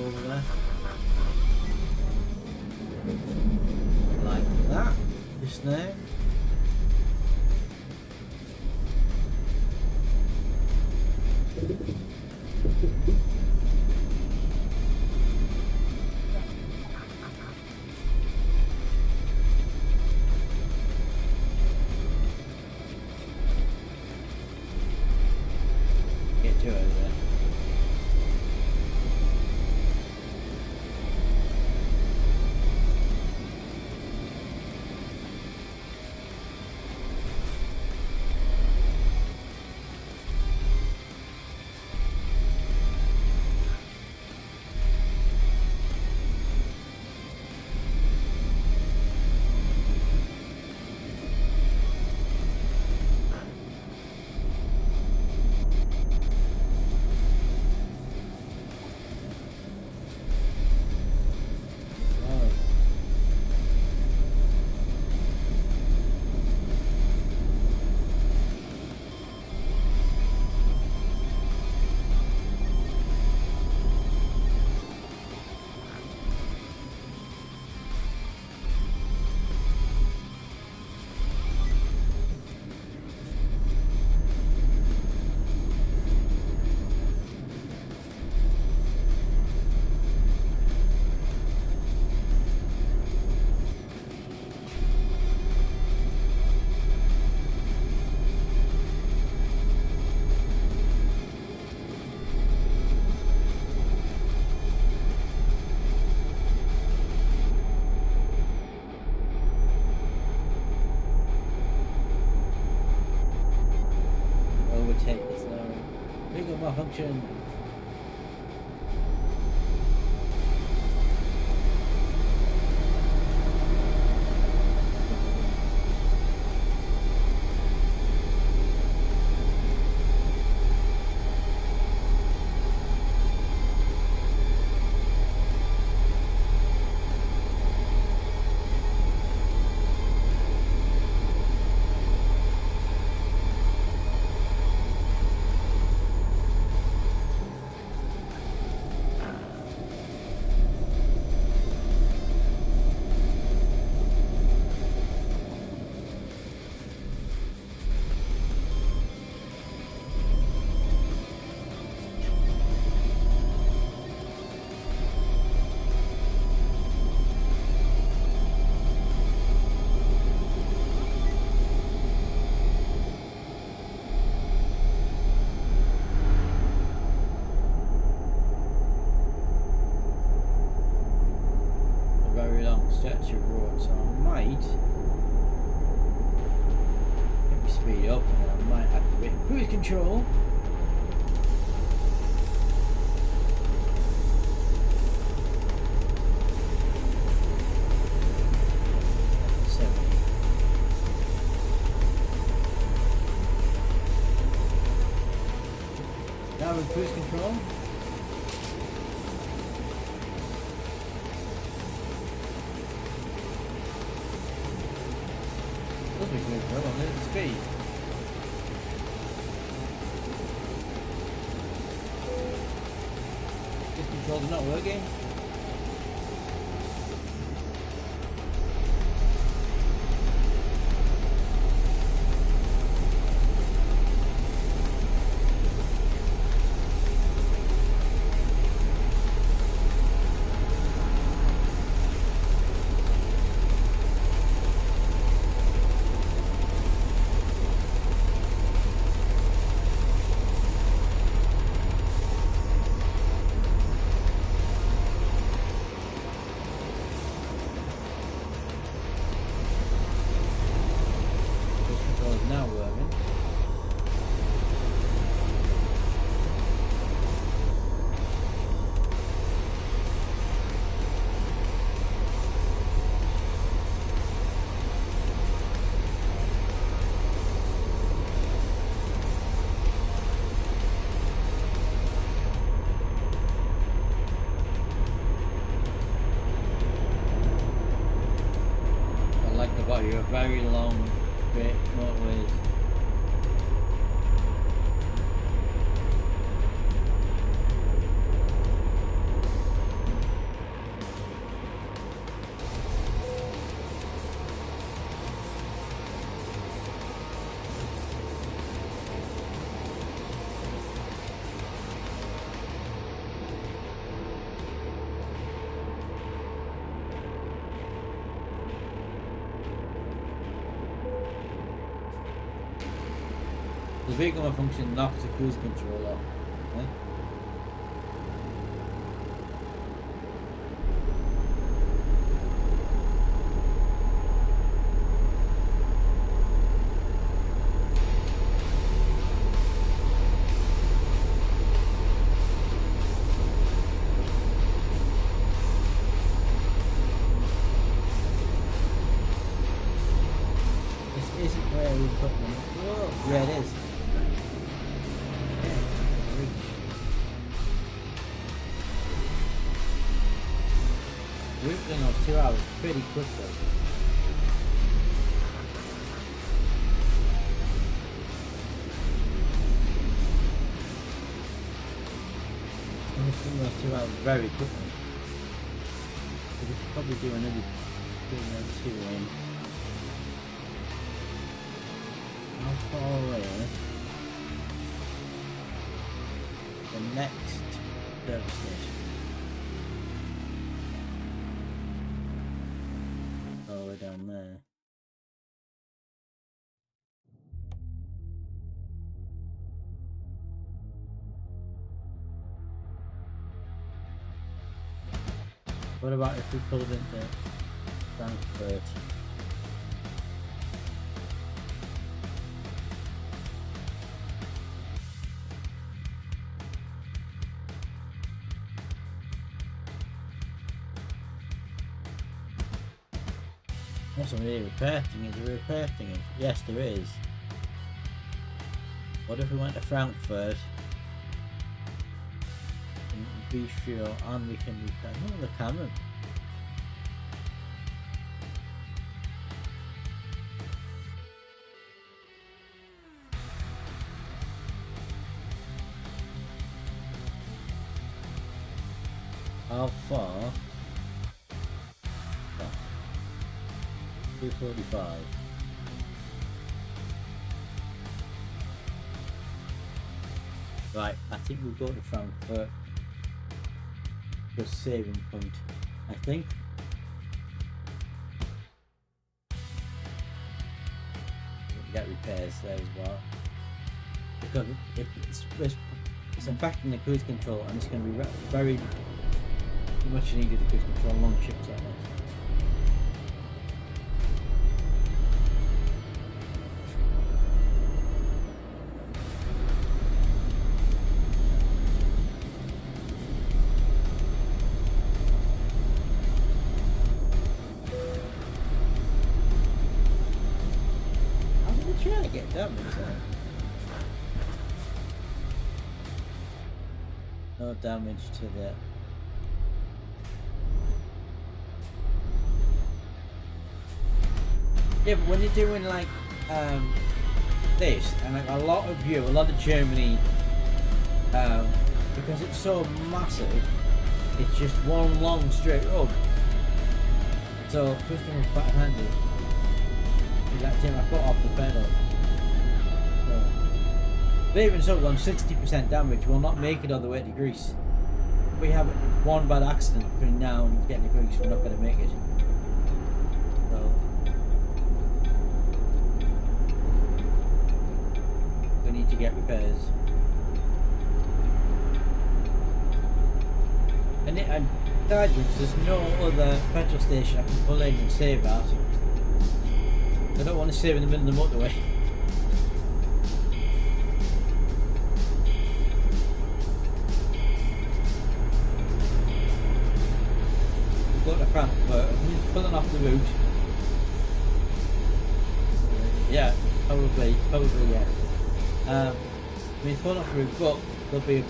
over there. Like that, just now. Get to over there. Overtake this now. Big up my function. Very long stretch of road, so I might maybe speed up and I might activate cruise control. Now with cruise control. Does make good well on the speed. Cruise control's not working. Now working. I like about your very long bit motorways. The vehicle malfunction knocks the cruise control off. Eh? This isn't where we put them. Whoa, yeah, it is. We've done those 2 hours pretty quickly. And we've done those 2 hours very quickly. We could probably do another 2 in. How far away is the next service station? All the way down there. What about if we pulled into Frankfurt? What's some really repair thing? Is there a repair thing? Yes, there is. What if we went to Frankfurt? Be sure and we can repair. No, the camera. How far? 245. Right, I think we'll go to Frankfurt. The saving point, I think. We get repairs there as well. Because it's impacting the cruise control and it's going to be very much needed the cruise control on long trips like this. Trying to get damage, no damage to the yeah, but when you're doing like this and like a lot of Germany, because it's so massive, it's just one long straight road. So customer fat handed. That take my foot off the pedal. So, but even so, on 60% damage, we'll not make it all the way to Greece. If we have one bad accident between now and getting to Greece, we're not going to make it. So, we need to get repairs. And besides which, there's no other petrol station I can pull in and save at. I don't want to save in the middle of the motorway. We'll go to Frankfurt. He's pulling off the route. Yeah, probably yeah. He's pulling off the route, but there'll be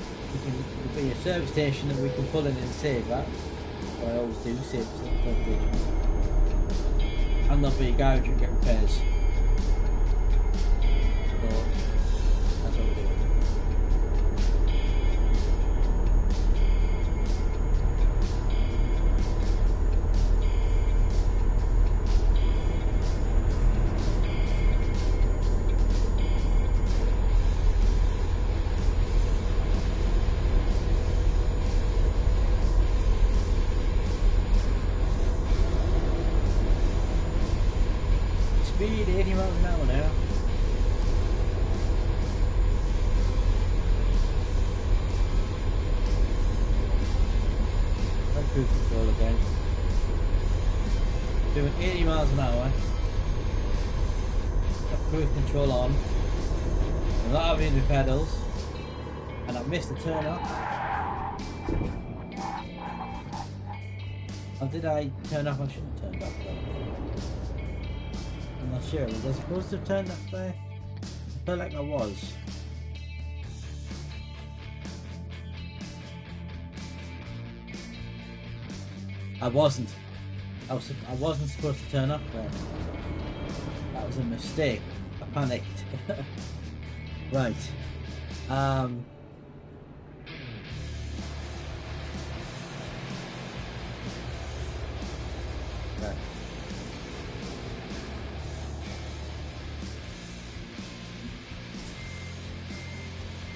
a service station that we can pull in and save at. I always do save at service stations. And there'll be a garage and get repairs. So that's what we're doing. Speed 80 miles an hour now. cruise control again. Doing 80 miles an hour. Got cruise control on. I'm not having the pedals. And I've missed the turn off. Or did I turn off? I shouldn't have turned off though. I'm not sure. Was I supposed to have turned off there? I felt like I was. I wasn't. I wasn't supposed to turn off there. That was a mistake. I panicked. Right. Right.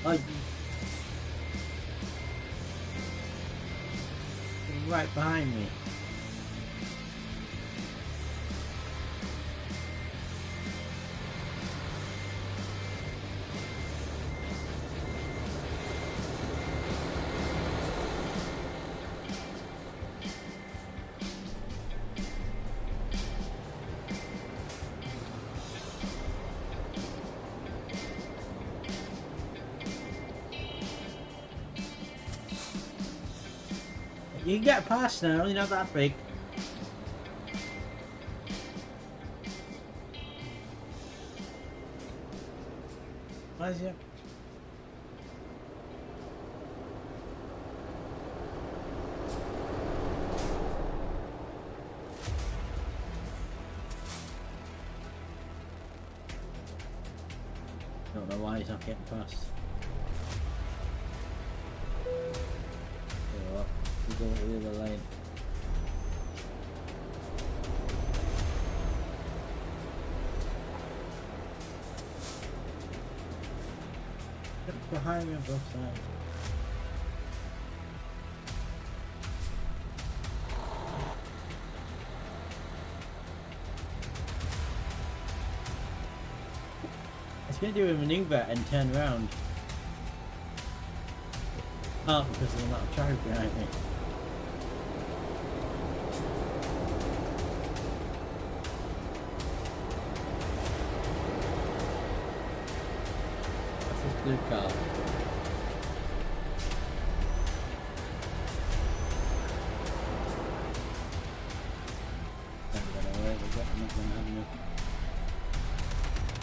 Oh, right behind me. You can get past now, you're not that big. Why is it? Don't know why he's not getting past. We're going to the other lane. Get behind me on both sides. It's going to do a maneuver and turn around. Oh, because there's a lot of traffic behind me. Blue car.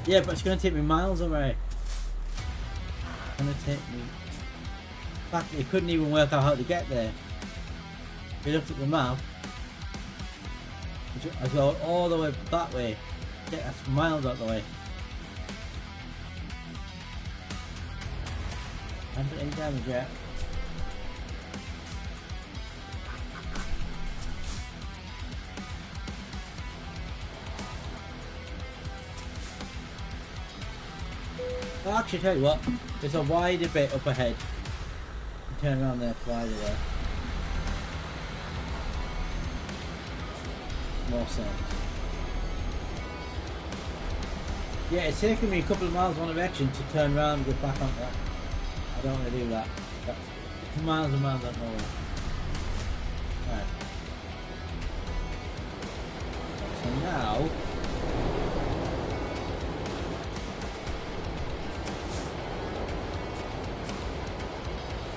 Yeah, but it's going to take me miles away. It's going to take me... In fact, it couldn't even work out how to get there. If you looked at the map, I go all the way that way. Yeah, that's miles out the way. I haven't put any damage yet. I'll actually tell you what, there's a wider bit up ahead. You turn around there, wider there. More sense. Yeah, it's taken me a couple of miles one direction to turn around and get back on that. I don't want to do that. That's miles and miles out nowhere. Right. So now...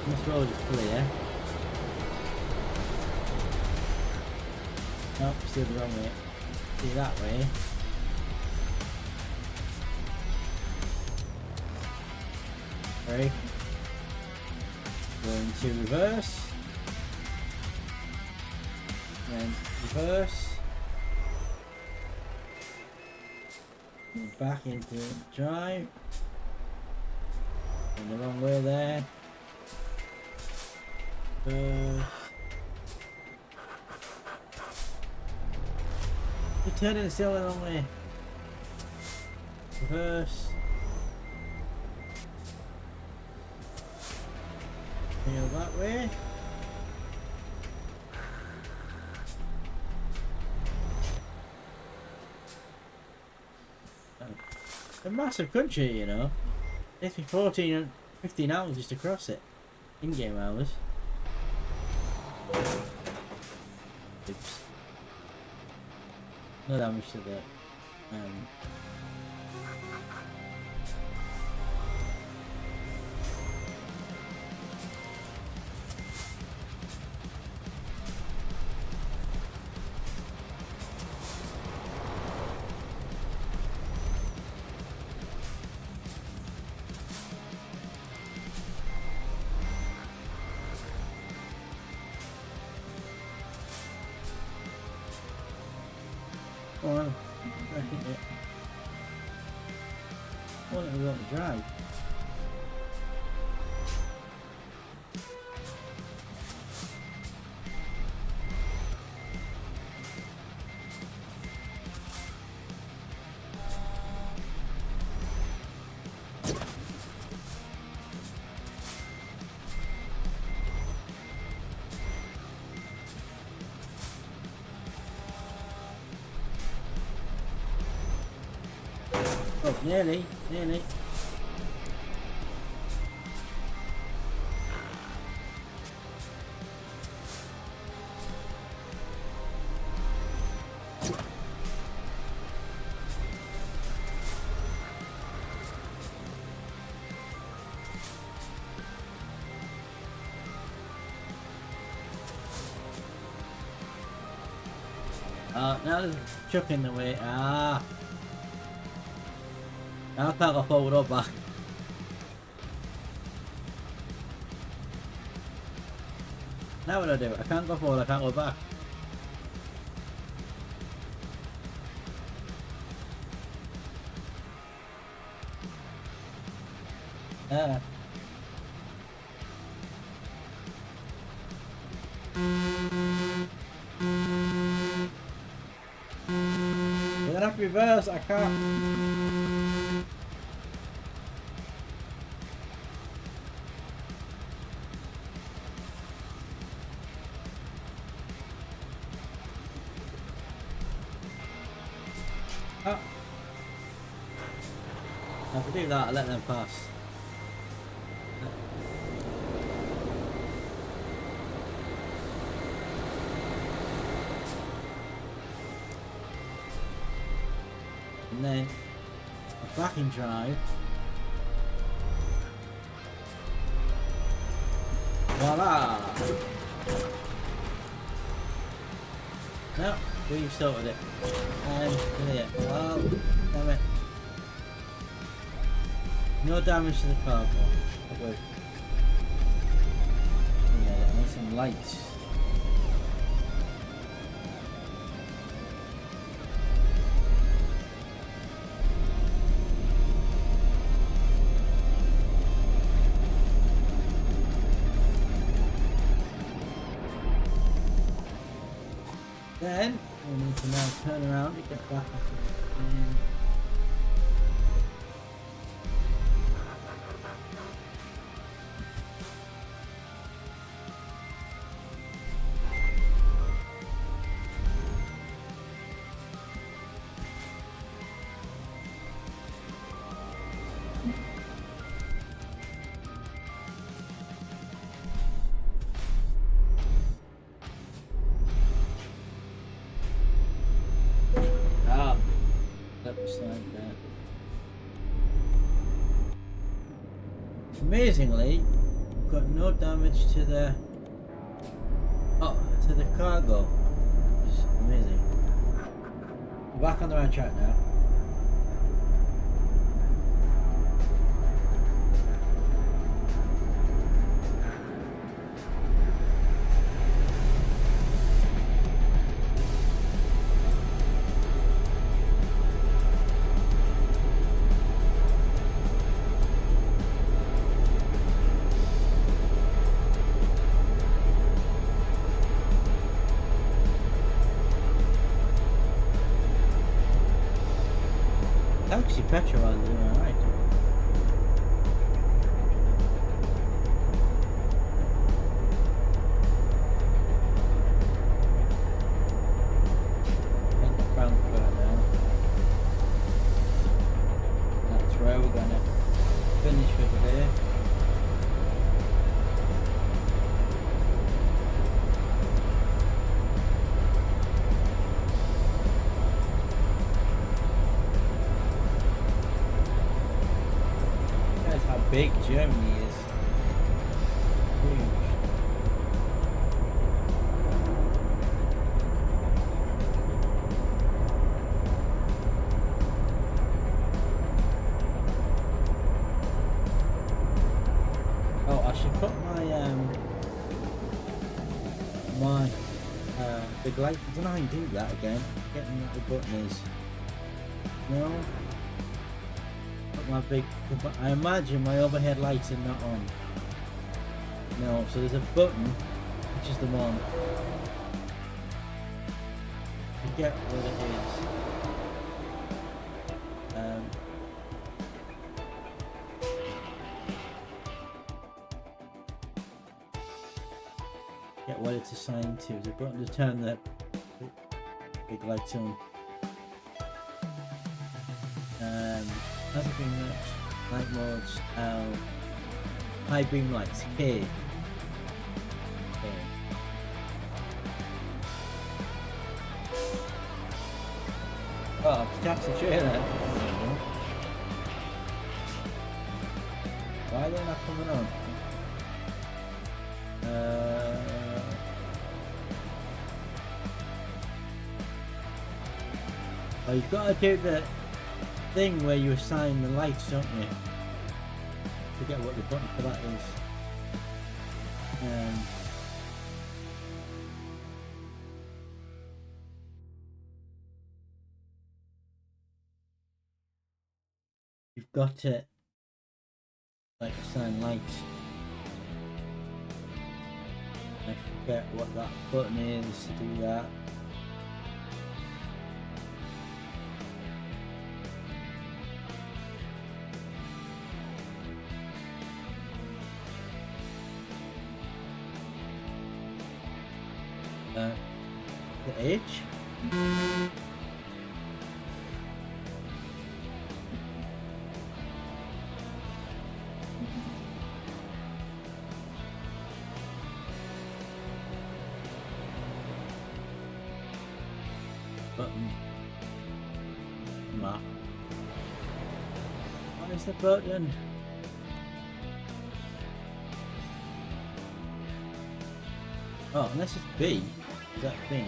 this road is clear. Nope, still the wrong way. See that way. Brake. Going to reverse. Then reverse. And back into drive. And the wrong way there. You're turning still the wrong way. Reverse. Go that way. It's a massive country, you know. It takes me 14 and 15 hours just to cross it. In-game hours. No damage to the Well, I think it. Well, it won't drive. Oh, nearly, nearly. Now there's a truck in the way. Now I can't go forward or back. Now what do I do? I can't go forward, I can't go back. We're gonna have to reverse, I can't. Oh. If I do that, I'll let them pass. And then a backing drive. Voila! No, we've sorted it. And here. Oh, damn it. No damage to the cargo. Good. Yeah, I need some lights. Then we need to now turn around and get back up. Amazingly, we've got no damage to the cargo, which is amazing. We're back on the right track now. Actually, petrol is doing alright. Get the front burn now. That's where we're gonna finish for today. big Germany is. Huge. Oh, I should put my big light. I don't know how you do that again. Getting what the button is. No. Put my big. I imagine my overhead lights are not on. No, so there's a button, which is the one. Forget what it is. Get what it's assigned to. There's a button to turn the big lights on. Has it been light modes? High beam lights. K. Oh, taps the trailer. Why are they not coming on? Oh, you've got to do the thing where you assign the lights, don't you? Forget what the button for that is. You've got to like assign lights. I forget what that button is to do that. The H. Button. Map. What is the button? Oh, unless it's B. Is that thing?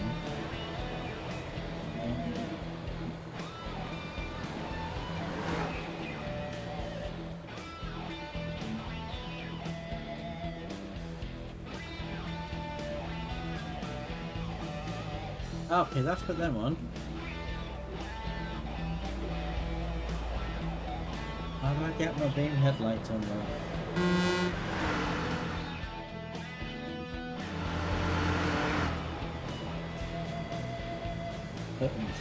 Okay, let's put them on. How do I get my beam headlights on though? Buttons.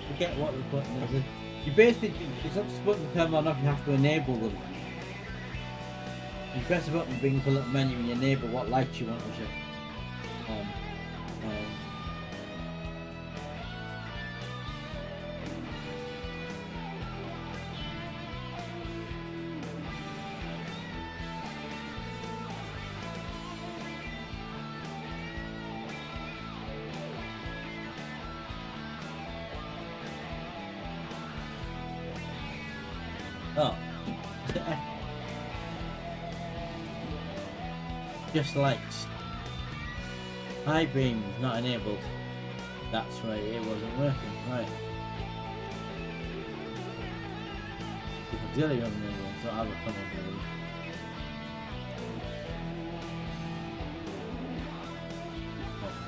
Forget what the button is. You basically, it's not just button to turn on off, you have to enable them. You press a button to bring up a little menu and you enable what lights you want to show. Oh. Just lights. High beam not enabled. That's why it wasn't working. Right. It's really unenabled, so I will come over.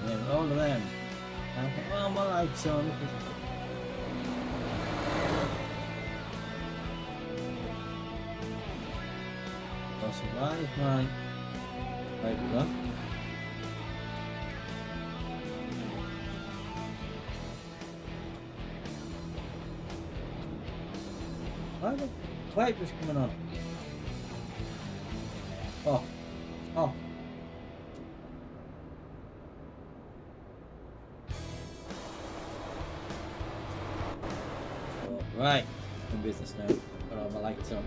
Oh, all of them. Oh, my lights on. So why is my light on? Why the light was coming on? Oh, oh. Right, I'm in business now. Got all my lights on.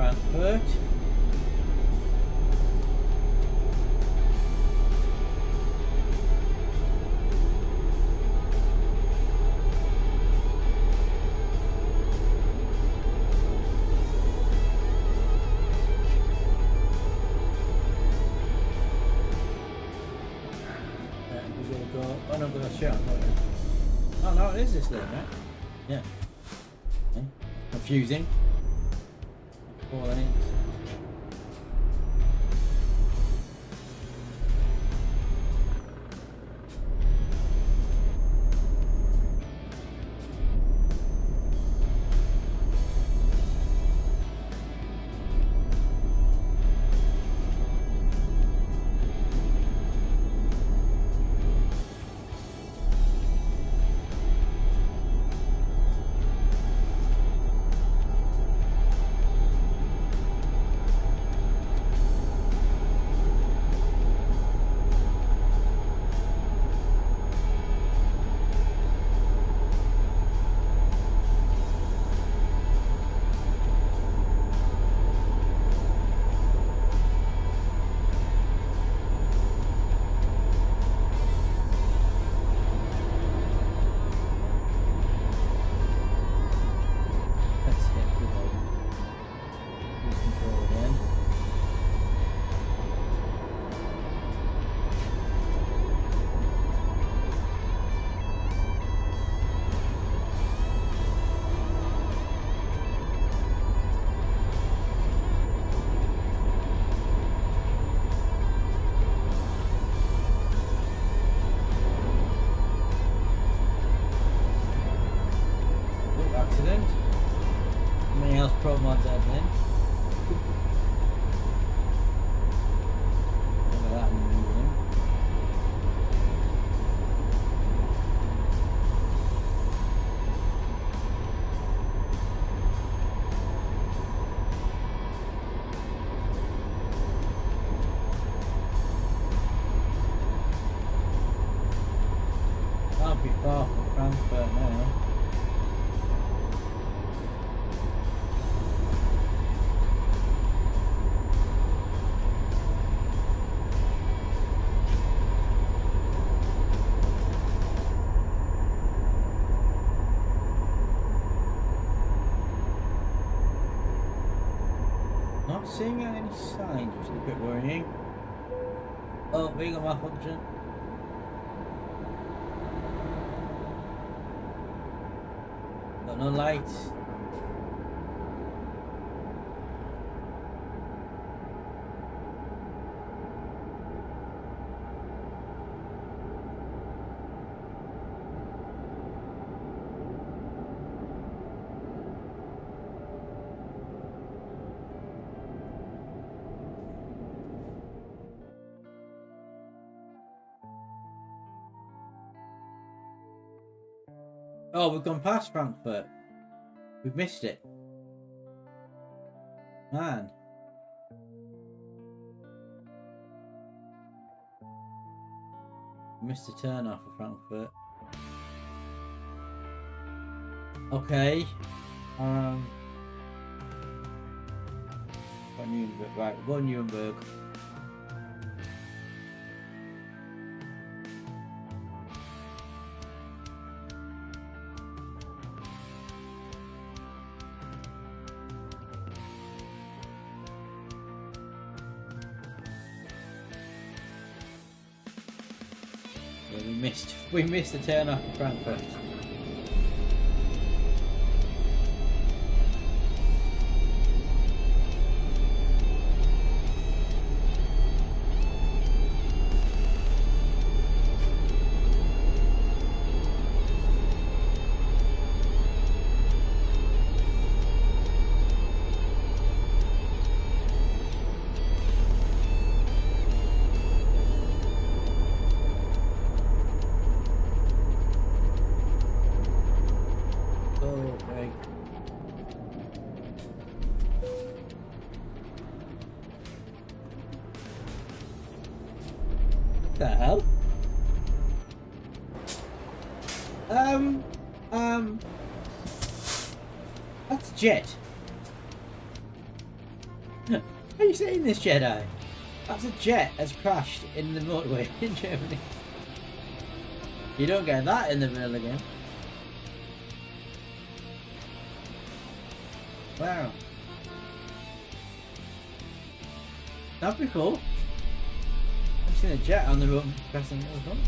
Frankfurt. We're gonna go. Oh no, we're gonna share. Oh no, it is this lane, right? Yeah. Okay. Confusing. 4 lanes. Let's hit cruise control again. Oh, accident. How many else ProMods had then? Look at that moving. Can't be far from Frankfurt now. Not seeing any signs, which is a bit worrying. Oh, vehicle malfunction. Got no lights. Oh, we've gone past Frankfurt. We've missed it. Man. We missed the turn off of Frankfurt. Okay. Got Nuremberg. Right, we'll go Nuremberg. Yeah, we missed the turn off of Frankfurt. Okay. What the hell? That's Jet. Are you saying this, Jedi? That's a jet has crashed in the motorway in Germany. You don't get that in the vanilla game. Wow. That'd be cool. I've seen a jet on the road crashing. That was fun.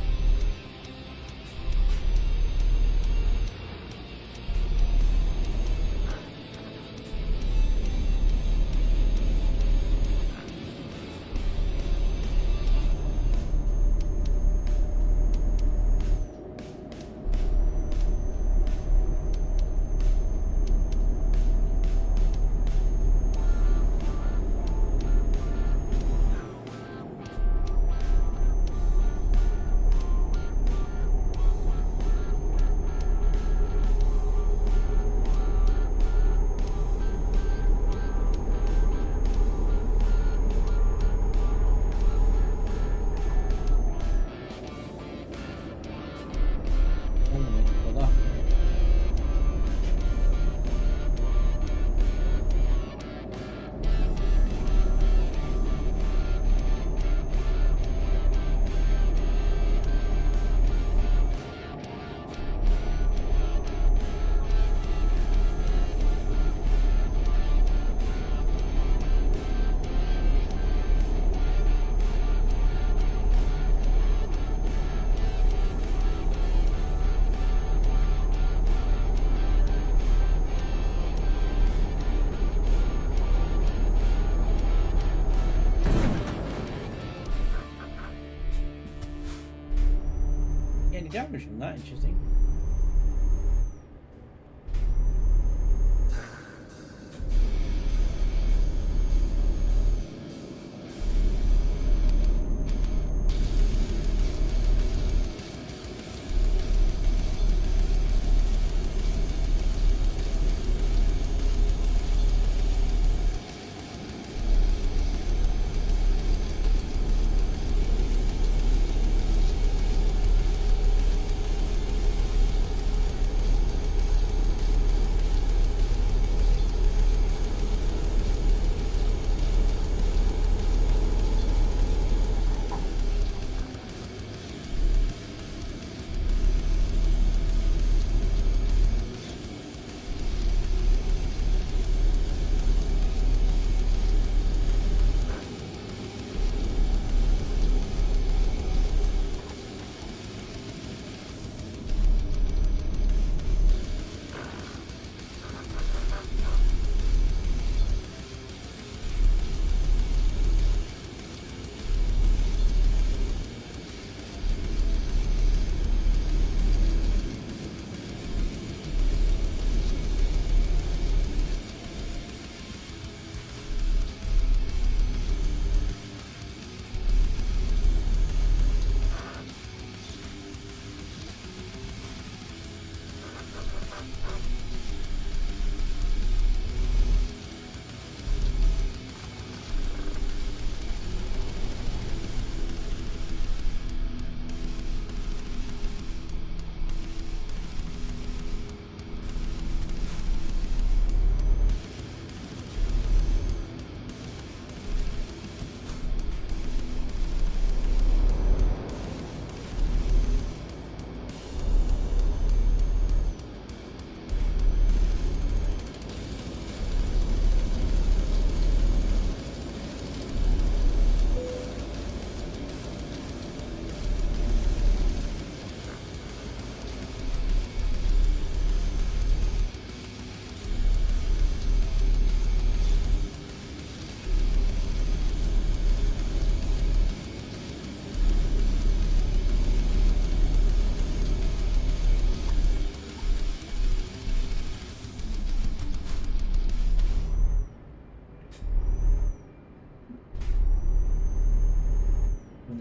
Any damage from that? Interesting.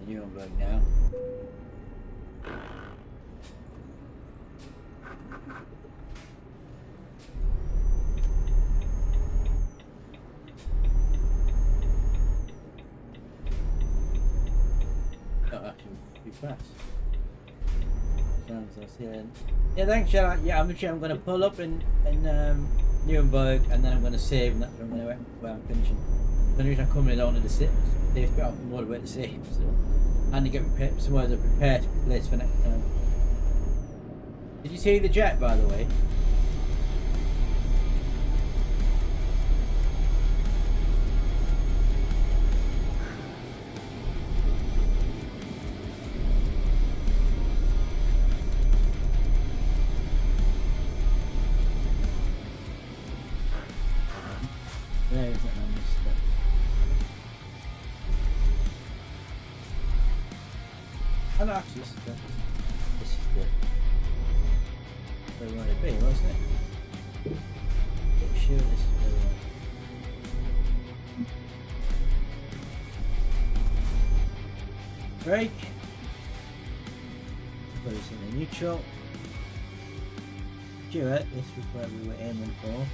Nuremberg now. Not actually be fast. Sounds like yeah, thanks, Sharon. Yeah, I'm sure I'm going to pull up in Nuremberg, and then I'm going to save, and that's where I'm finishing. The reason I'm coming along to the safe bit off the motorway to save, so and to get prepared, somewhere to prepare place for next time. Did you see the jet, by the way? There is it, I missed it. Oh no, actually, this is the where we want to be, wasn't it? Pretty sure this is where we want to be. Brake. Put us in the neutral. Duet, this was where we were aiming for.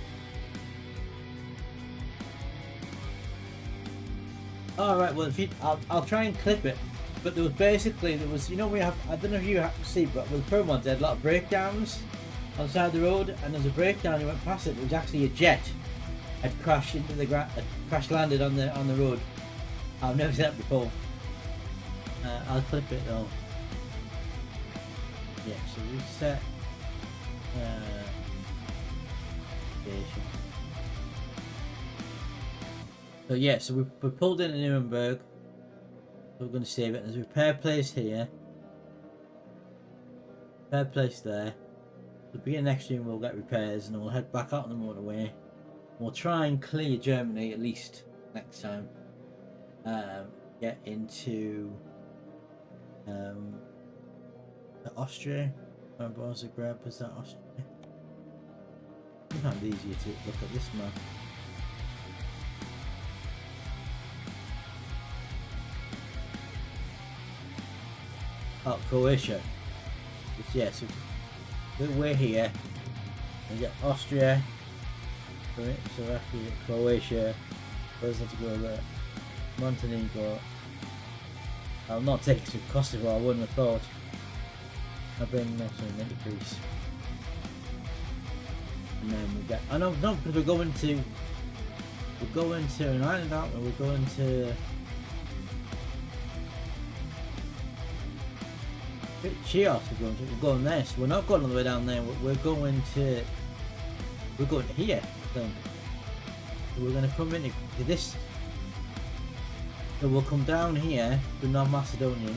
Alright, well, if you, I'll try and clip it. But there was, you know, we have, I don't know if you have to see, but with ProMods, they had a lot of breakdowns on the side of the road, and there's a breakdown, you went past it, it was actually a jet had crashed into the ground, crash landed on the road. I've never seen that before. I'll clip it though. Yeah, so reset. Station. So yeah, so we pulled into Nuremberg. We're going to save it. There's a repair place here. Repair place there. The beginning next stream we'll get repairs and then we'll head back out on the motorway. We'll try and clear Germany at least next time. Get into Austria. Remember Zagreb, was that Austria? Sometimes easier to look at this map. Oh, Croatia. Yeah, so we're here. We get Austria. So after we get Croatia, Bosnia to go over Montenegro. I'll not take it to Kosovo, I wouldn't have thought. I've been also into Greece. And then we get, I know, no, because we're going to an island, aren't we? We're going to Chios, we're going there, so we're not going all the way down there, we're going here, I think. So we're going to come into this, so we'll come down here to North Macedonia,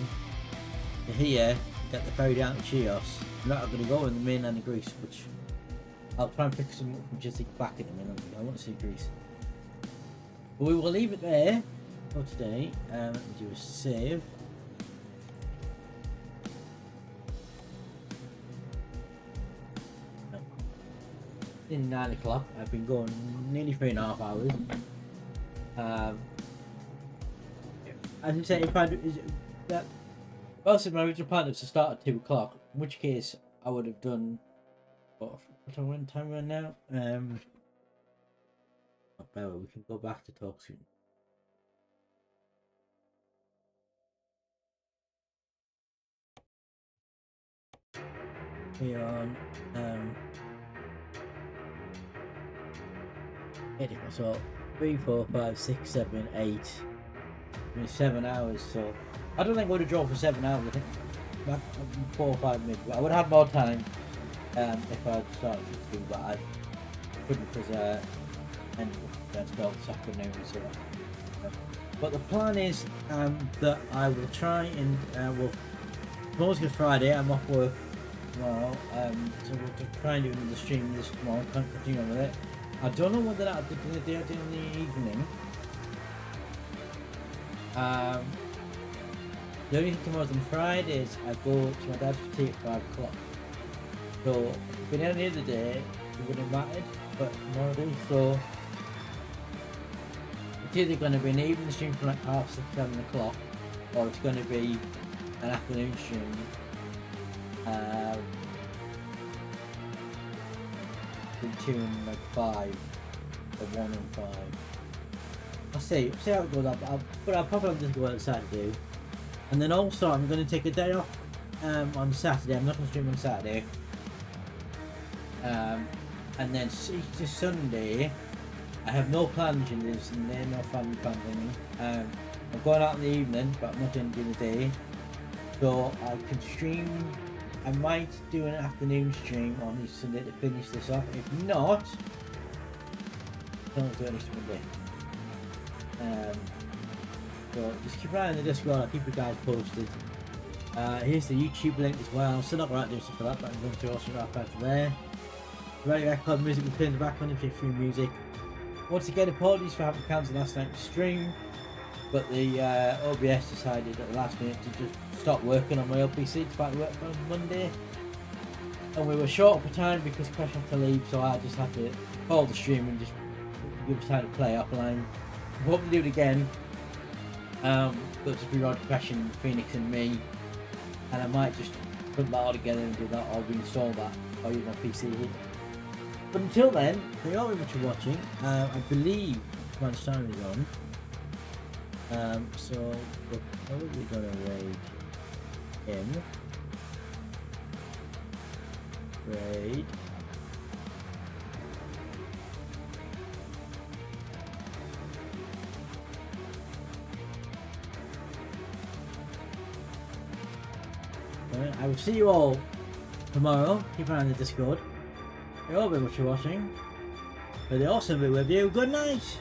to here, get the ferry down to Chios. We're not going to go in the mainland of Greece, which I'll try and pick some up from just back in a minute. I want to see Greece. But we will leave it there for today. Let me do a save. Nearly 9 o'clock. I've been going nearly 3.5 hours. As I say, if I do, that also my original plan was to start at 2 o'clock. In which case, I would have done. What time we're on now? We can go back to talk soon. We're on 8 o'clock, so 3, 4, 5, 6, 7, 8. I mean 7 hours, so I don't think I would have drove for 7 hours. I think about 4 or 5 minutes. I would have had more time if I had started to do, but I couldn't because I ended up spelled this afternoon. So, but the plan is that I will try and tomorrow's Good Friday. I'm off work tomorrow, so we'll try and do another stream this tomorrow. Can't continue on with it. I don't know whether that'll do the day in the evening. The only thing tomorrow's on Fridays, I go to my dad's for tea at 5 o'clock. So, if it'd been any other day, it wouldn't have mattered, but tomorrow do. So, it's either going to be an evening stream from like 6:30, 7 o'clock, or it's going to be an afternoon stream. Between like 5 or 1 and 5. I'll see how it goes up, but I'll probably just go outside to do. And then also I'm going to take a day off on Saturday. I'm not going to stream on Saturday. And then Easter Sunday, I have no plans in this, and there are no family plans on me. I'm going out in the evening, but I'm not doing it during the day. So I can stream. I might do an afternoon stream on this Sunday to finish this off. If not, don't do it next Monday. So just keep an eye on the Discord. I'll keep you guys posted. Here's the YouTube link as well. I'm still not going to do stuff for that, but I'm going to also wrap out there. Right record music will play in the background if you're free music. Once again, apologies for having cancelled last night's stream, but the OBS decided at the last minute to just stop working on my old PC despite work on Monday. And we were short for time because Crash had to leave, so I just had to hold the stream and just give us time to play offline. I hope to do it again. But just be Rod, Crash and Phoenix and me. And I might just put that all together and do that, or reinstall that, or use my PC here. But until then, thank you all very much for watching. I believe Command Time is on. So we're probably gonna raid him. Raid. I will see you all tomorrow. Keep an eye on the Discord. Thank you all very much for watching. For the awesome review, good night!